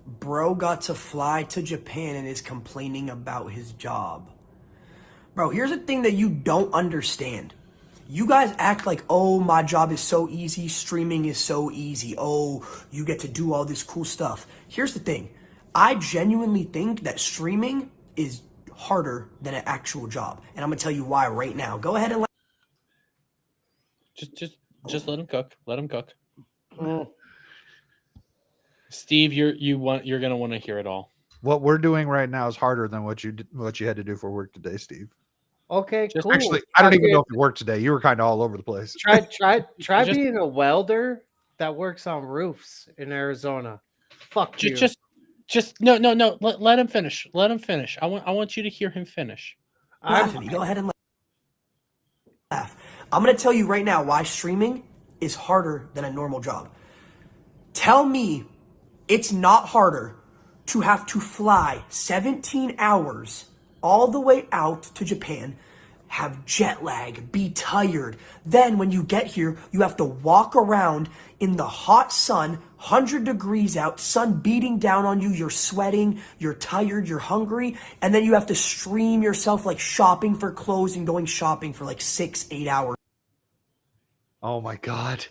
Bro got to fly to Japan and is complaining about his job. Bro, here's the thing that you don't understand. You guys act like, oh, my job is so easy. Streaming is so easy. Oh, you get to do all this cool stuff. Here's the thing. I genuinely think that streaming is harder than an actual job. And I'm going to tell you why right now. Go ahead and Just let him cook. Let him cook. Steve, you're gonna want to hear it all. What we're doing right now is harder than what you had to do for work today, Steve. Okay, cool. Actually, I don't even know if you worked today. You were kind of all over the place. Try being a welder that works on roofs in Arizona. Fuck you. Just no. Let him finish. Let him finish. I want you to hear him finish. Go ahead and laugh. I'm going to tell you right now why streaming is harder than a normal job. Tell me it's not harder to have to fly 17 hours all the way out to Japan, have jet lag, be tired. Then when you get here, you have to walk around in the hot sun, 100 degrees out, sun beating down on you, you're sweating, you're tired, you're hungry, and then you have to stream yourself like shopping for clothes and going shopping for like 6-8 hours. Oh my God.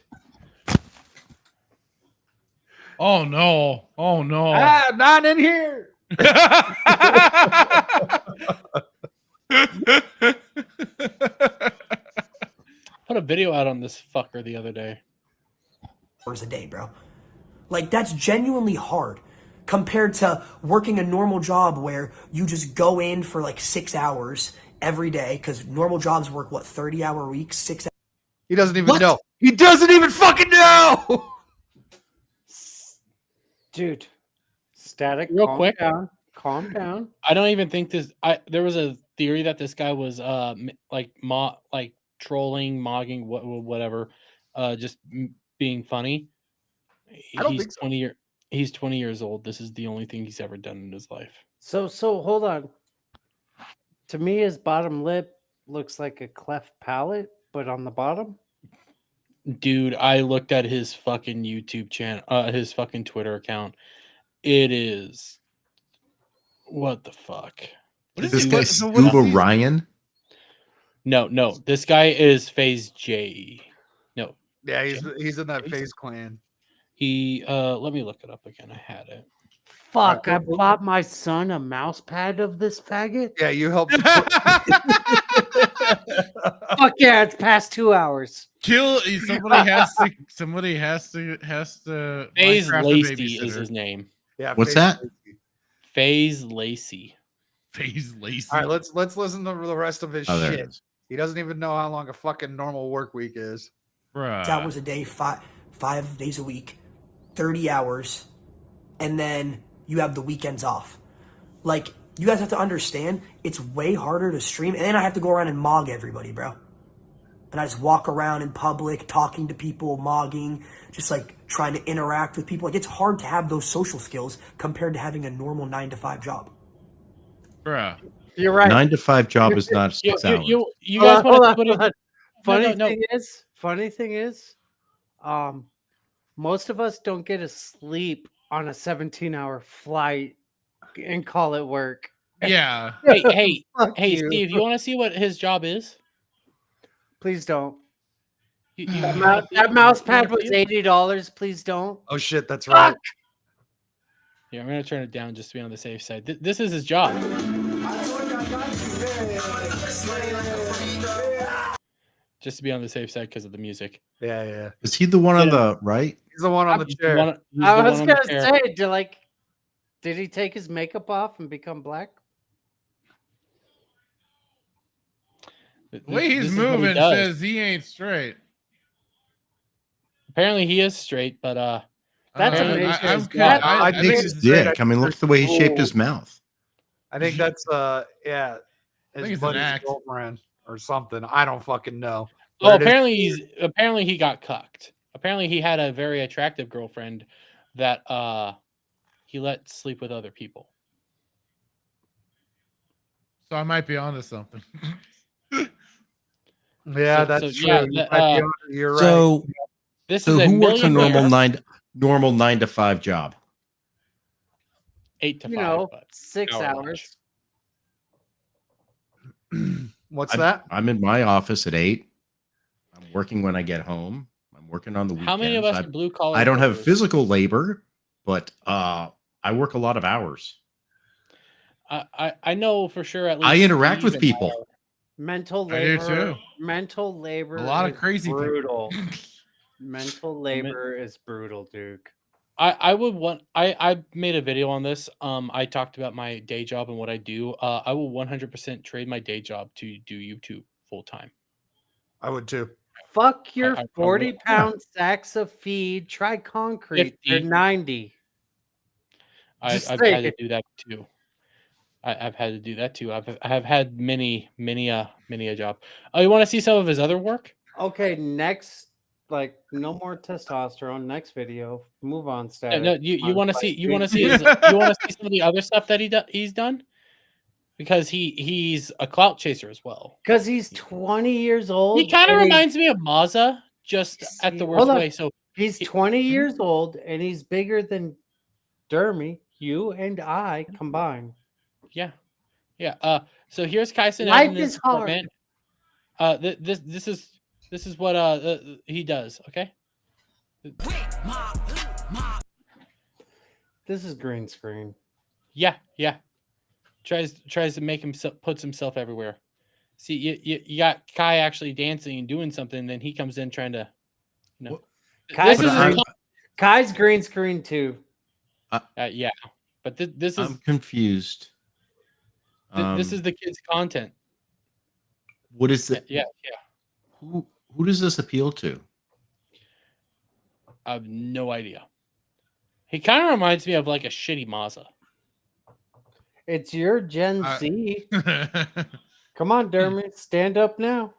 Oh no. Oh no. Not in here. Put a video out on this fucker the other day. Hours a day, bro. Like, that's genuinely hard compared to working a normal job where you just go in for like 6 hours every day, because normal jobs work, 30-hour weeks, 6 hours. He doesn't even know. He doesn't even fucking know. Dude, static. Real calm quick. down. Calm down. I don't even think this. There was a theory that this guy was trolling, mogging, whatever, just being funny. I don't He's think so. 20 he's 20 years old. This is the only thing he's ever done in his life. So hold on. To me, his bottom lip looks like a cleft palate, but on the bottom. Dude, I looked at his fucking YouTube channel, his fucking Twitter account. It is what the fuck? Is The this dude guy is Scuba nothing. Ryan? No. This guy is Phase J. No. Yeah, J? he's in that Phase? FaZe clan. He let me look it up again. I had it. Fuck! I bought my son a mouse pad of this faggot. Yeah, you helped support. Fuck yeah! It's past 2 hours. Kill somebody has to FaZe Minecraft a Lacey is babysitter. his name. Yeah, What's FaZe that? Lacey. FaZe Lacey. FaZe Lacey. All right, let's listen to the rest of his Oh, there it shit. is. He doesn't even know how long a fucking normal work week is. Bruh. hours a day, 5 days a week, 30 hours, and then you have the weekends off. Like, you guys have to understand, it's way harder to stream, and then I have to go around and mog everybody, bro. And I just walk around in public, talking to people, mogging, just like trying to interact with people. Like, it's hard to have those social skills compared to having a normal 9-to-5 job. Bruh. You're right. 9 to 5 job is not 6 hours. You guys want to put it? Funny thing is, most of us don't get to sleep on a 17-hour flight and call it work. Yeah. Hey, Fuck you. Steve, you want to see what his job is? Please don't. You That mouse pad was $80. Please don't. Oh shit, that's right. Yeah, I'm gonna turn it down just to be on the safe side. This is his job. Just to be on the safe side because of the music. Yeah. Is he the one on the right? He's the one on the chair. I was gonna say, did he take his makeup off and become black? The way he's This is what he moving does. says he ain't straight. Apparently he is straight, but That's apparently- amazing. I think he's dick. I mean, look at the way he shaped his mouth. I think that's yeah, think his it's an buddy's act. girlfriend or something. I don't fucking know. Oh, But it is- apparently he got cucked. Apparently he had a very attractive girlfriend that he let sleep with other people. So I might be onto something. Yeah, that's true. yeah, You might be on- you're right. So, This so is a who works a normal millionaire. 9 to 5 job? 8 to 5. You know, but 6 hour hours. What's I'm, that? I'm in my office at 8. I'm working when I get home. I'm working on the weekends. How many of us are blue collar? I don't have workers? physical labor, but I work a lot of hours. I know for sure. At least I interact Steve with and people. I are- Mental I do labor. too. Mental labor. A lot of is crazy people. brutal. Mental labor is brutal, Duke. I would want. I made a video on this. I talked about my day job and what I do. I will 100% trade my day job to do YouTube full time. I would too. Fuck your I 40-pound sacks of feed. Try concrete. They're 50. 90. I've Just had saying. to do that too. I've had to do that too. I've had many a job. Oh, you want to see some of his other work? Okay, next, like no more testosterone. Next video, move on. Yeah, Status. no, you on want to Spike see Street. you want to see some of the other stuff that he's done because he's a clout chaser as well. Because he's 20 years old. He kind of and reminds me of Mazza, just at the worst Hold on. way. So he's 20 years old and he's bigger than Dermy, you and I combined. yeah. So here's Kyson Life in his is hard. apartment. This is what he does. Okay. This is green screen. Yeah. Tries to make himself puts himself everywhere. See, you got Kai actually dancing and doing something, then he comes in trying to, you know. Kai's, This is his Kai's green screen too. yeah, but this is I'm confused. this is the kid's content. What is the? Yeah. Who does this appeal to? I have no idea. He kind of reminds me of like a shitty Mazza. It's your Gen Z. Come on, Dermot, stand up now.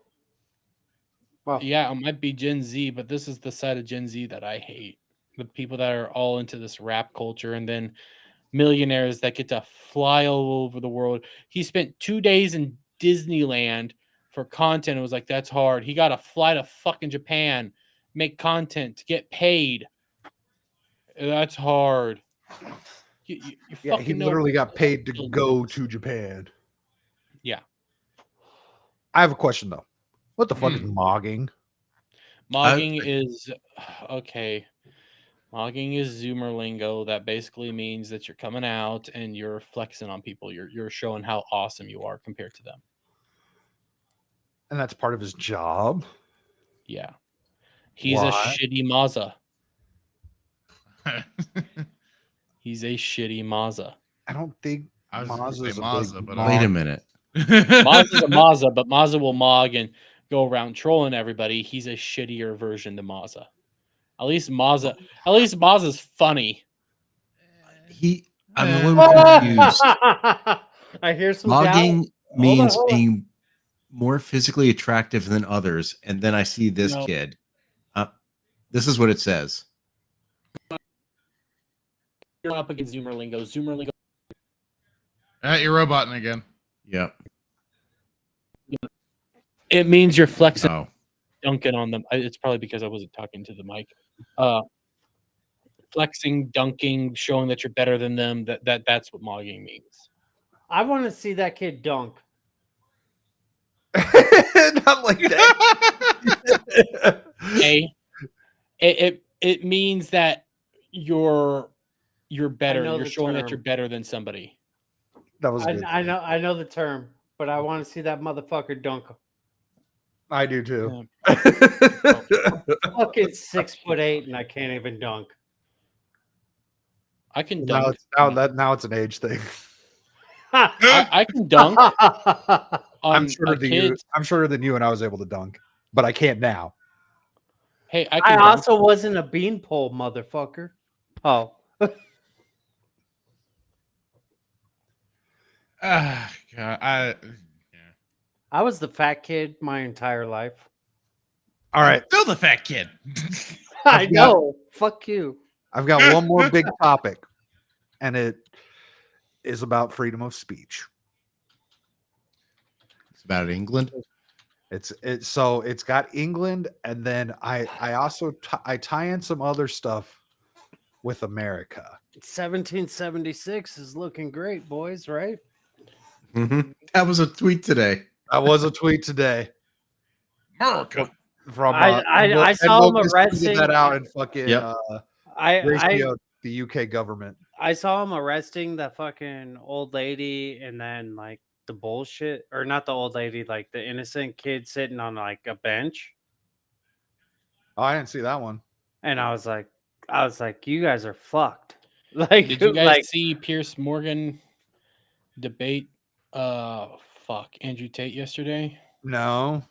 Well, Yeah, it might be Gen Z, but this is the side of Gen Z that I hate. the people that are all into this rap culture, and then millionaires that get to fly all over the world. He spent 2 days in Disneyland for content. It was like, that's hard. He got to fly to fucking Japan, make content to get paid. That's hard. You Yeah, he fucking know. literally got paid to go to Japan. Yeah. I have a question though. What the fuck is mogging? Mogging is okay. Mogging is Zoomer lingo. That basically means that you're coming out and you're flexing on people. You're showing how awesome you are compared to them. And that's part of his job. Yeah. He's a shitty Mazza. He's a shitty Mazza. I don't think Mazza's Wait a minute. Mazza's a Mazza, but Mazza will mog and go around trolling everybody. He's a shittier version than Mazza. At least Mazza's funny. I'm a little confused. I hear some Mogging doubt. means Hold on. being more physically attractive than others, and then I see this No. kid. This is what it says. You're up against Zoomer lingo. Zoomer lingo. You're roboting again. Yep. It means you're flexing, Oh. dunking on them. It's probably because I wasn't talking to the mic. Flexing, dunking, showing that you're better than them. That's what mogging means. I want to see that kid dunk. Not like that. Okay. It means that you're better. know You're the showing that term. you're better than somebody. That was good. I know the term, but I want to see that motherfucker dunk. I do too. Fucking 6'8", and I can't even dunk. I can Now dunk. now it's an age thing. I can dunk. I'm shorter than you. I'm shorter than you, and I was able to dunk, but I can't now. Hey, I I can dunk. also wasn't a beanpole, motherfucker. Oh. God, I was the fat kid my entire life. All right. Still the fat kid. I know. Fuck you. I've got one more big topic, and it is about freedom of speech. It's about England. So it's got England, and then I also I tie in some other stuff with America. 1776 is looking great, boys, right? Mm-hmm. That was a tweet today. That was a tweet today. America. From I saw him arresting that out and fucking I the UK government. I saw him arresting that fucking old lady, and then like the bullshit, or not the old lady, like the innocent kid sitting on like a bench. Oh, I didn't see that one. And I was like, you guys are fucked. Like, Did you guys like, see Pierce Morgan debate Andrew Tate yesterday? No.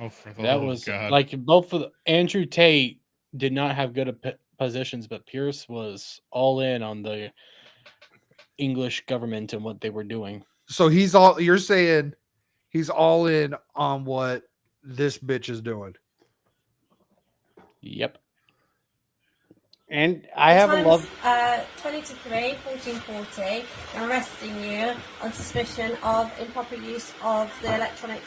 Oh, for the That love was of God. like both of Andrew Tate did not have good positions, but Pierce was all in on the English government and what they were doing. So you're saying he's all in on what this bitch is doing. Yep. and I have a love. 20 to 3, 1440. I'm arresting you on suspicion of improper use of the electronic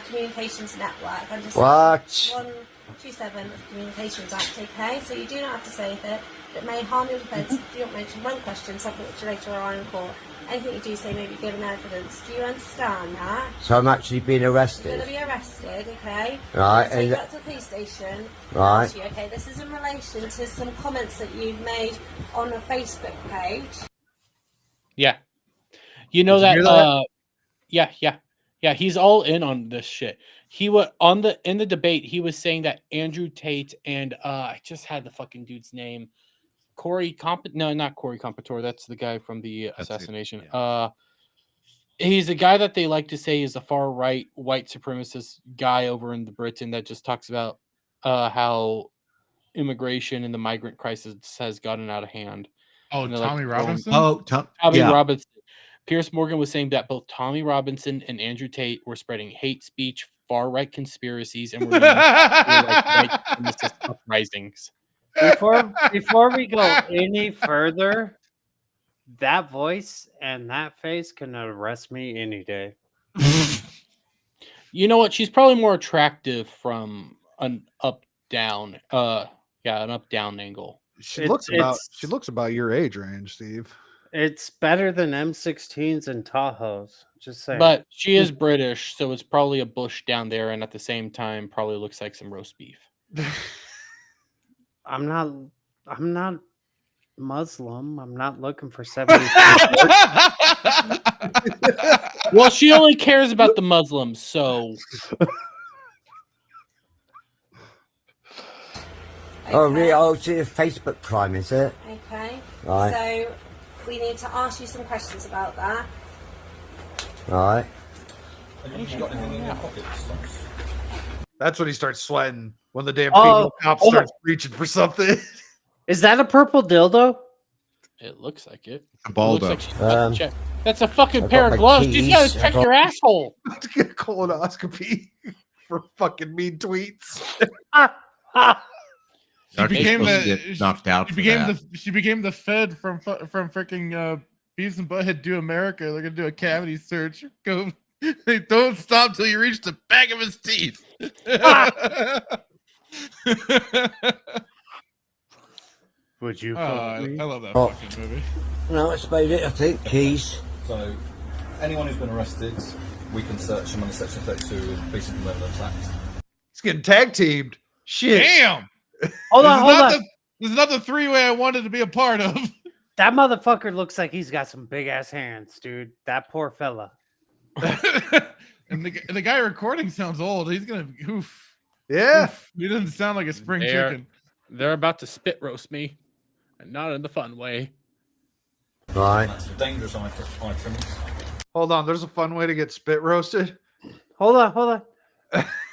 communications network. I'm just What? 127 of the Communications Act, okay? So you do not have to say that it may harm your defence if you don't mention one question, something which you later are in court. Anything you do say may be given evidence. Do you understand that? So I'm actually being You're arrested. going to be arrested, okay? Right, Take and- that to the police station. Right. Ask you, okay, this is in relation to some comments that you've made on a Facebook page. Yeah. You know Did you that, hear that? yeah, he's all in on this shit. He was in the debate, he was saying that Andrew Tate and I just had the fucking dude's name. Not Corey Competore. That's the guy from the assassination. He's a guy that they like to say is a far right white supremacist guy over in Britain that just talks about how immigration and the migrant crisis has gotten out of hand. Oh, And they're Tommy Robinson? Tommy yeah. Robinson. Pierce Morgan was saying that both Tommy Robinson and Andrew Tate were spreading hate speech, far right conspiracies, and were like white supremacist uprisings. Before we go any further, that voice and that face can arrest me any day. You know what? She's probably more attractive from an up-down. An up-down angle. She looks about your age range, Steve. It's better than M16s and Tahoes. Just saying. But she is British, so it's probably a bush down there, and at the same time, probably looks like some roast beef. I'm not Muslim. I'm not looking for 70. Well, she only cares about the Muslims, so. Oh, really? Oh, it's a Facebook crime, is it? Okay. Right. So we need to ask you some questions about that. Right. That's when he starts sweating, when the damn female cop starts reaching for something. Is that a purple dildo? It looks like it. A baldo. Looks like she's got to check. That's a fucking I've pair got of my gloves. keys. She's got to check your asshole. To get a colonoscopy for fucking mean tweets. She became supposed to get knocked out. She became the Fed from freaking Beavis and Butthead Do America. They're gonna do a cavity search. Go, they don't stop till you reach the back of his teeth. Would you? I love that Oh. fucking movie. No, it's made it, I think. Keys. So, anyone who's been arrested, we can search them under Section 32 and basically murder attacks. He's getting tag teamed. Shit. Damn. Hold on. This is not the three-way I wanted to be a part of. That motherfucker looks like he's got some big ass hands, dude. That poor fella. And the guy recording sounds old. He's gonna oof. Yeah. Oof. He doesn't sound like a spring chicken. They're about to spit roast me, and not in the fun way. Right. That's dangerous items. Hold on. There's a fun way to get spit roasted. Hold on.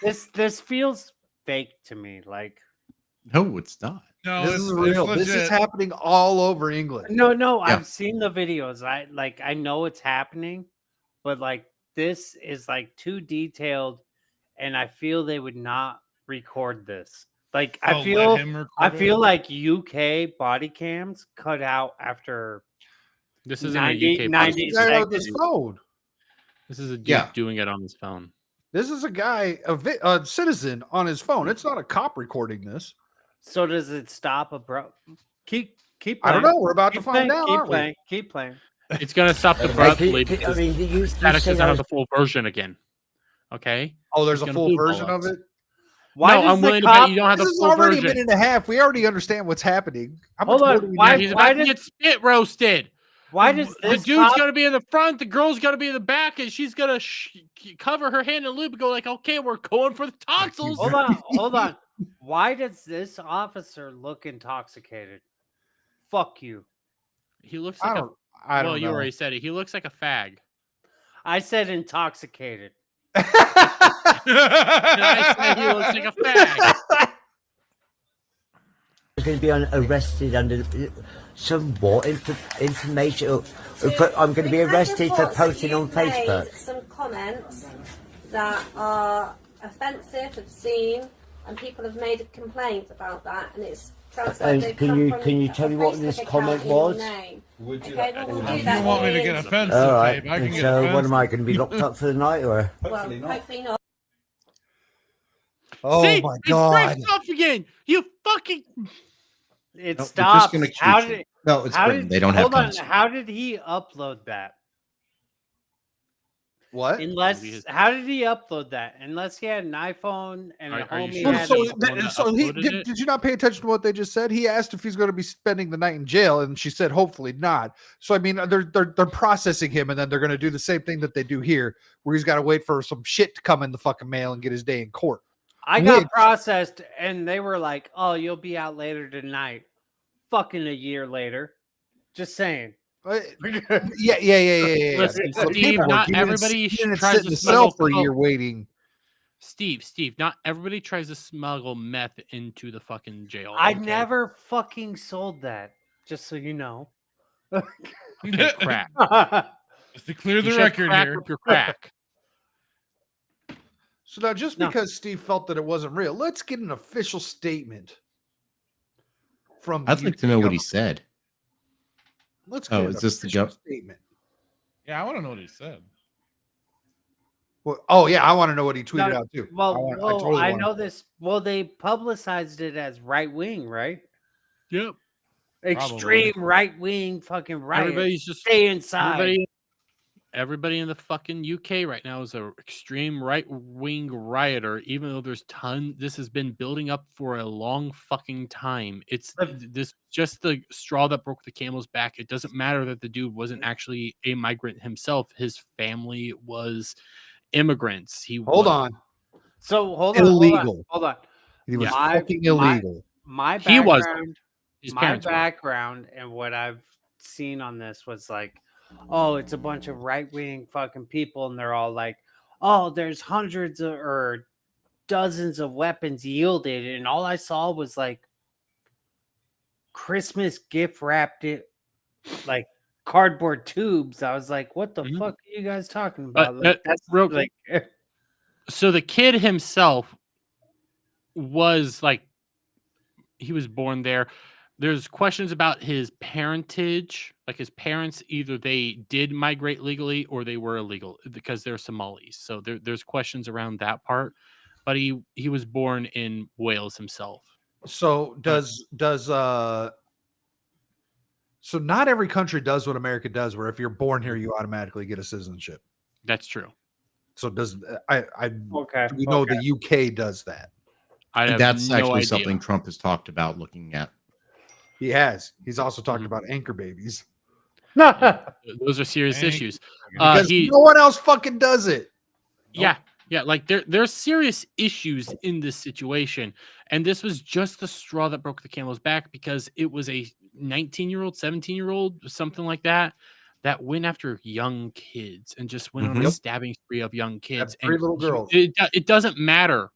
This feels fake to me. Like, No, it's not. No, This is real. This is happening all over England. no, Yeah. I've seen the videos. I know it's happening, but like this is like too detailed, and I feel they would not record this. Like I feel like UK body cams cut out after. This isn't 90 a UK 90 This guy on seconds. his phone. This is a dude Yeah. doing it on his phone. This is a guy, a citizen on his phone. It's not a cop recording this. So does it stop abrupt? Keep I don't playing. know. We're about to Keep find playing, out, Keep aren't we? playing. Keep playing. It's gonna stop abruptly because I mean, you Static say doesn't have that- the full version again. Okay. Oh, there's He's a gonna full blue version ball of us. it. Why No, does I'm the willing to bet cop? you don't have the This is full already a version. minute and a half. We already understand what's happening. How much Hold more on, do we why- need? He's why about to did- get spit roasted. Why does The this dude's cop? gonna be in the front, the girl's gonna be in the back, and she's gonna cover her hand in lube and go like, "Okay, we're going for the tonsils." Hold on. Why does this officer look intoxicated? Fuck you. He looks I like don't. I don't well, you know. already said it. He looks like a fag. I said intoxicated. And I said he looks like a fag. I'm going to be arrested under some what information? I'm going to be arrested for posting on Facebook. Some comments that are offensive, obscene, and people have made a complaint about that, and it's And can you tell me what this comment was? Okay, well, we'll do You that. don't want me to get offensive, All right. babe. I can And get so offensive. what am I going to be locked up for the night or? Well, hopefully not. Oh See, my it god! breaks up again. You fucking. It No, we're stops. just gonna shoot How you. did? No, it's how Britain. did- They don't have hold on. guns. How did he upload that? What? Unless how did he upload that? Unless he had an iPhone and a Are you homie sure? had. So, a- did you not pay attention to what they just said? He asked if he's going to be spending the night in jail, and she said hopefully not. So I mean, they're processing him, and then they're going to do the same thing that they do here, where he's got to wait for some shit to come in the fucking mail and get his day in court. I got Which- processed, and they were like, "Oh, you'll be out later tonight." Fucking a year later. Just saying. Yeah. Listen, But Steve, people, not he didn't- everybody he didn't tries sit to in the cell smuggle for a coke. year waiting. Steve, not everybody tries to smuggle meth into the fucking jail. I okay? never fucking sold that. Just so you know. Okay, crack. Just to clear You the should record crack here. up your crack. So now, just No. because Steve felt that it wasn't real, let's get an official statement. from. I'd like to know what he said. Let's Oh, get is an this the official go? statement. Yeah, I want to know what he said. Well, oh yeah, I want to know what he tweeted No, out too. Well, I totally I want know this. Well, they publicized it as right wing, right? Yep. Extreme right wing fucking riot. Everybody's just stay inside. Everybody in the fucking UK right now is a extreme right wing rioter, even though this has been building up for a long fucking time. It's this just the straw that broke the camel's back. It doesn't matter that the dude wasn't actually a migrant himself. His family was immigrants. Hold on. So hold Illegal. on. He was fucking illegal. My He was. background, His my parents were. background, and what I've seen on this was like, oh, it's a bunch of right wing fucking people, and they're all like, oh, there's hundreds of, or dozens of weapons yielded, and all I saw was like Christmas gift wrapped it like cardboard tubes. I was like, what the fuck are you guys talking about? Like, that's real like So the kid himself was like, he was born there. There's questions about his parentage, like his parents, either they did migrate legally or they were illegal because they're Somalis. So there's questions around that part. But he was born in Wales himself. So so not every country does what America does, where if you're born here, you automatically get a citizenship. That's true. So do okay. we know the UK does that? That's actually something Trump has talked about looking at. He has. He's also talked about anchor babies. Those are serious issues. Because no one else fucking does it. Yeah. Yeah, like there's serious issues in this situation. And this was just the straw that broke the camel's back because it was a 19-year-old, 17-year-old, something like that, that went after young kids and just went on a stabbing spree of young kids. Three little girls. It doesn't matter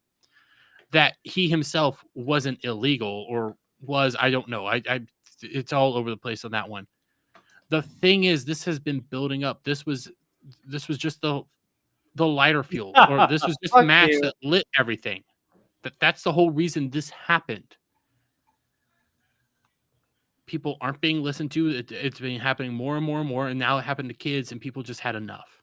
that he himself wasn't illegal or was, I don't know. It's all over the place on that one. The thing is, this has been building up. This was just the lighter fuel, or this was just the match that lit everything. That's the whole reason this happened. People aren't being listened to. It's been happening more and more and more, and now it happened to kids, and people just had enough.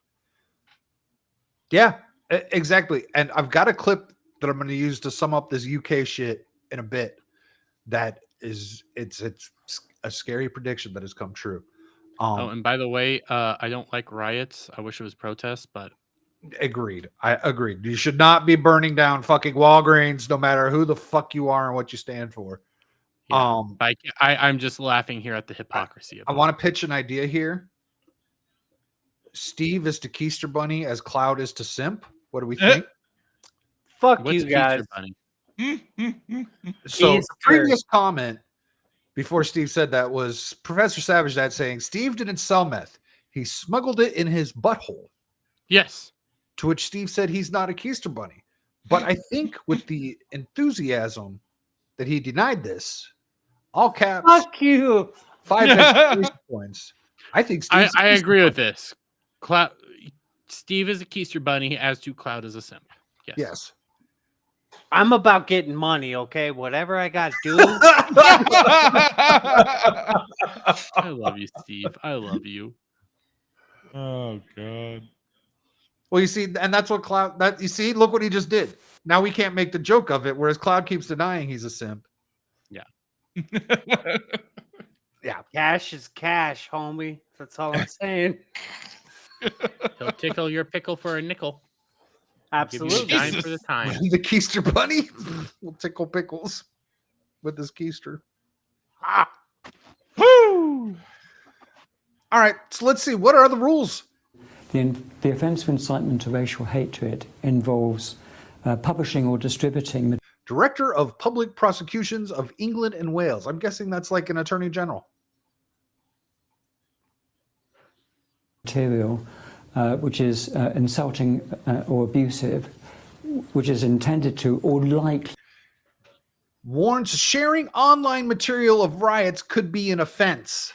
Yeah, exactly. And I've got a clip that I'm going to use to sum up this UK shit in a bit. That is, it's a scary prediction that has come true. And by the way, I don't like riots. I wish it was protests, but agreed. I agreed. You should not be burning down fucking Walgreens, no matter who the fuck you are and what you stand for. Yeah, I'm just laughing here at the hypocrisy of it. I want to pitch an idea here. Steve is to Keister Bunny as Cloud is to Simp. What do we think? Fuck What's you guys. Bunny? So the previous comment before Steve said that was Professor Savage Dad saying Steve didn't sell meth. He smuggled it in his butthole. Yes. To which Steve said he's not a Keister Bunny. But I think with the enthusiasm that he denied this, all caps. Fuck you. 5 exclamation points. I think Steve's I agree with this. Steve is a Keister Bunny, as to Cloud is a simp. Yes. I'm about getting money, okay? Whatever I got to do. I love you, Steve. I love you. Oh, God. Well, you see, and that's what Cloud, you see, look what he just did. Now we can't make the joke of it, whereas Cloud keeps denying he's a simp. Yeah. Yeah. Cash is cash, homie. That's all I'm saying. He'll tickle your pickle for a nickel. Absolutely. Give you a dime for the time. The Keister Bunny will tickle pickles with his Keister. Woo! All right, so let's see. What are the rules? The offence of incitement to racial hatred involves publishing or distributing. Director of Public Prosecutions of England and Wales. I'm guessing that's like an attorney general. Material which is insulting or abusive, which is intended to or likely. Warns sharing online material of riots could be an offense.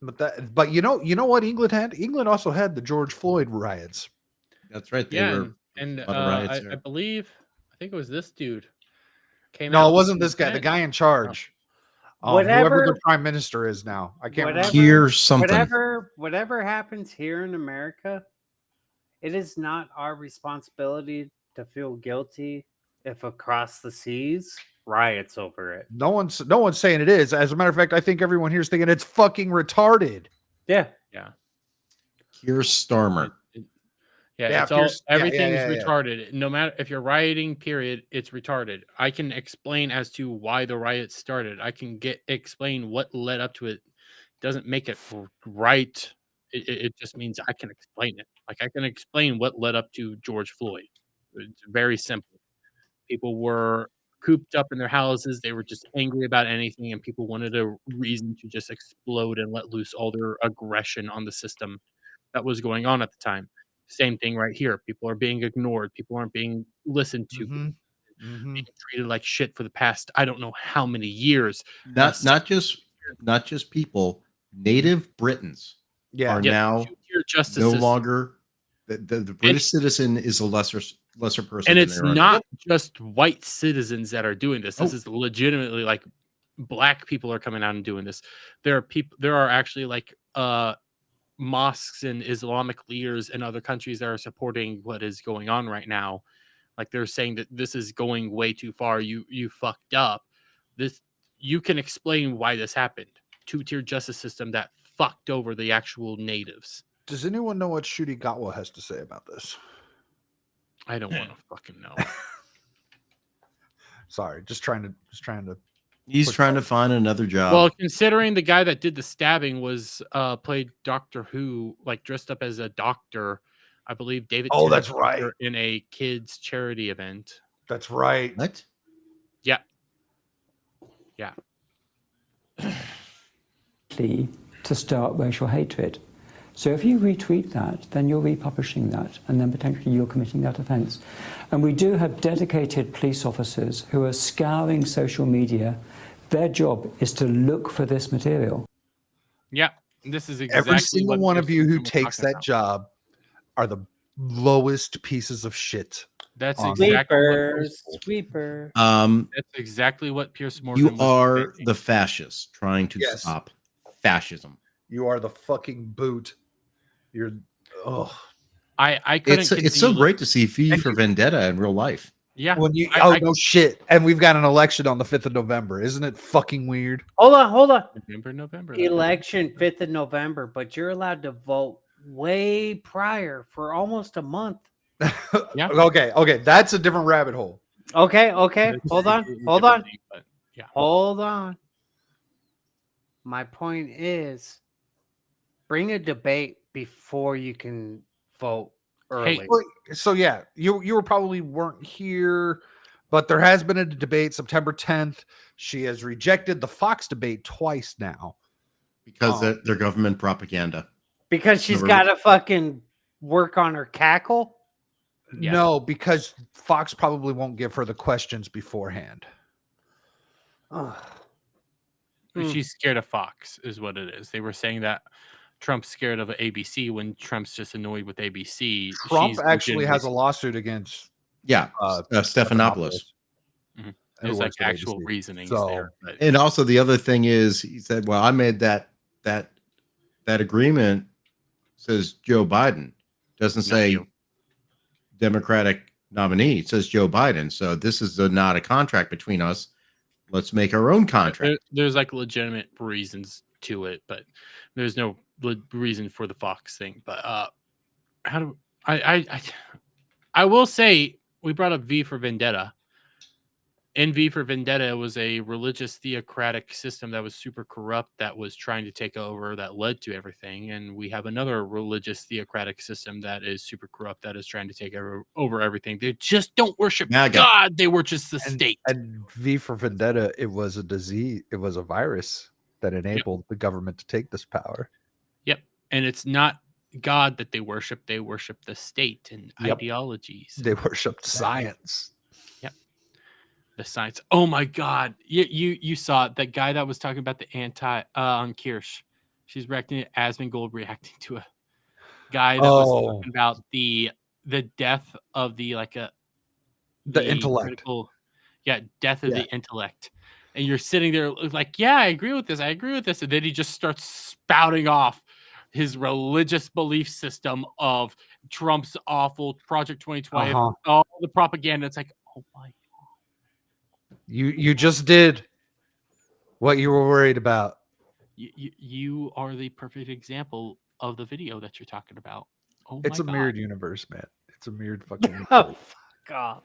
But you know what England had? England also had the George Floyd riots. That's right. I believe, I think it was this dude. came No, out. it wasn't this guy. The guy in charge. Whoever Whatever- the prime minister is now. I can't remember. Here's something. Whatever happens here in America, it is not our responsibility to feel guilty if across the seas riots over it. No one's saying it is. As a matter of fact, I think everyone here is thinking it's fucking retarded. Yeah. Yeah. Keir Starmer. Yeah, it's all everything's retarded. No matter if you're rioting, period, it's retarded. I can explain as to why the riot started. I can explain what led up to it. Doesn't make it right. It just means I can explain it. Like I can explain what led up to George Floyd. It's very simple. People were cooped up in their houses. They were just angry about anything, and people wanted a reason to just explode and let loose all their aggression on the system that was going on at the time. Same thing right here. People are being ignored. People aren't being listened to. Being treated like shit for the past I don't know how many years. Not just people. Native Britons are now two-tier justice no system. longer the British citizen is a lesser person. And than it's their own. not just white citizens that are doing this. This is legitimately like black people are coming out and doing this. There are actually like mosques and Islamic leaders in other countries that are supporting what is going on right now. Like they're saying that this is going way too far. You fucked up. You can explain why this happened. Two-tier justice system that fucked over the actual natives. Does anyone know what Shooty Gatwa has to say about this? I don't want to fucking know. Sorry, just trying to. He's trying to find another job. Well, considering the guy that did the stabbing was played Doctor Who, like dressed up as a doctor, I believe David. Oh, that's Tennant right. In a kids charity event. That's right. What? Yeah. Yeah. To start racial hatred. So if you retweet that, then you're republishing that, and then potentially you're committing that offence. And we do have dedicated police officers who are scouring social media. Their job is to look for this material. Yeah, this is exactly Every single one of you who was takes talking that about. job are the lowest pieces of shit. That's on exactly Sweeper. That's exactly what Pierce Morgan You was are defending. the fascists trying to Yes. stop fascism. You are the fucking boot. You're. Oh. I couldn't. It's so continue great to see V for Vendetta in real life. Yeah. When you no shit, and we've got an election on the 5th of November. Isn't it fucking weird? Hold on. November. Election 5th of November, but you're allowed to vote way prior for almost a month. Yeah. Okay. That's a different rabbit hole. Okay. Hold on. Yeah. Hold on. My point is, bring a debate before you can vote early. Well, so yeah, you probably weren't here, but there has been a debate September 10th. She has rejected the Fox debate twice now Because they're government propaganda. Because she's got to fucking work on her cackle? Yeah. No, because Fox probably won't give her the questions beforehand. She's scared of Fox, is what it is. They were saying that Trump's scared of ABC when Trump's just annoyed with ABC. Trump She's actually has a legitimately- lawsuit against Stephanopoulos. Mhm. who There's like works at actual ABC. reasonings So- there. But And also the other thing is, he said, "Well, I made that agreement." Says Joe Biden, doesn't say Democratic nominee. It says Joe Biden. So this is not a contract between us. Let's make our own contract. there's like legitimate reasons to it, but there's no reason for the Fox thing. But how do I will say we brought up V for Vendetta. In V for Vendetta was a religious theocratic system that was super corrupt, that was trying to take over, that led to everything. And we have another religious theocratic system that is super corrupt, that is trying to take over everything. They just don't worship MAGA. God. They worship the state. And V for Vendetta, it was a disease. It was a virus that enabled the government to take this power. Yep. And it's not God that they worship the state and Yep. ideologies. They worshipped science. Yep. The science. Oh my God. You saw it. That guy that was talking about the anti on Kirsch. She's reacting to Asmongold reacting to a guy that was talking about the death of the intellect. critical- Yeah, death of the intellect. And you're sitting there like, yeah, I agree with this. I agree with this. And then he just starts spouting off his religious belief system of Trump's awful Project 2020, all the propaganda. It's like, oh my. You just did what you were worried about. You are the perfect example of the video that you're talking about. Oh It's my a God. mirrored universe, man. It's a mirrored fucking universe. Oh, fuck off.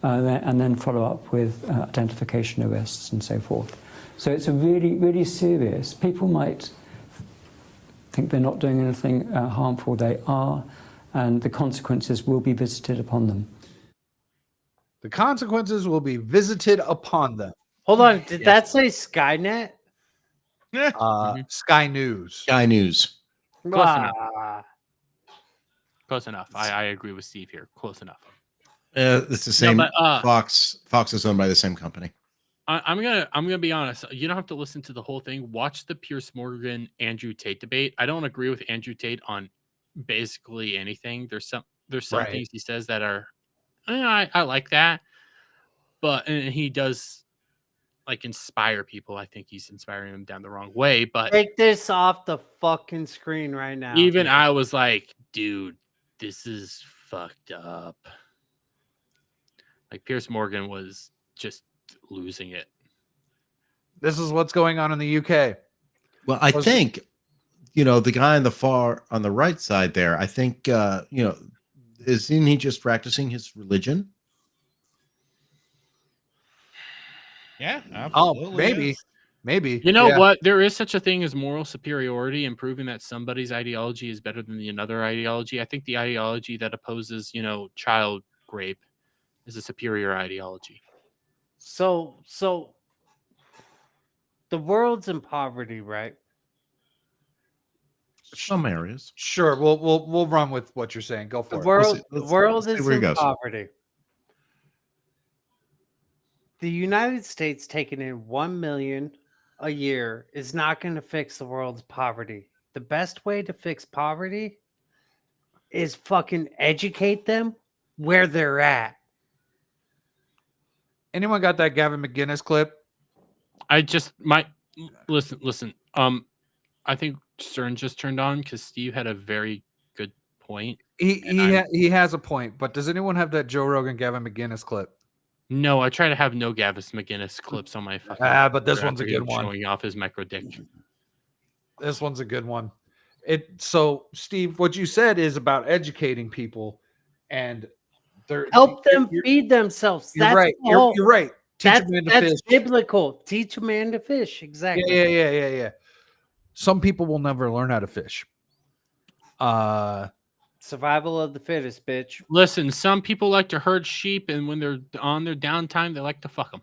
And then follow up with identification arrests and so forth. So it's a really, really serious. People might think they're not doing anything harmful. They are, and the consequences will be visited upon them. The consequences will be visited upon them. Hold on, did that say Skynet? Sky News. Sky News. Close enough. Close enough. I agree with Steve here. Close enough. It's the same. No, but, Fox is owned by the same company. I'm gonna be honest. You don't have to listen to the whole thing. Watch the Piers Morgan Andrew Tate debate. I don't agree with Andrew Tate on basically anything. There's some Right. things he says that are, I like that, but and he does like inspire people. I think he's inspiring them down the wrong way. But Take this off the fucking screen right now. even I was like, dude, this is fucked up. Like Piers Morgan was just losing it. This is what's going on in the UK. Well, I think, the guy on the right side there, I think, isn't he just practicing his religion? Yeah, absolutely. Maybe. You know what? There is such a thing as moral superiority and proving that somebody's ideology is better than the another ideology. I think the ideology that opposes, child rape is a superior ideology. So the world's in poverty, right? Some areas. Sure, we'll run with what you're saying. Go for The it. world is in poverty. The United States taking in 1 million a year is not going to fix the world's poverty. The best way to fix poverty is fucking educate them where they're at. Anyone got that Gavin McGinnis clip? I just might listen. I think Stern just turned on because Steve had a very good point. He has a point, but does anyone have that Joe Rogan Gavin McGinnis clip? No, I try to have no Gavis McGinnis clips on my fucking. But this one's a good one. Showing off his micro dick. This one's a good one. So Steve, what you said is about educating people, and help them feed themselves. You're That's right. You're right. Teach a man to that's fish. biblical. Teach a man to fish. Exactly. Yeah. Some people will never learn how to fish. Survival of the fittest, bitch. Listen, some people like to herd sheep, and when they're on their downtime, they like to fuck them.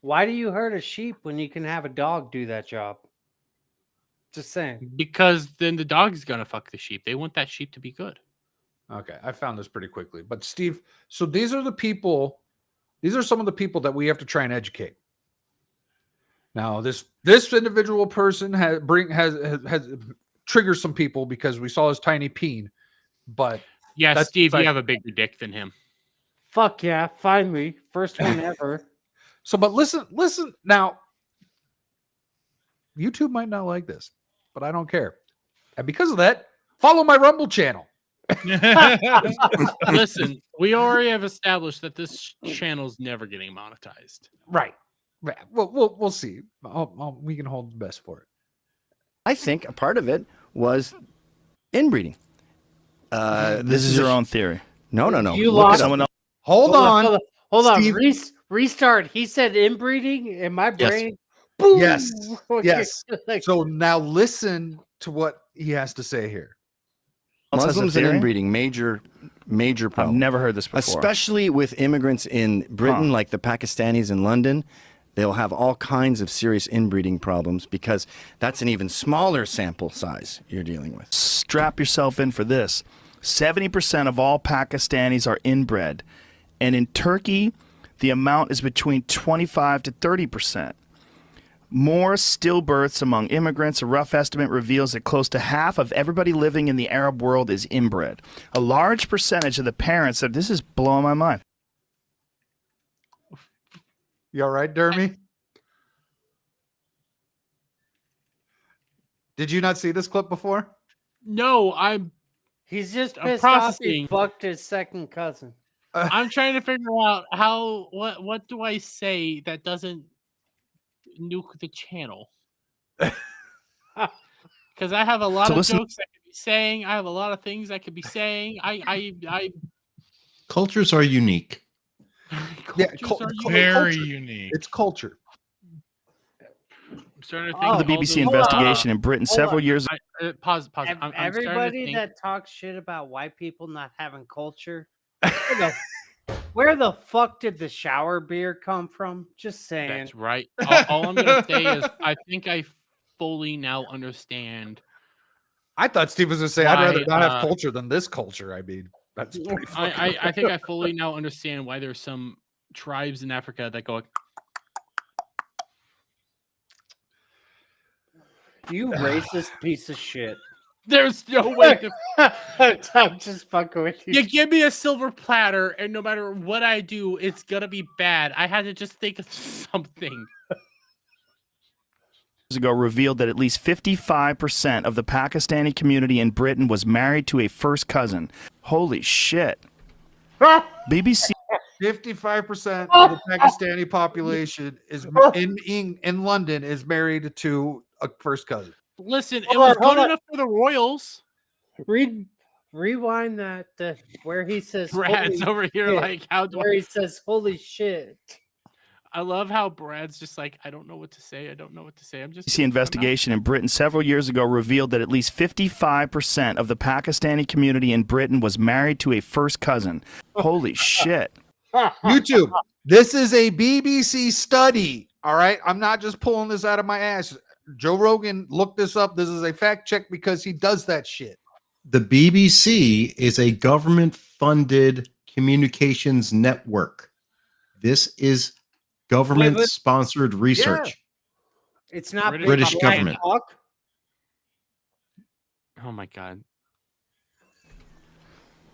Why do you herd a sheep when you can have a dog do that job? Just saying. Because then the dog is gonna fuck the sheep. They want that sheep to be good. Okay, I found this pretty quickly. But Steve, so these are some of the people that we have to try and educate. Now, this individual person has triggered some people because we saw his tiny peen. But yeah, Steve, you have a bigger dick than him. Fuck yeah, finally, first one ever. So, but listen now. YouTube might not like this, but I don't care. And because of that, follow my Rumble channel. Listen, we already have established that this channel's never getting monetized. Right. We'll see. We can hold the best for it. I think a part of it was inbreeding. This is your own theory. No. You lost someone else. Hold on. Hold on. Restart. He said inbreeding in my brain. Boom. Boom. Yes. So now listen to what he has to say here. Muslims and inbreeding, major problem. I've never heard this before. Especially with immigrants in Britain, like the Pakistanis in London. They'll have all kinds of serious inbreeding problems because that's an even smaller sample size you're dealing with. Strap yourself in for this. 70% of all Pakistanis are inbred. And in Turkey, the amount is between 25 to 30%. More stillbirths among immigrants. A rough estimate reveals that close to half of everybody living in the Arab world is inbred. A large percentage of the parents, this is blowing my mind. You all right, Dermy? Did you not see this clip before? No, He's just I'm pissed off processing. he fucked his second cousin. I'm trying to figure out what do I say that doesn't nuke the channel? Because I have a lot of jokes I could be saying. I have a lot of things I could be saying. I Cultures are unique. very unique. It's culture. I'm starting to think the BBC investigation in Britain several years ago. Pause. I'm Everybody that talks shit about white people not having culture, where the fuck did the shower beer come from? Just saying. That's right. All I'm gonna say is I think I fully now understand. I thought Steve was going to say, I'd rather not have culture than this culture. I mean, that's pretty fucking I think I fully now understand why there's some tribes in Africa that go. You racist piece of shit. There's no way to. I'm just fucking with you. You give me a silver platter, and no matter what I do, it's gonna be bad. I had to just think of something. Ago revealed that at least 55% of the Pakistani community in Britain was married to a first cousin. Holy shit. BBC 55% of the Pakistani population is in London is married to a first cousin. Listen, it was good enough for the royals. Rewind that where he says Brad's holy over here shit, like how do where he says holy shit. I love how Brad's just like, I don't know what to say. I don't know what to say. I'm just BBC investigation in Britain several years ago revealed that at least 55% of the Pakistani community in Britain was married to a first cousin. Holy shit. YouTube, this is a BBC study. All right. I'm not just pulling this out of my ass. Joe Rogan looked this up. This is a fact check because he does that shit. The BBC is a government-funded communications network. This is government-sponsored research. It's not British government. Talk. Oh my god.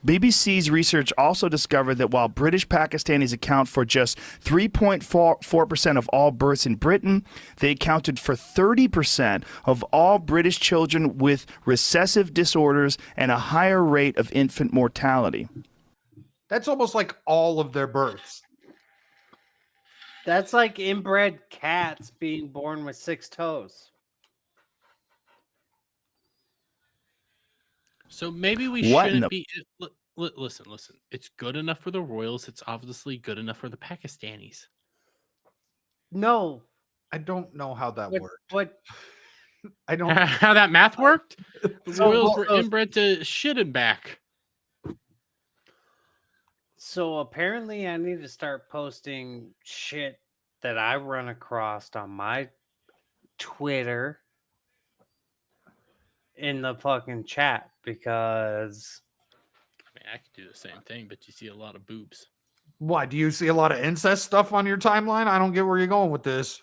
BBC's research also discovered that while British Pakistanis account for just 3.4% of all births in Britain, they accounted for 30% of all British children with recessive disorders and a higher rate of infant mortality. That's almost like all of their births. That's like inbred cats being born with 6 toes. So maybe we What in shouldn't the- be. Listen. It's good enough for the royals. It's obviously good enough for the Pakistanis. No, I don't know how that worked. What? I don't How that math worked? The So royals what were those- inbred to shit and back. So apparently I need to start posting shit that I run across on my Twitter in the fucking chat because I mean, I could do the same thing, but you see a lot of boobs. Why do you see a lot of incest stuff on your timeline? I don't get where you're going with this.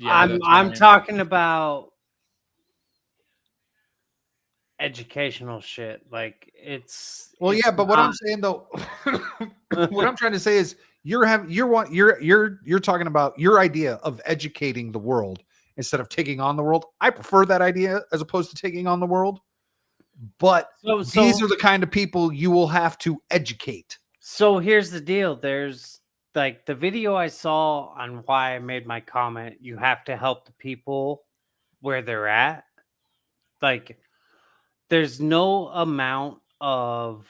I'm talking about educational shit. Like it's Well, it's yeah, but what I'm not- saying though, what I'm trying to say is you're talking about your idea of educating the world instead of taking on the world. I prefer that idea as opposed to taking on the world. But these are the kind of people you will have to educate. So here's the deal. There's like the video I saw on why I made my comment. You have to help the people where they're at. Like there's no amount of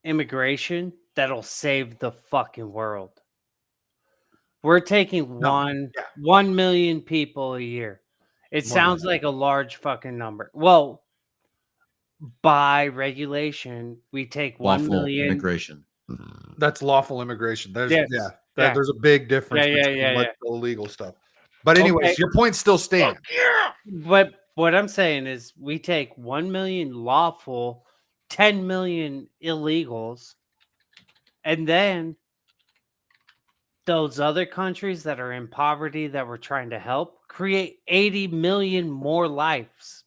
immigration that'll save the fucking world. We're taking 1 million people a year. It sounds like a large fucking number. Well, by regulation, we take 1 Lawful million. immigration. That's lawful immigration. There's Yes. there's a big difference between like the illegal stuff. But anyways, Okay. your point still stands. But what I'm saying is we take 1 million lawful, 10 million illegals, and then those other countries that are in poverty that we're trying to help create 80 million more lives.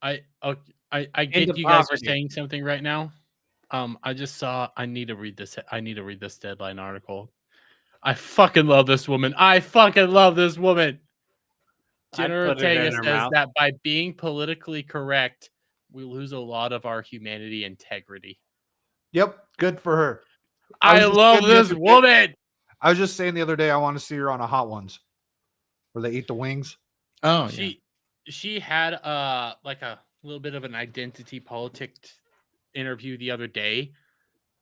I get Into you guys are poverty. saying something right now. I just saw. I need to read this. I need to read this Deadline article. I fucking love this woman. I fucking love this woman. Jenna put it in Ortega her says mouth. that by being politically correct, we lose a lot of our humanity integrity. Yep, good for her. I was just love saying the this other day- woman. I was just saying the other day, I want to see her on a Hot Ones where they eat the wings. Oh, She had like a little bit of an identity politics interview the other day,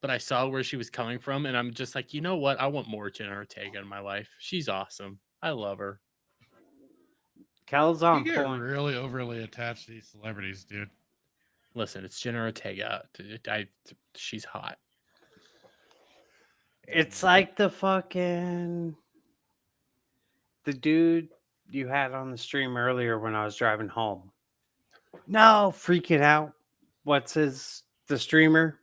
but I saw where she was coming from, and I'm just like, you know what? I want more Jenna Ortega in my life. She's awesome. I love her. Cal's You on get point. really overly attached to these celebrities, dude. Listen, it's Jenna Ortega. She's hot. It's like the dude you had on the stream earlier when I was driving home. No, freaking out. What's the streamer?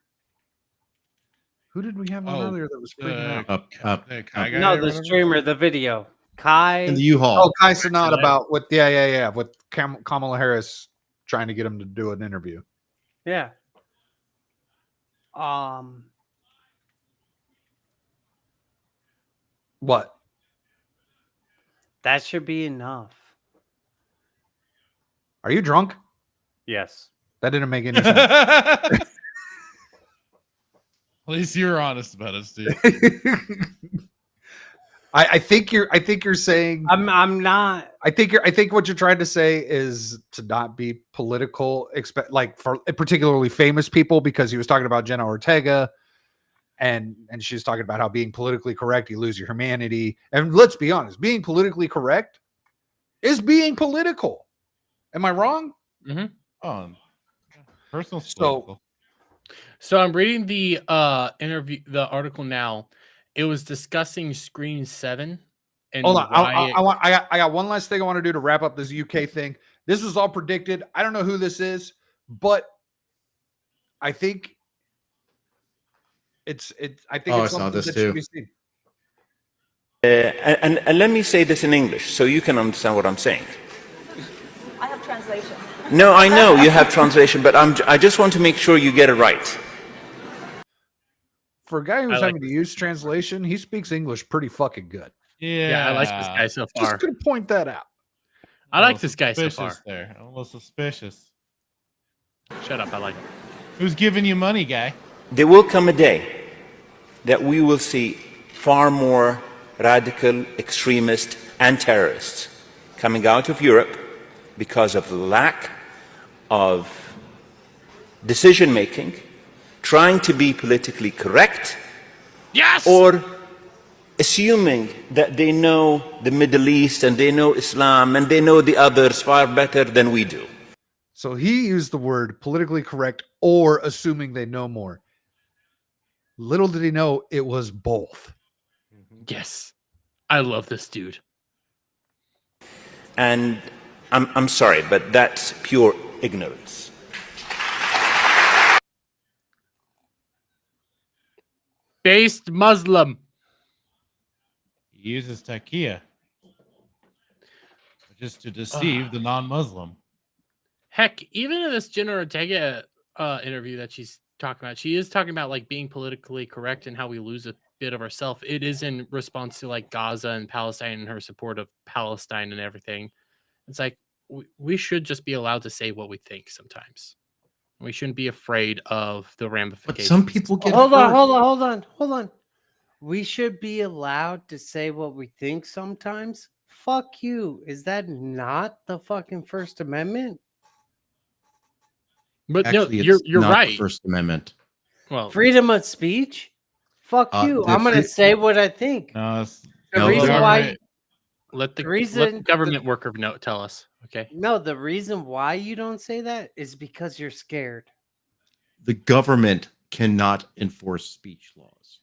Who did we have on earlier that was freaking out? The Kai guy No, or the whatever? streamer, the video. Kai. In the U-Haul. Oh, Kai Cenat about with with Kamala Harris trying to get him to do an interview. Yeah. What? That should be enough. Are you drunk? Yes. That didn't make any sense. At least you're honest about it, Steve. I think you're saying I'm not. I think what you're trying to say is to not be political, like for particularly famous people, because he was talking about Jenna Ortega, and she was talking about how being politically correct, you lose your humanity. And let's be honest, being politically correct is being political. Am I wrong? Oh, personal. So I'm reading the the article now. It was discussing Screen 7. And hold on, why I got one last thing I want to do to wrap up this UK thing. This was all predicted. I don't know who this is, but I think it's I something saw this that too. should be seen. And let me say this in English so you can understand what I'm saying. I have translation. No, I know you have translation, but I just want to make sure you get it right. For a guy who's having to use translation, he speaks English pretty fucking good. Yeah, I like this guy so far. Just gonna point that out. I like this guy so far. There, a little suspicious. Shut up, I like him. Who's giving you money, guy? There will come a day that we will see far more radical extremists and terrorists coming out of Europe because of the lack of decision making, trying to be politically correct, or assuming that they know the Middle East and they know Islam and they know the others far better than we do. So he used the word politically correct or assuming they know more. Little did he know it was both. Yes. I love this dude. And I'm sorry, but that's pure ignorance. Based Muslim. He uses taqiyya, which is to deceive the non-Muslim. Heck, even in this Jenna Ortega interview that she's talking about, she is talking about like being politically correct and how we lose a bit of ourselves. It is in response to like Gaza and Palestine and her support of Palestine and everything. It's like we should just be allowed to say what we think sometimes. We shouldn't be afraid of the ramifications. But some people get Hold hurt. on. We should be allowed to say what we think sometimes. Fuck you. Is that not the fucking First Amendment? But Actually, no, it's you're not right. the First Amendment. Well, Freedom of speech? Fuck you. I'm going to say what I think. No, The reason why let the reason government worker tell us. Okay. No, the reason why you don't say that is because you're scared. The government cannot enforce speech laws.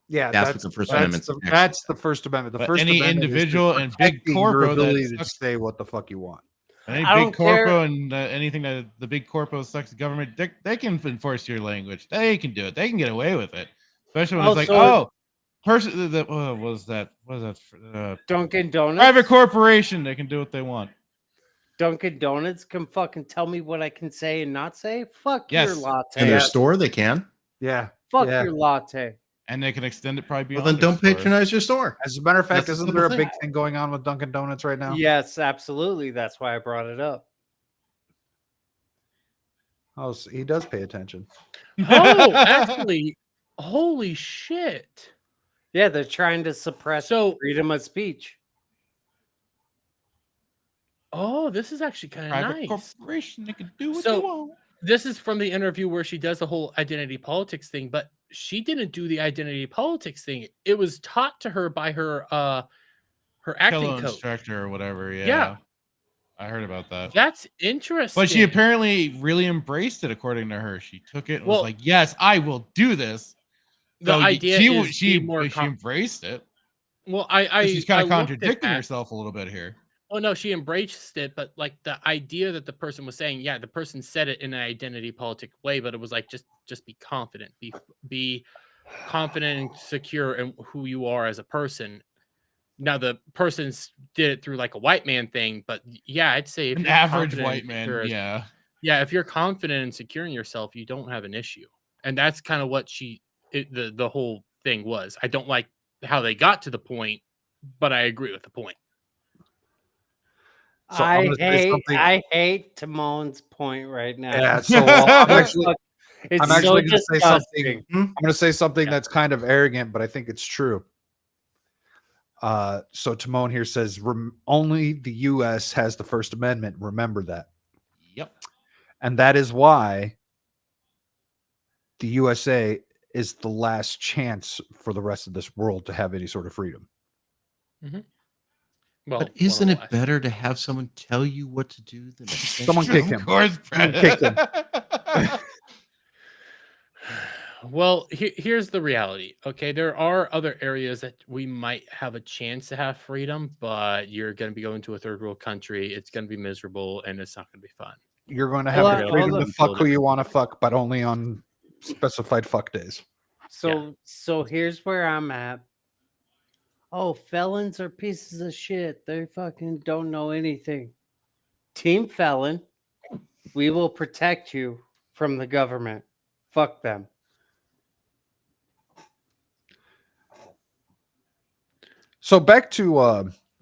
Yeah, that's what the First Amendment. That's the First Amendment. The But First any Amendment individual is and big protecting your corpo that ability to sucks- say what the fuck you want. Any I big don't care. corpo and anything that the big corpo sucks the government, they can enforce your language. They can do it. They can get away with it. Especially when it's like, person that what was that? Dunkin' Donuts? Private corporation. They can do what they want. Dunkin' Donuts can fucking tell me what I can say and not say? Fuck Yes. your latte. In their store, they can. Yeah. Fuck yeah. your latte. And they can extend it probably Well, beyond. then don't their store. patronize your store. As a matter of fact, That's a isn't simple there a thing. big thing going on with Dunkin' Donuts right now? Yes, absolutely. That's why I brought it up. Oh, so he does pay attention. Oh, actually, holy shit. Yeah, they're trying to suppress freedom of speech. Oh, this is actually kind of Private nice. corporation, they can do what they So want. this is from the interview where she does the whole identity politics thing, but she didn't do the identity politics thing. It was taught to her by her acting Cello coach. instructor or whatever. Yeah. Yeah. I heard about that. That's interesting. But she apparently really embraced it, according to her. She took it and was Well, like, "Yes, I will do this." the idea is she be more embraced it. Well, She's kind I of looked at contradicting that. herself a little bit here. Oh no, she embraced it, but like the idea that the person was saying, yeah, the person said it in an identity politic way, but it was like just be confident, be confident and secure in who you are as a person. Now the person did it through like a white man thing, but yeah, I'd say if An you're average confident white and man, secure yeah. yeah, if you're confident and secure in yourself, you don't have an issue, and that's kind of what the whole thing was. I don't like how they got to the point, but I agree with the point. So I'm gonna say something. I hate Timon's point right now. Yeah, so I'm actually It's going so to say something. disgusting. I'm going to say something that's kind of arrogant, but I think it's true. So Timon here says only the U.S. has the First Amendment. Remember that. Yep. And that is why the USA is the last chance for the rest of this world to have any sort of freedom. Mm-hmm. Well, but isn't it better to have someone tell you what to do than someone kick him? Of course, Someone kick him. Well, here's the reality. Okay, there are other areas that we might have a chance to have freedom, but you're going to be going to a third world country. It's going to be miserable, and it's not going to be fun. You're going to have the freedom to fuck who you want to fuck, but only on specified fuck days. So here's where I'm at. Oh, felons are pieces of shit. They fucking don't know anything. Team felon, we will protect you from the government. Fuck them. So back to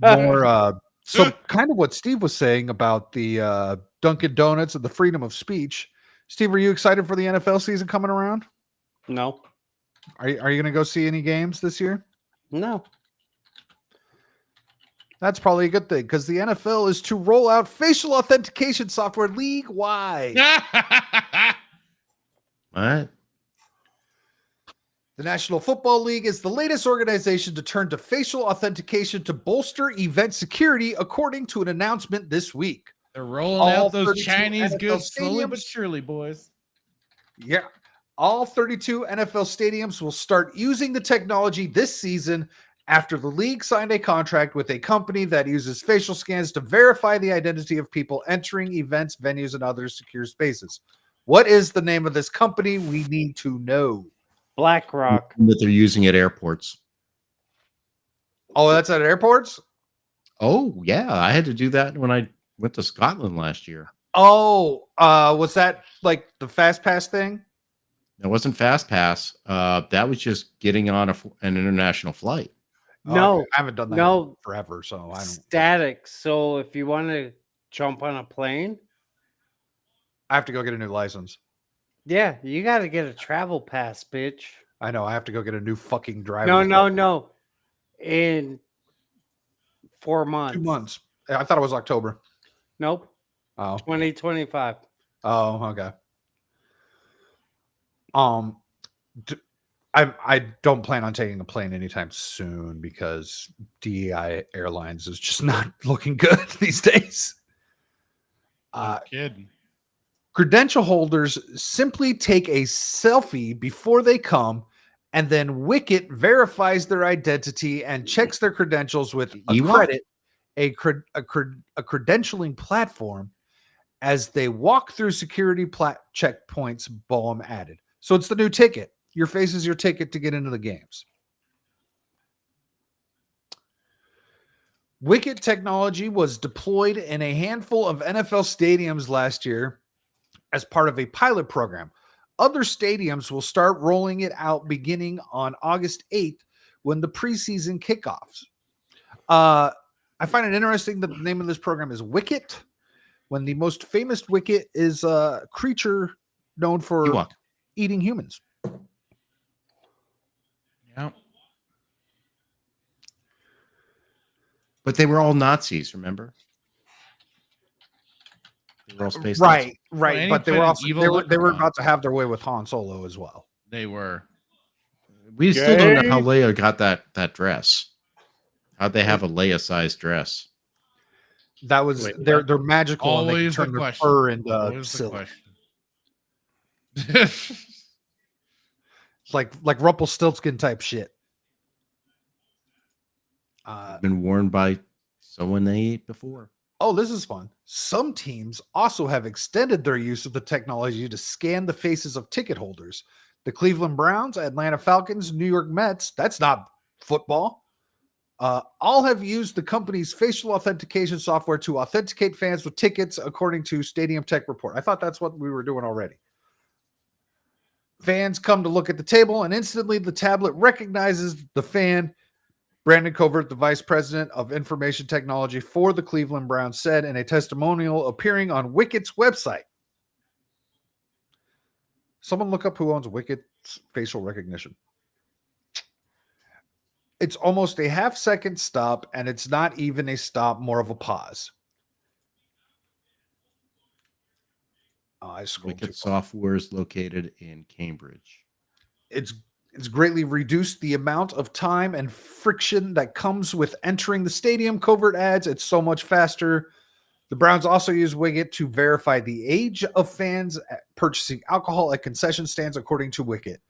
more so kind of what Steve was saying about the Dunkin' Donuts and the freedom of speech. Steve, are you excited for the NFL season coming around? No. Are you going to go see any games this year? No. That's probably a good thing because the NFL is to roll out facial authentication software league-wide. What? The National Football League is the latest organization to turn to facial authentication to bolster event security, according to an announcement this week. They're rolling out those 32 Chinese NFL goods slowly stadiums- but surely, boys. Yeah. All 32 NFL stadiums will start using the technology this season after the league signed a contract with a company that uses facial scans to verify the identity of people entering events, venues, and other secure spaces. What is the name of this company? We need to know. BlackRock. That they're using at airports. Oh, that's at airports? Oh, yeah. I had to do that when I went to Scotland last year. Oh, was that like the Fast Pass thing? It wasn't Fast Pass. That was just getting on an international flight. No, I haven't done that no. forever, so I don't. Static. So if you want to jump on a plane, I have to go get a new license. yeah, you got to get a travel pass, bitch. I know. I have to go get a new fucking driver. No. In 4 months. 2 months. I thought it was October. Nope. Oh. 2025. Oh, okay. I don't plan on taking a plane anytime soon because DEI Airlines is just not looking good these days. Kidding. Credential holders simply take a selfie before they come, and then Wicket verifies their identity and checks their credentials with a credentialing platform as they walk through security checkpoints. Boehm added. So it's the new ticket. Your face is your ticket to get into the games. Wicket technology was deployed in a handful of NFL stadiums last year as part of a pilot program. other stadiums will start rolling it out beginning on August 8th when the preseason kickoffs. I find it interesting that the name of this program is Wicket, when the most famous Wicket is a creature known for Ewok. eating humans. Yeah. But they were all Nazis, remember? They were all space Right, Nazis. right. But they were also they were about to have their way with Han Solo as well. They were. We still don't know how Leia got that dress. How'd they have a Leia-sized dress? That was they're magical and they Always can the turn their question. fur into Always the silk. question. It's like Rumpelstiltskin type shit. Been worn by someone they ate before. Oh, this is fun. Some teams also have extended their use of the technology to scan the faces of ticket holders. The Cleveland Browns, Atlanta Falcons, New York Mets, that's not football. All have used the company's facial authentication software to authenticate fans with tickets, according to Stadium Tech Report. I thought that's what we were doing already. Fans come to look at the table, and instantly the tablet recognizes the fan. Brandon Covert, the vice president of information technology for the Cleveland Browns, said in a testimonial appearing on Wicket's website. Someone look up who owns Wicket's facial recognition. It's almost a half-second stop, and it's not even a stop, more of a pause. I scrolled Wicked software is located in Cambridge. It's greatly reduced the amount of time and friction that comes with entering the stadium. Covert adds, it's so much faster. The Browns also use Wicket to verify the age of fans purchasing alcohol at concession stands, according to Wicket.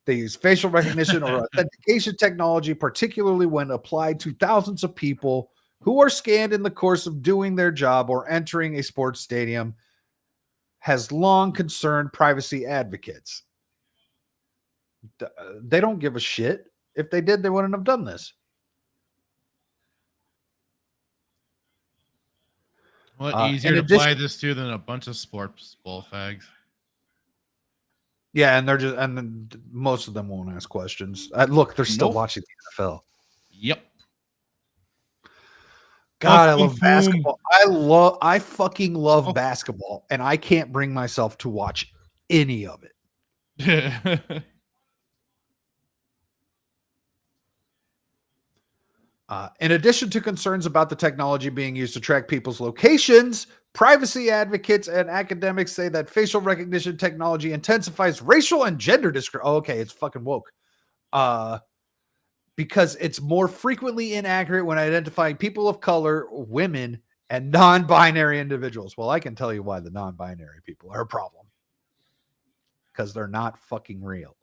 They use facial recognition or authentication technology, particularly when applied to thousands of people who are scanned in the course of doing their job or entering a sports stadium, has long concerned privacy advocates. They don't give a shit. If they did, they wouldn't have done this. What easier to apply this to than a bunch of sports bull fags? Yeah, and they're just, and then most of them won't ask questions. Look, they're still watching the NFL. Yep. God, I love basketball. I fucking love basketball, and I can't bring myself to watch any of it. In addition to concerns about the technology being used to track people's locations, privacy advocates and academics say that facial recognition technology intensifies racial and gender discrimination. Oh, okay, it's fucking woke. Because it's more frequently inaccurate when identifying people of color, women, and non-binary individuals. Well, I can tell you why the non-binary people are a problem. Because they're not fucking real.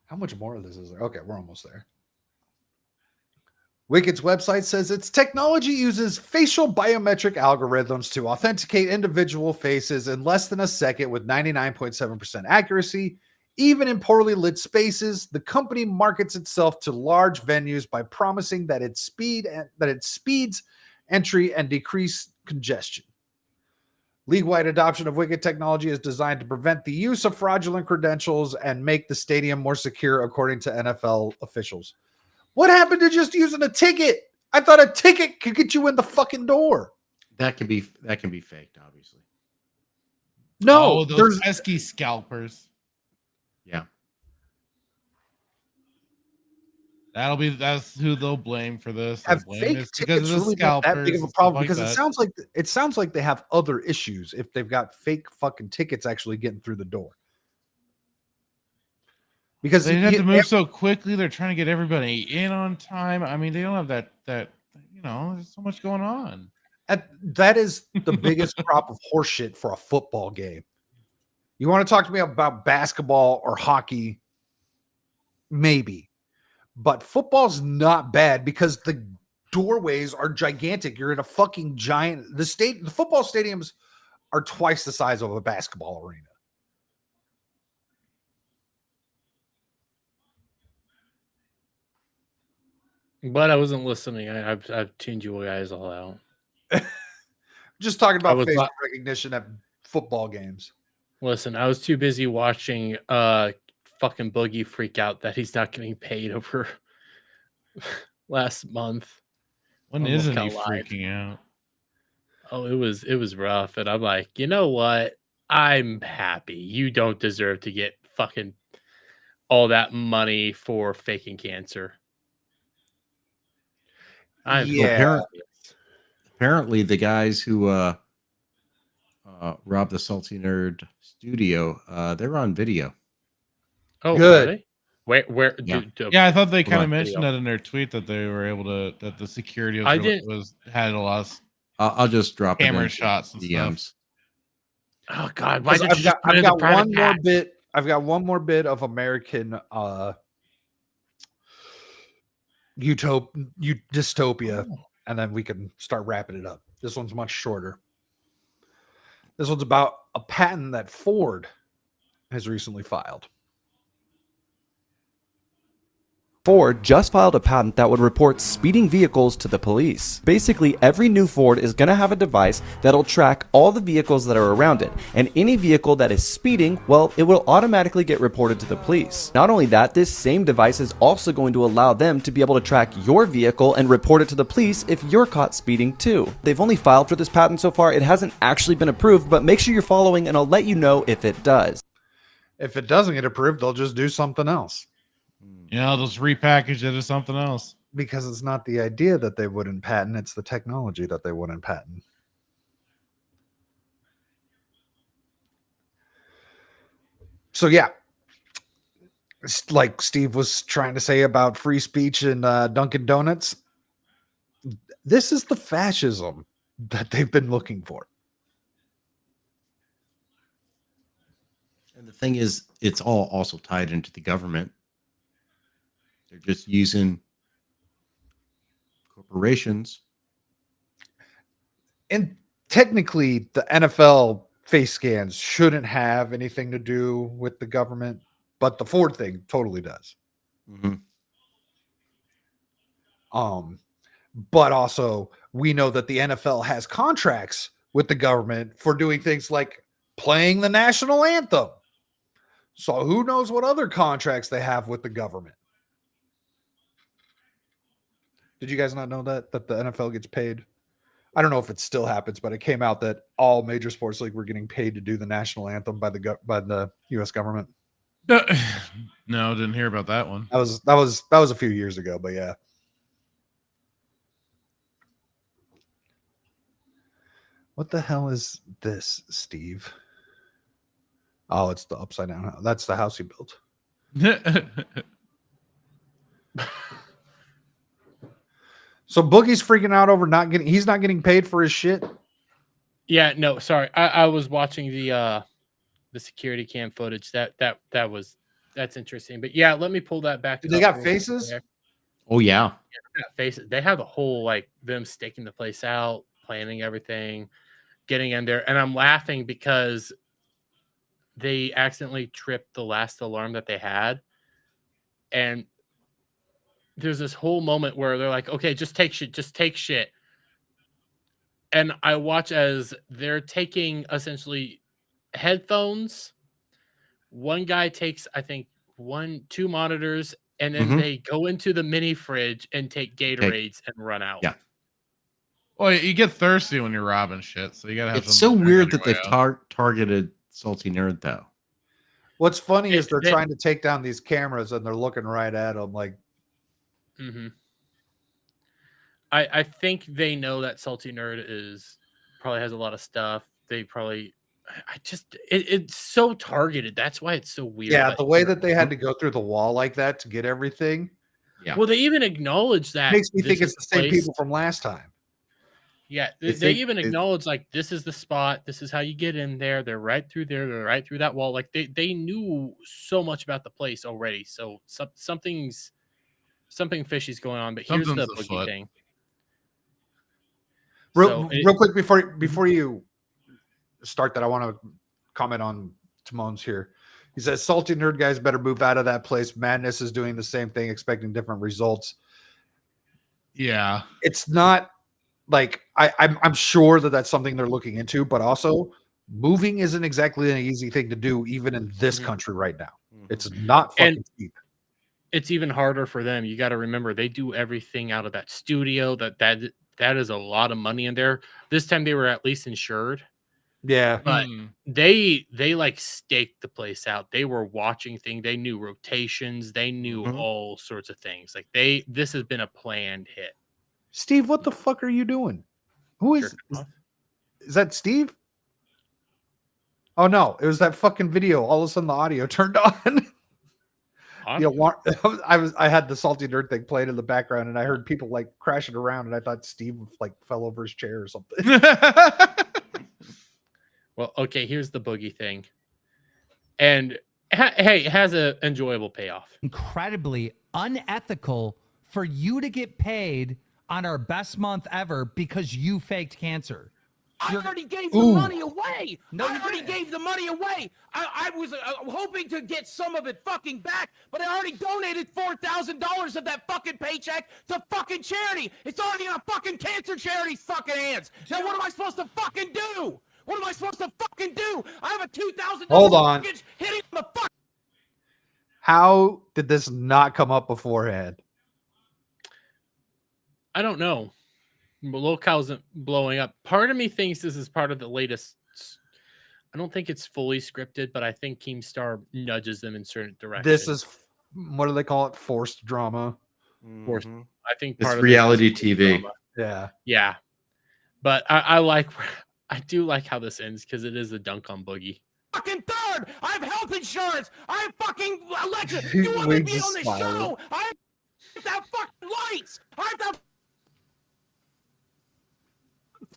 How much more of this is there? Okay, we're almost there. Wicked's website says its technology uses facial biometric algorithms to authenticate individual faces in less than a second with 99.7% accuracy. Even in poorly lit spaces, the company markets itself to large venues by promising that it speeds entry and decrease congestion. League-wide adoption of Wicket technology is designed to prevent the use of fraudulent credentials and make the stadium more secure, according to NFL officials. What happened to just using a ticket? I thought a ticket could get you in the fucking door. That can be faked, obviously. No, those pesky scalpers. Yeah. That's who they'll blame for this. Have Blame fake is tickets because of the really not that big of a scalpers problem? and stuff Because like it sounds like they have other issues if they've got fake fucking tickets actually getting through the door. Because they have to move so quickly. They're trying to get everybody in on time. I mean, they don't have that there's so much going on. That is the biggest crop of horseshit for a football game. You want to talk to me about basketball or hockey? Maybe. But football's not bad because the doorways are gigantic. You're in a fucking giant. The football stadiums are twice the size of a basketball arena. But I wasn't listening. I've tuned you guys all out. Just talking about was face not- recognition at football games. Listen, I was too busy watching fucking Boogie freak out that he's not getting paid over last month. When on isn't he Lookout Live. freaking out? Oh, it was rough, and I'm like, you know what? I'm happy. You don't deserve to get fucking all that money for faking cancer. Apparently, the guys who robbed the Salty Nerd studio, they're on video. Oh, Good. are they? Where? Yeah. Yeah, I thought they kind of on. mentioned that in their tweet that they were able to that the security I didn't- had a lot of I'll just drop it camera into shots and DMs. stuff. Oh God! Why did you I've just got, put it I've in the got private one more chat? bit. I've got one more bit of American dystopia, and then we can start wrapping it up. This one's much shorter. This one's about a patent that Ford has recently filed. Ford just filed a patent that would report speeding vehicles to the police. Basically, every new Ford is going to have a device that'll track all the vehicles that are around it, and any vehicle that is speeding, well, it will automatically get reported to the police. Not only that, this same device is also going to allow them to be able to track your vehicle and report it to the police if you're caught speeding too. They've only filed for this patent so far. It hasn't actually been approved, but make sure you're following and I'll let you know if it does. If it doesn't get approved, they'll just do something else. Yeah, I'll just repackage it as something else. Because it's not the idea that they wouldn't patent, it's the technology that they wouldn't patent. So yeah, it's like Steve was trying to say about free speech and Dunkin' Donuts, this is the fascism that they've been looking for. And the thing is, it's all also tied into the government. They're just using corporations. And technically, the NFL face scans shouldn't have anything to do with the government, but the Ford thing totally does. Mm-hmm. But also, we know that the NFL has contracts with the government for doing things like playing the national anthem. So who knows what other contracts they have with the government? Did you guys not know that the NFL gets paid? I don't know if it still happens, but it came out that all major sports league were getting paid to do the national anthem by the U.S. government. No, didn't hear about that one. That was a few years ago, but yeah. What the hell is this, Steve? Oh, it's the upside down house. That's the house he built. So Boogie's freaking out over he's not getting paid for his shit. Yeah, no, sorry. I was watching the security cam footage. That's interesting. But yeah, let me pull that back. They got faces? There. Oh yeah. They got faces. They have the whole like them staking the place out, planning everything, getting in there, and I'm laughing because they accidentally tripped the last alarm that they had, and there's this whole moment where they're like, okay, just take shit. And I watch as they're taking essentially headphones. One guy takes, I think, 2 monitors, and then they go into the mini fridge and take Gatorades and run out. Yeah. Well, you get thirsty when you're robbing shit, so you gotta have. It's so weird that they've targeted Salty Nerd though. What's funny is they're trying to take down these cameras and they're looking right at them like. Mm-hmm. I think they know that Salty Nerd probably has a lot of stuff. They probably, it's so targeted. That's why it's so weird. Yeah, the way that they had to go through the wall like that to get everything. Yeah. Well, they even acknowledge that. Makes me think it's the same people from last time. Yeah, they even acknowledge like this is the spot. This is how you get in there. They're right through there. They're right through that wall. Like they knew so much about the place already. So something fishy's going on. But here's the Boogie thing. Real quick before you start that, I want to comment on Timon's here. He says Salty Nerd guys better move out of that place. Madness is doing the same thing, expecting different results. Yeah, it's not like I'm sure that that's something they're looking into, but also moving isn't exactly an easy thing to do, even in this country right now. It's not fucking cheap. It's even harder for them. You got to remember they do everything out of that studio. That is a lot of money in there. This time they were at least insured. Yeah, but they like staked the place out. They were watching things. They knew rotations. They knew all sorts of things. Like this has been a planned hit. Steve, what the fuck are you doing? Who is that? Steve? Oh no, it was that fucking video. All of a sudden, the audio turned on. I had the Salty Nerd thing playing in the background, and I heard people like crashing around, and I thought Steve like fell over his chair or something. Well, okay, here's the boogie thing, and hey, it has an enjoyable payoff. Incredibly unethical for you to get paid on our best month ever because you faked cancer. I already gave the money away. No, I already gave the money away. I was hoping to get some of it fucking back, but I already donated $4,000 of that fucking paycheck to fucking charity. It's already in a fucking cancer charity's fucking hands. Now what am I supposed to fucking do? What am I supposed to fucking do? I have a $2,000 Hold on. package hitting the fuck. How did this not come up beforehand? I don't know. Locale's blowing up. Part of me thinks this is part of the latest. I don't think it's fully scripted, but I think Keemstar nudges them in certain directions. This is, what do they call it? Forced drama. Forced. I think It's part of reality this is TV. drama. Yeah. But I do like how this ends because it is a dunk on Boogie. Fucking third. I have health insurance. I have fucking electric. You want me to be on the show? I have to have fucking lights. I have to have.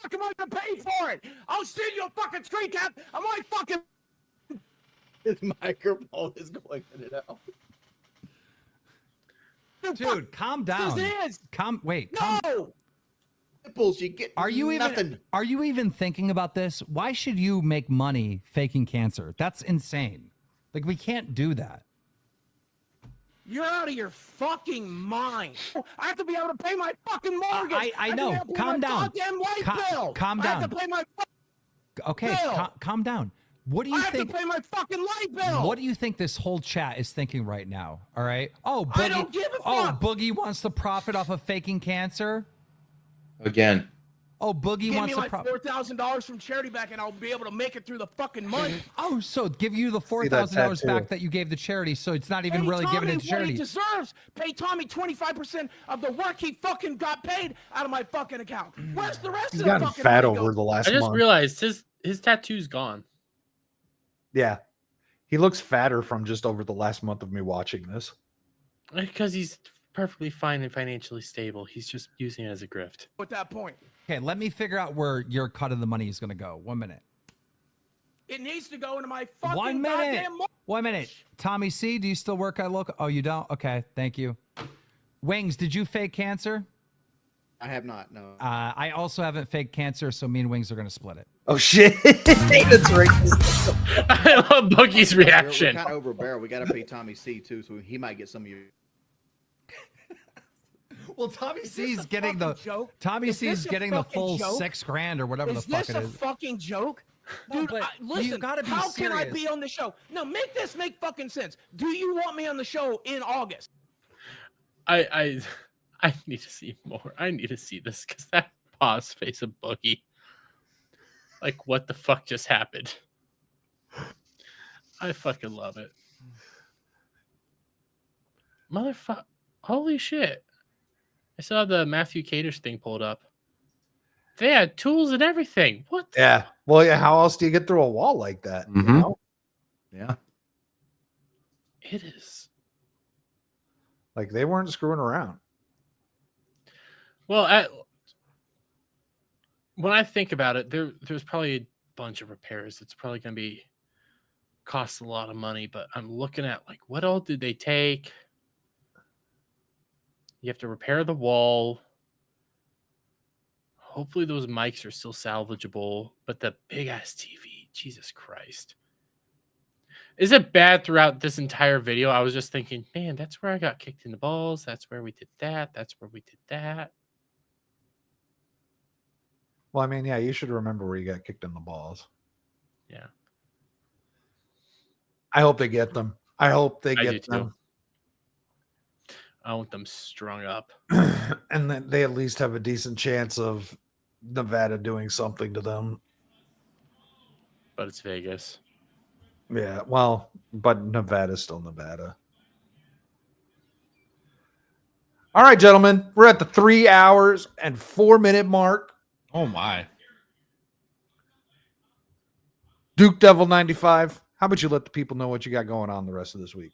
Fuck am I gonna pay for it? I'll send you a fucking screen cap. I might fucking. His microphone is going in and out. Dude, calm down. This is. Wait. No. Nipples, you get. Are you even thinking about this? Why should you make money faking cancer? That's insane. Like, we can't do that. You're out of your fucking mind. I have to be able to pay my fucking mortgage. I know. Calm down. Goddamn light bill. Calm I have down. to pay my Okay, bill. calm down. What do you I have think? to pay my fucking light bill. What do you think this whole chat is thinking right now? All right. Oh, Boogie, I don't give a fuck. Boogie wants to profit off of faking cancer. Again. Oh, Boogie Give wants me to like $4,000 from charity back, and I'll be able to make it through the fucking month. Oh, so give you the $4,000 back that you gave the charity, so it's not even Pay really Tommy giving it to charity. what he deserves. Pay Tommy 25% of the work he fucking got paid out of my fucking account. Where's the rest He's of the gotten fucking fat money over go? the last I just month. realized his tattoo's gone. Yeah. He looks fatter from just over the last month of me watching this. Because he's perfectly fine and financially stable. He's just using it as a grift. At that point, Okay, let me figure out where your cut of the money is going to go. 1 minute. it needs to go into my fucking 1 minute. goddamn. 1 minute. Tommy C, do you still work at local? Oh, you don't? Okay, thank you. Wings, did you fake cancer? I have not. No. I also haven't faked cancer, so me and Wings are going to split it. Oh shit! That's right. I love Boogie's reaction. We're kind of over a barrel. We got to pay Tommy C too, so he might get some of your. Well, Tommy Is C's this a getting the fucking joke? Tommy Is C's this a getting the fucking full joke? $6,000 or whatever Is the fuck this it a is. fucking joke? No, Dude, but listen, you gotta be how can I serious. be on the show? No, make this make fucking sense. Do you want me on the show in August? I need to see more. I need to see this because that pause face of Boogie. Like, what the fuck just happened? I fucking love it. Motherfucker. Holy shit. I saw the Matthew Kadish thing pulled up. They had tools and everything. What? Yeah. Well, yeah. How else do you get through a wall like that? You know? Yeah. It is. Like they weren't screwing around. Well, when I think about it, there's probably a bunch of repairs. It's probably going to be cost a lot of money, but I'm looking at like what all did they take? You have to repair the wall. Hopefully those mics are still salvageable, but the big ass TV, Jesus Christ. Is it bad throughout this entire video? I was just thinking, man, that's where I got kicked in the balls. That's where we did that. That's where we did that. Well, I mean, yeah, you should remember where you got kicked in the balls. Yeah. I hope they get them. I hope they I do get too. them. I want them strung up. And then they at least have a decent chance of Nevada doing something to them. But it's Vegas. Yeah, well, but Nevada's still Nevada. All right, gentlemen, we're at the 3 hours and 4 minute mark. Oh my. Duke Devil 95. How about you let the people know what you got going on the rest of this week?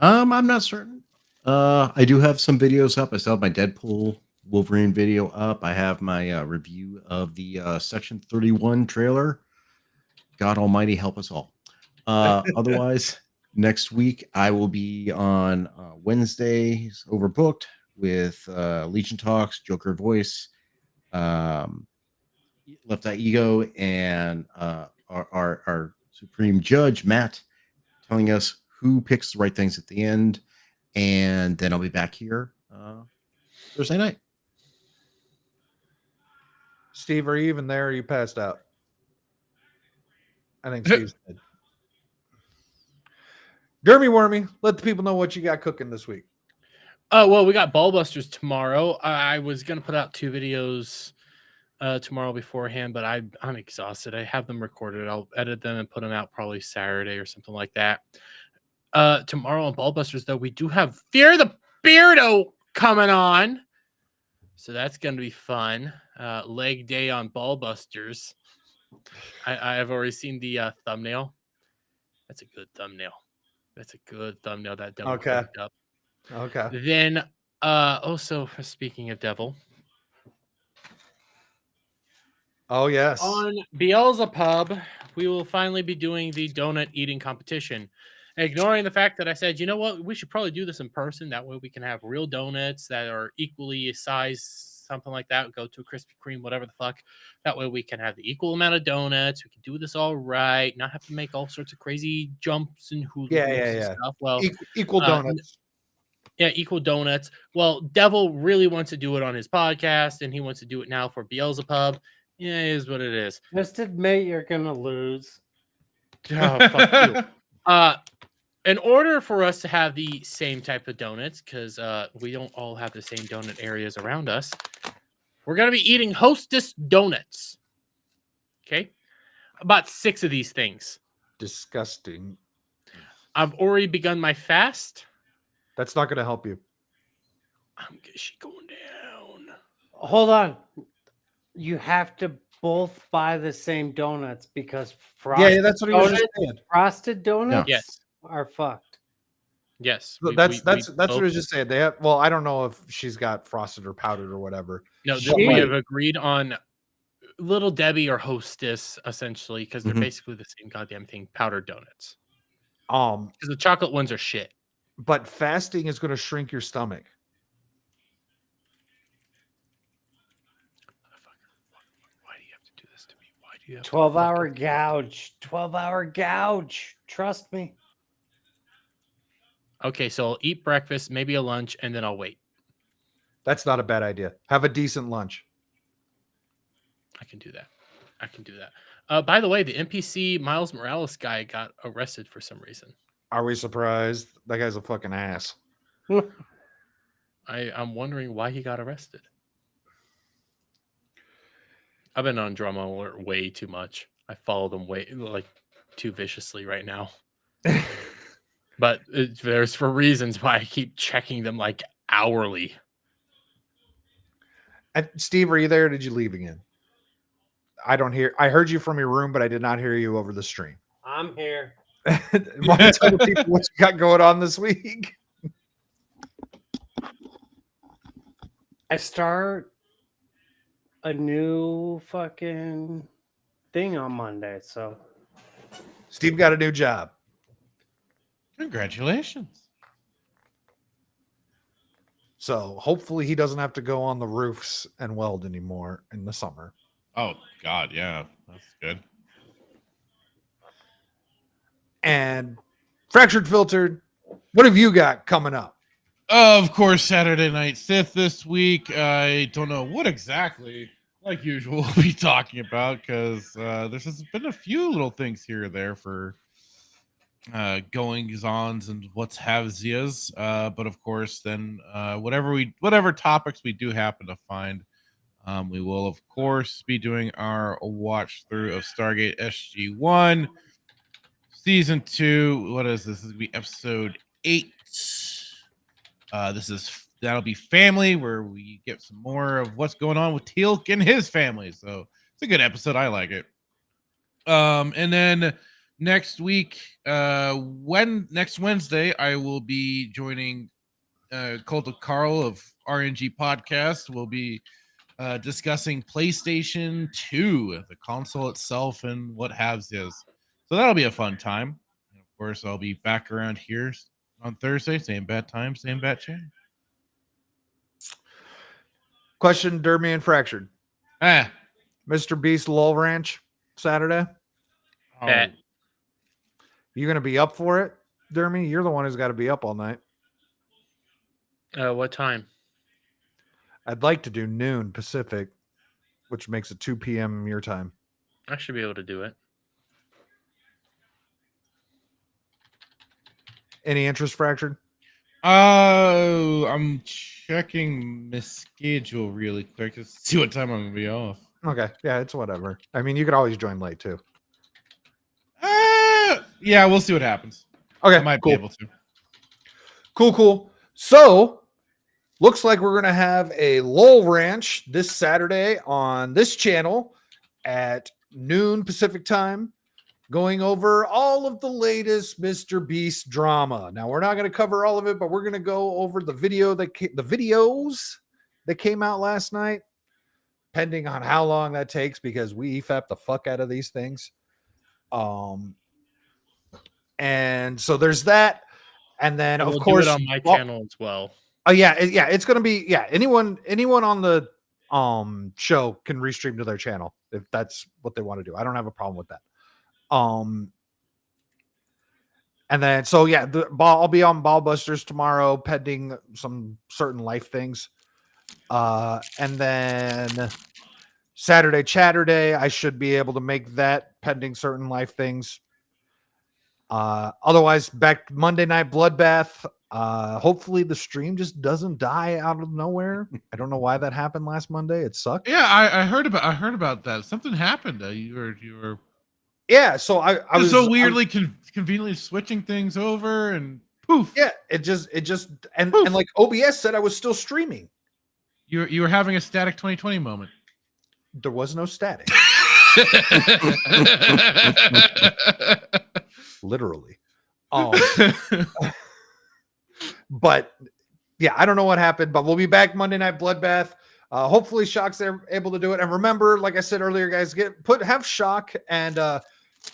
I'm not certain. I do have some videos up. I still have my Deadpool Wolverine video up. I have my review of the Section 31 trailer. God Almighty help us all. Otherwise, next week I will be on Wednesdays overbooked with Legion Talks, Joker Voice, Left Eye Ego, and our Supreme Judge Matt telling us who picks the right things at the end. And then I'll be back here Thursday night. Steve, are you even there? Or are you passed out? I think Steve's dead. Dermy Wormy, let the people know what you got cooking this week. Oh, well, we got Ballbusters tomorrow. I was going to put out 2 videos tomorrow beforehand, but I'm exhausted. I have them recorded. I'll edit them and put them out probably Saturday or something like that. Tomorrow on Ballbusters, though, we do have Fear the Beardo coming on. So that's going to be fun. Leg day on Ballbusters. I have already seen the thumbnail. That's a good thumbnail. That's a good thumbnail. That devil Okay. picked up. Okay. Then, also speaking of devil, oh yes, on Beelzepub, we will finally be doing the donut eating competition. Ignoring the fact that I said, you know what, we should probably do this in person. That way we can have real donuts that are equally sized, something like that. Go to a Krispy Kreme, whatever the fuck. That way we can have the equal amount of donuts. We can do this all right, not have to make all sorts of crazy jumps and hula hoops and stuff. Well, equal donuts. Yeah, equal donuts. Well, Devil really wants to do it on his podcast, and he wants to do it now for Beelzepub. Yeah, it is what it is. Just admit you're gonna lose. Oh, fuck you. In order for us to have the same type of donuts, because we don't all have the same donut areas around us, we're going to be eating Hostess donuts. Okay? About 6 of these things. Disgusting. I've already begun my fast. That's not going to help you. She's going down. Hold on. You have to both buy the same donuts because frosted that's what he was just saying. Frosted donuts Yes. are fucked. Yes. That's what I was just saying. They have. Well, I don't know if she's got frosted or powdered or whatever. No, we have agreed on Little Debbie or Hostess essentially because they're basically the same goddamn thing. Powdered donuts. Because the chocolate ones are shit. But fasting is going to shrink your stomach. Why do you have to do this to me? Why do you have 12-hour gouge. 12-hour gouge. Trust me. Okay, so I'll eat breakfast, maybe a lunch, and then I'll wait. That's not a bad idea. Have a decent lunch. I can do that. By the way, the NPC Miles Morales guy got arrested for some reason. Are we surprised? That guy's a fucking ass. I'm wondering why he got arrested. I've been on drama alert way too much. I follow them way too viciously right now. But there's for reasons why I keep checking them like hourly. Steve, are you there? Or did you leave again? I heard you from your room, but I did not hear you over the stream. I'm here. Why don't you tell the people what you got going on this week? I start a new fucking thing on Monday, so Steve got a new job. Congratulations. So hopefully he doesn't have to go on the roofs and weld anymore in the summer. Oh God, yeah, that's good. And Fractured Filtered, what have you got coming up? Of course, Saturday Night Sith this week. I don't know what exactly. like usual, we'll be talking about because there's just been a few little things here or there for goings-ons and what's havesias. But of course, then whatever topics we do happen to find, we will of course be doing our watch through of Stargate SG-1 season 2. What is this? This is gonna be episode 8. That'll be family, where we get some more of what's going on with Teal'c and his family. So it's a good episode. I like it. And then next week, next Wednesday, I will be joining Cult of Carl of RNG Podcast. We'll be discussing PlayStation 2, the console itself, and what has is. So that'll be a fun time. And of course, I'll be back around here on Thursday, same bad time, same bad channel. Question, Dermy and Fractured. Mr. Beast Lol Ranch Saturday. Bet. You gonna be up for it, Dermy? You're the one who's got to be up all night. What time? I'd like to do noon Pacific, which makes it 2 p.m. your time. I should be able to do it. Any interest, Fractured? I'm checking my schedule really quick to see what time I'm gonna be off. Okay, yeah, it's whatever. I mean, you could always join late too. Yeah, we'll see what happens. Okay, I might cool. be able to. Cool. So, looks like we're gonna have a Lowell Ranch this Saturday on this channel at noon Pacific time, going over all of the latest Mr. Beast drama. Now, we're not going to cover all of it, but we're going to go over the videos that came out last night, depending on how long that takes, because we EFAP the fuck out of these things. And so there's that, and then of course do it on my channel as well. Oh yeah, it's going to be anyone on the show can restream to their channel if that's what they want to do. I don't have a problem with that. And then I'll be on Ballbusters tomorrow, pending some certain life things. And then Saturday, I should be able to make that pending certain life things. Otherwise, back Monday Night Bloodbath. Hopefully the stream just doesn't die out of nowhere. I don't know why that happened last Monday. It sucked. Yeah, I heard about that. Something happened. You were. Yeah, so I was so weirdly conveniently switching things over, and poof. Yeah, it just and like OBS said I was still streaming. You were having a static 2020 moment. There was no static. Literally. But yeah, I don't know what happened, but we'll be back Monday Night Bloodbath. Hopefully Shock's able to do it. And remember, like I said earlier, guys, have Shock and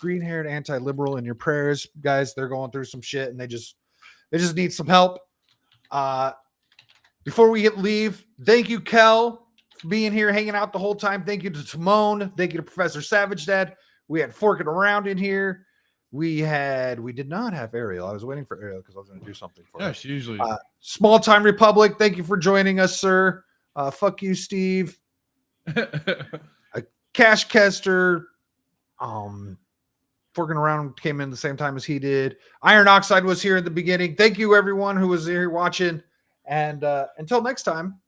green-haired anti-liberal in your prayers, guys. They're going through some shit and they just need some help. Before we leave, thank you, Kel, for being here, hanging out the whole time. Thank you to Timon. Thank you to Professor Savage Dad. We had Forking Around in here. We did not have Ariel. I was waiting for Ariel because I was going to do something for her. She usually Small Time Republic. Thank you for joining us, sir. Fuck you, Steve. Cash Kester. Forking Around came in the same time as he did. Iron Oxide was here at the beginning. Thank you, everyone who was here watching. And until next time,